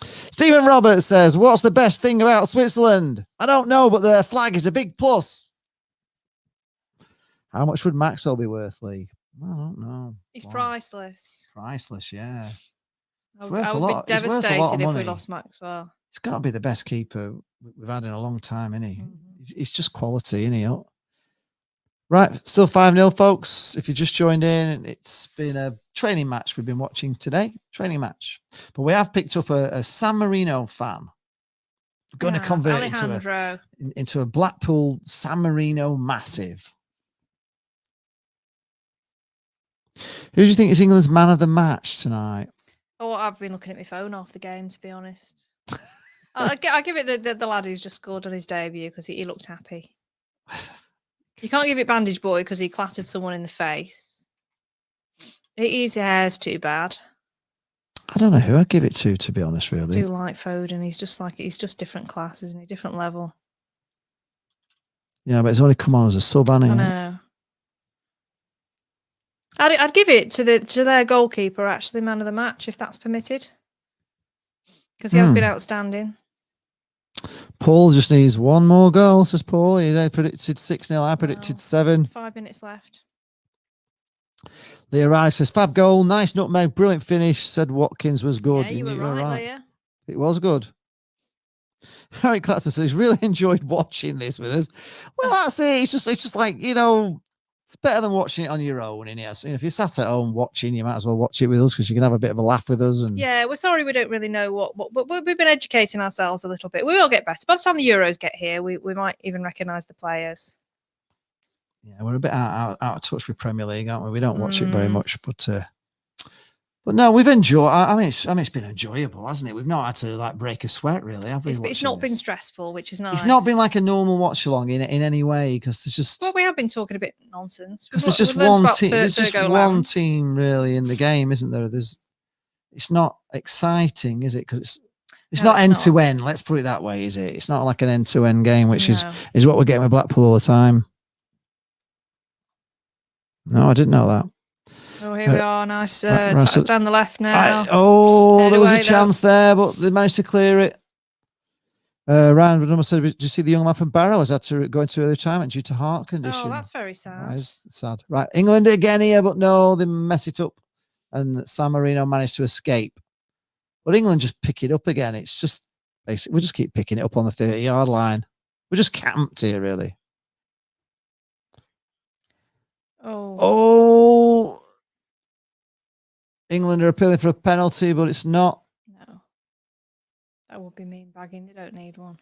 Stephen Roberts says, what's the best thing about Switzerland? I don't know, but their flag is a big plus. How much would Maxwell be worth, Lee? I don't know. He's priceless. Priceless, yeah. I would be devastated if we lost Maxwell. He's got to be the best keeper we've had in a long time, isn't he? He's just quality, isn't he? Right, still 5-0, folks. If you just joined in, it's been a training match we've been watching today. Training match. But we have picked up a San Marino fan. We're going to convert into a Blackpool San Marino massive. Who do you think is England's man of the match tonight? Oh, I've been looking at my phone off the game, to be honest. I give it the lad who's just scored on his debut because he looked happy. You can't give it Bandage Boy because he clattered someone in the face. His hair's too bad. I don't know who I'd give it to be honest, really. I do like Foden. He's just different class, isn't he? Different level. Yeah, but it's only come on as a sub, hasn't he? I know. I'd give it to their goalkeeper, actually, man of the match, if that's permitted. Because he has been outstanding. Paul just needs one more goal, says Paul. He predicted 6-0. I predicted 7. 5 minutes left. Leah Riley says, fab goal, nice nutmeg, brilliant finish. Said Watkins was good. Yeah, you were right, Leah. It was good. Harry Claxton says, really enjoyed watching this with us. Well, that's it. It's just like, it's better than watching it on your own. And so, if you're sat at home watching, you might as well watch it with us because you can have a bit of a laugh with us. And yeah, we're sorry we don't really know but we've been educating ourselves a little bit. We will get better. By the time the Euros get here, we might even recognise the players. Yeah, we're a bit out of touch with Premier League, aren't we? We don't watch it very much, but no, we've enjoyed. I mean, it's been enjoyable, hasn't it? We've not had to break a sweat, really, have we? It's not been stressful, which is nice. It's not been like a normal watch along in any way because there's just. Well, we have been talking a bit nonsense because there's just one team. There's just one team really in the game, isn't there? It's not exciting, is it? Because it's not end to end. Let's put it that way, is it? It's not like an end to end game, which is what we're getting with Blackpool all the time. No, I didn't know that. Oh, here we are. Nice down the left now. There was a chance there, but they managed to clear it. Ryan said, did you see the young lad from Barrow has had to go into early retirement due to heart condition? Oh, that's very sad. That is sad. Right, England again here, but no, they mess it up. And San Marino managed to escape. But England just pick it up again. It's just basically, we just keep picking it up on the 30-yard line. We're just camped here, really. Oh. England are appealing for a penalty, but it's not. No. That would be mean bagging. They don't need one.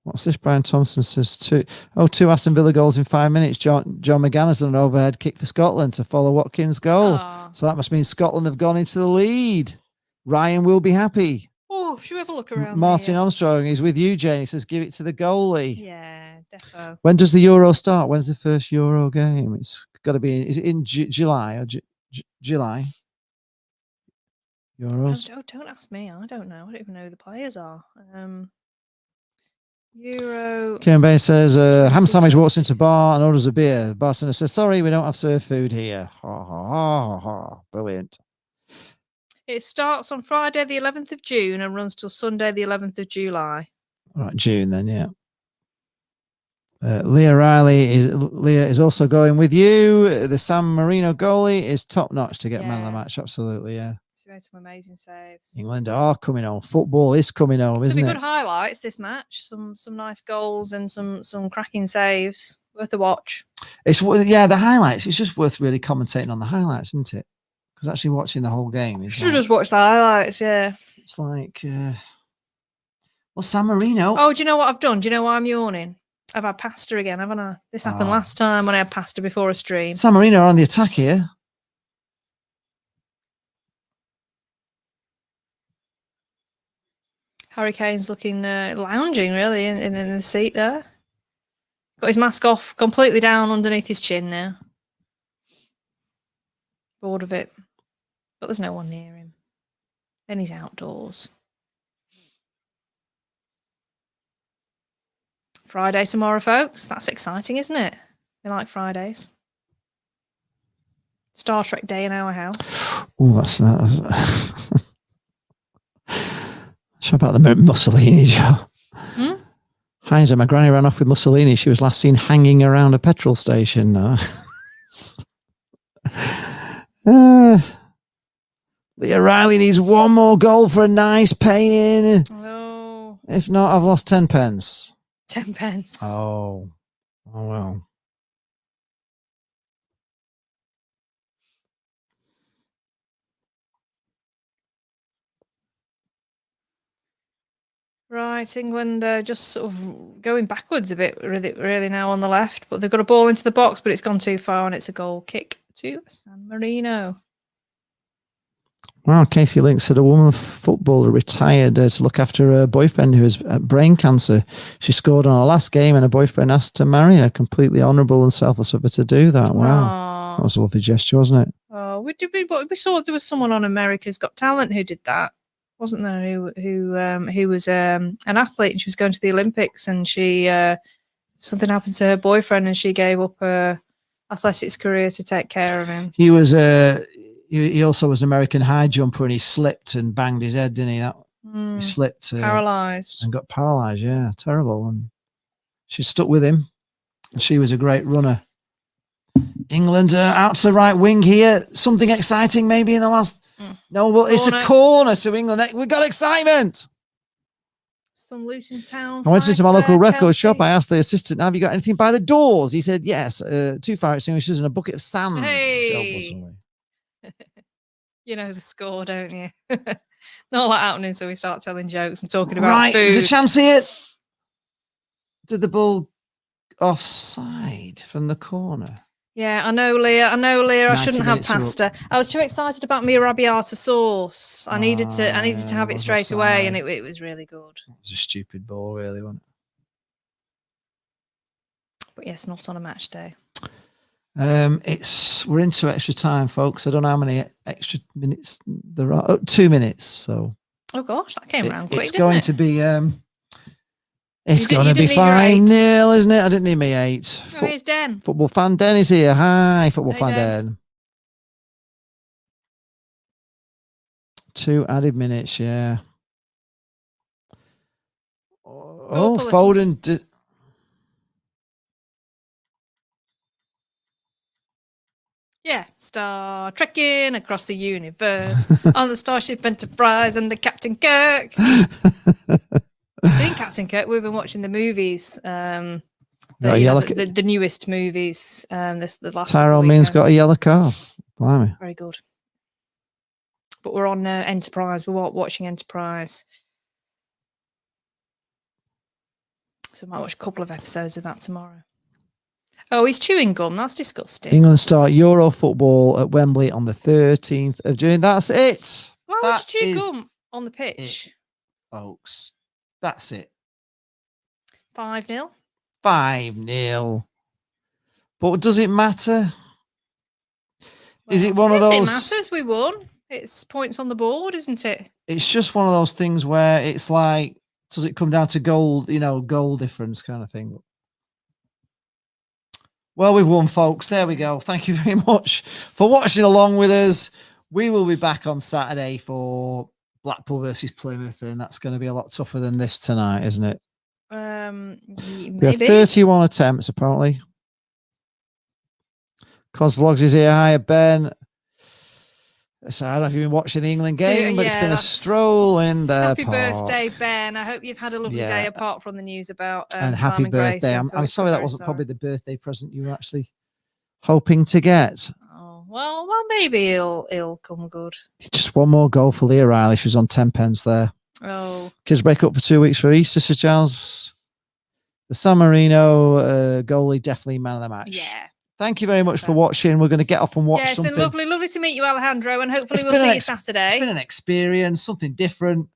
What's this? Brian Thompson says two Aston Villa goals in 5 minutes. John McGann has done an overhead kick for Scotland to follow Watkins' goal. So that must mean Scotland have gone into the lead. Ryan will be happy. Oh, should we have a look around? Martin Armstrong is with you, Jane. He says, give it to the goalie. Yeah, Defo. When does the Euro start? When's the first Euro game? It's got to be. Is it in July or July? Euros. Don't ask me. I don't know. I don't even know who the players are. Euro. Kieran Bay says, ham sandwich 2020. walks into bar and orders a beer. The bartender says, sorry, we don't have served food here. Ha, ha, ha, ha. Brilliant. It starts on Friday, the 11th of June, and runs till Sunday, the 11th of July. All right, June then, yeah. Leah Leah is also going with you. The San Marino goalie is top notch to get man of the match. Absolutely, yeah. He's made some amazing saves. England are coming home. Football is coming home, isn't it? Could be good highlights this match. Some nice goals and some cracking saves. Worth a watch. It's the highlights. It's just worth really commentating on the highlights, isn't it? Because actually watching the whole game is. Should just watch the highlights. Yeah. It's like, San Marino. Oh, do you know what I've done? Do you know why I'm yawning? I've had pasta again, haven't I? This happened last time when I had pasta before a stream. San Marino are on the attack here. Harry Kane's looking lounging, really, in the seat there. Got his mask off, completely down underneath his chin now. Bored of it. But there's no one near him. Then he's outdoors. Friday tomorrow, folks. That's exciting, isn't it? We like Fridays. Star Trek Day in our house. Oh, that's that. Show about the Mussolini show. Heiser, my granny ran off with Mussolini. She was last seen hanging around a petrol station. Leah Riley needs one more goal for a nice pay-in. Oh. If not, I've lost 10 pence. 10 pence. Oh well. Right, England just sort of going backwards a bit, really now on the left. But they've got a ball into the box, but it's gone too far, and it's a goal kick to San Marino. Wow, Casey Link said a woman footballer retired to look after her boyfriend who has brain cancer. She scored on her last game, and her boyfriend asked to marry her. Completely honourable and selfless of her to do that. Wow, Aww. That was a lovely gesture, wasn't it? Oh, we saw there was someone on America's Got Talent who did that, wasn't there? Who was an athlete, and she was going to the Olympics, and she something happened to her boyfriend, and she gave up her athletics career to take care of him. He was he also was an American high jumper, and he slipped and banged his head, didn't he? He slipped, paralysed, and got paralysed. Yeah, terrible. And she stuck with him. And she was a great runner. England out to the right wing here. Something exciting maybe in the last. No, well, it's a corner to England. We've got excitement. Some Luton Town. I went into my local record Chelsea shop. I asked the assistant, have you got anything by the doors? He said, yes, 2 fire extinguishers and a bucket of sand. Hey. You know the score, don't you? Not a lot happening, so we start telling jokes and talking about food. There's a chance here. Did the ball offside from the corner? Yeah, I know, Leah. I shouldn't have minutes are up. pasta. I was too excited about my arrabbiata sauce. I needed to have it straight away, and it was really good. It was a stupid ball, really, wasn't it? But yes, not on a match day. We're into extra time, folks. I don't know how many extra minutes there are. Oh, 2 minutes. So. Oh gosh, that came around quick. It's going to be. It's You going to be didn't need your 5-0, isn't it? I didn't need me 8. Oh, here's Den. Football fan Den is here. Hi, football Hey, fan Den. Den. 2 added minutes, yeah. Oh, Foden. Yeah, Star trekking across the universe on the Starship Enterprise under Captain Kirk. I've seen Captain Kirk. We've been watching the movies, the newest movies. The last. Tyrone Means got a yellow card. Blimey. Very good. But we're on Enterprise. We're watching Enterprise. So we might watch a couple of episodes of that tomorrow. Oh, he's chewing gum. That's disgusting. England start Euro football at Wembley on the 13th of June. That's it. Why would you chew gum on the pitch? Folks, that's it. 5-0. 5-0. But does it matter? Is it one of Yes, those? it matters. We won. It's points on the board, isn't it? It's just one of those things where it's like, does it come down to goal, goal difference kind of thing? Well, we've won, folks. There we go. Thank you very much for watching along with us. We will be back on Saturday for Blackpool versus Plymouth, and that's going to be a lot tougher than this tonight, isn't it? Maybe. We have 31 attempts, apparently. Cos Vlogs is here. Hiya, Ben. So I don't know if you've been watching the England game, but it's been a stroll in the Happy park. Birthday, Ben. I hope you've had a lovely day apart from the news about and happy Simon birthday. Grace. I'm sorry that wasn't probably the birthday present you were actually hoping to get. Oh, well, maybe it'll come good. Just one more goal for Leah Riley. She was on 10 pence there. Oh. Kids break up for 2 weeks for Easter, Sir Charles. The San Marino goalie, definitely man of the match. Yeah. Thank you very much for watching. We're going to get off and watch something. It's been lovely to meet you, Alejandro, and hopefully we'll see you Saturday. It's been an experience, something different.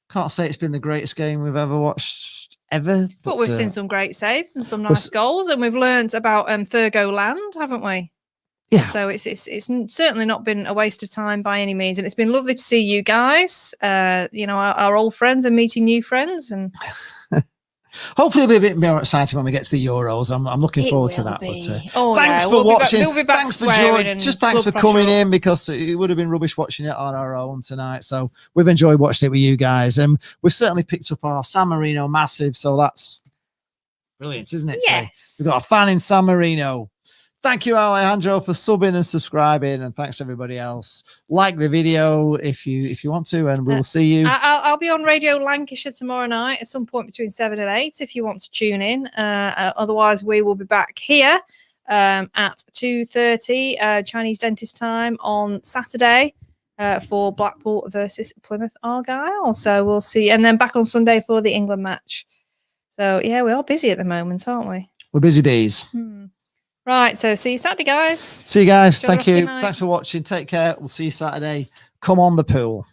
Can't say it's been the greatest game we've ever watched ever. But we've seen some great saves and some nice goals, and we've learned about Thurgo Land, haven't we? Yeah. So it's certainly not been a waste of time by any means, and it's been lovely to see you guys. Our old friends and meeting new friends, and hopefully it'll be a bit more exciting when we get to the Euros. I'm looking forward to that. But thanks for watching. We'll be back thanks for joining. Just thanks for coming in, because it would have been rubbish watching it on our own tonight. So we've enjoyed watching it with you guys, and we've certainly picked up our San Marino massive. So that's brilliant, isn't it? Yes. So we've got a fan in San Marino. Thank you, Alejandro, for subbing and subscribing, and thanks everybody else. Like the video if you want to, and we'll see you. I'll be on Radio Lancashire tomorrow night at some point between 7 and 8 if you want to tune in. Otherwise, we will be back here at 2:30 Chinese dentist time on Saturday for Blackpool versus Plymouth Argyle. So we'll see, and then back on Sunday for the England match. So yeah, we are busy at the moment, aren't we? We're busy bees. Right, so see you Saturday, guys. See you guys. Thank you. Thanks for watching. Take care. We'll see you Saturday. Come on the pool.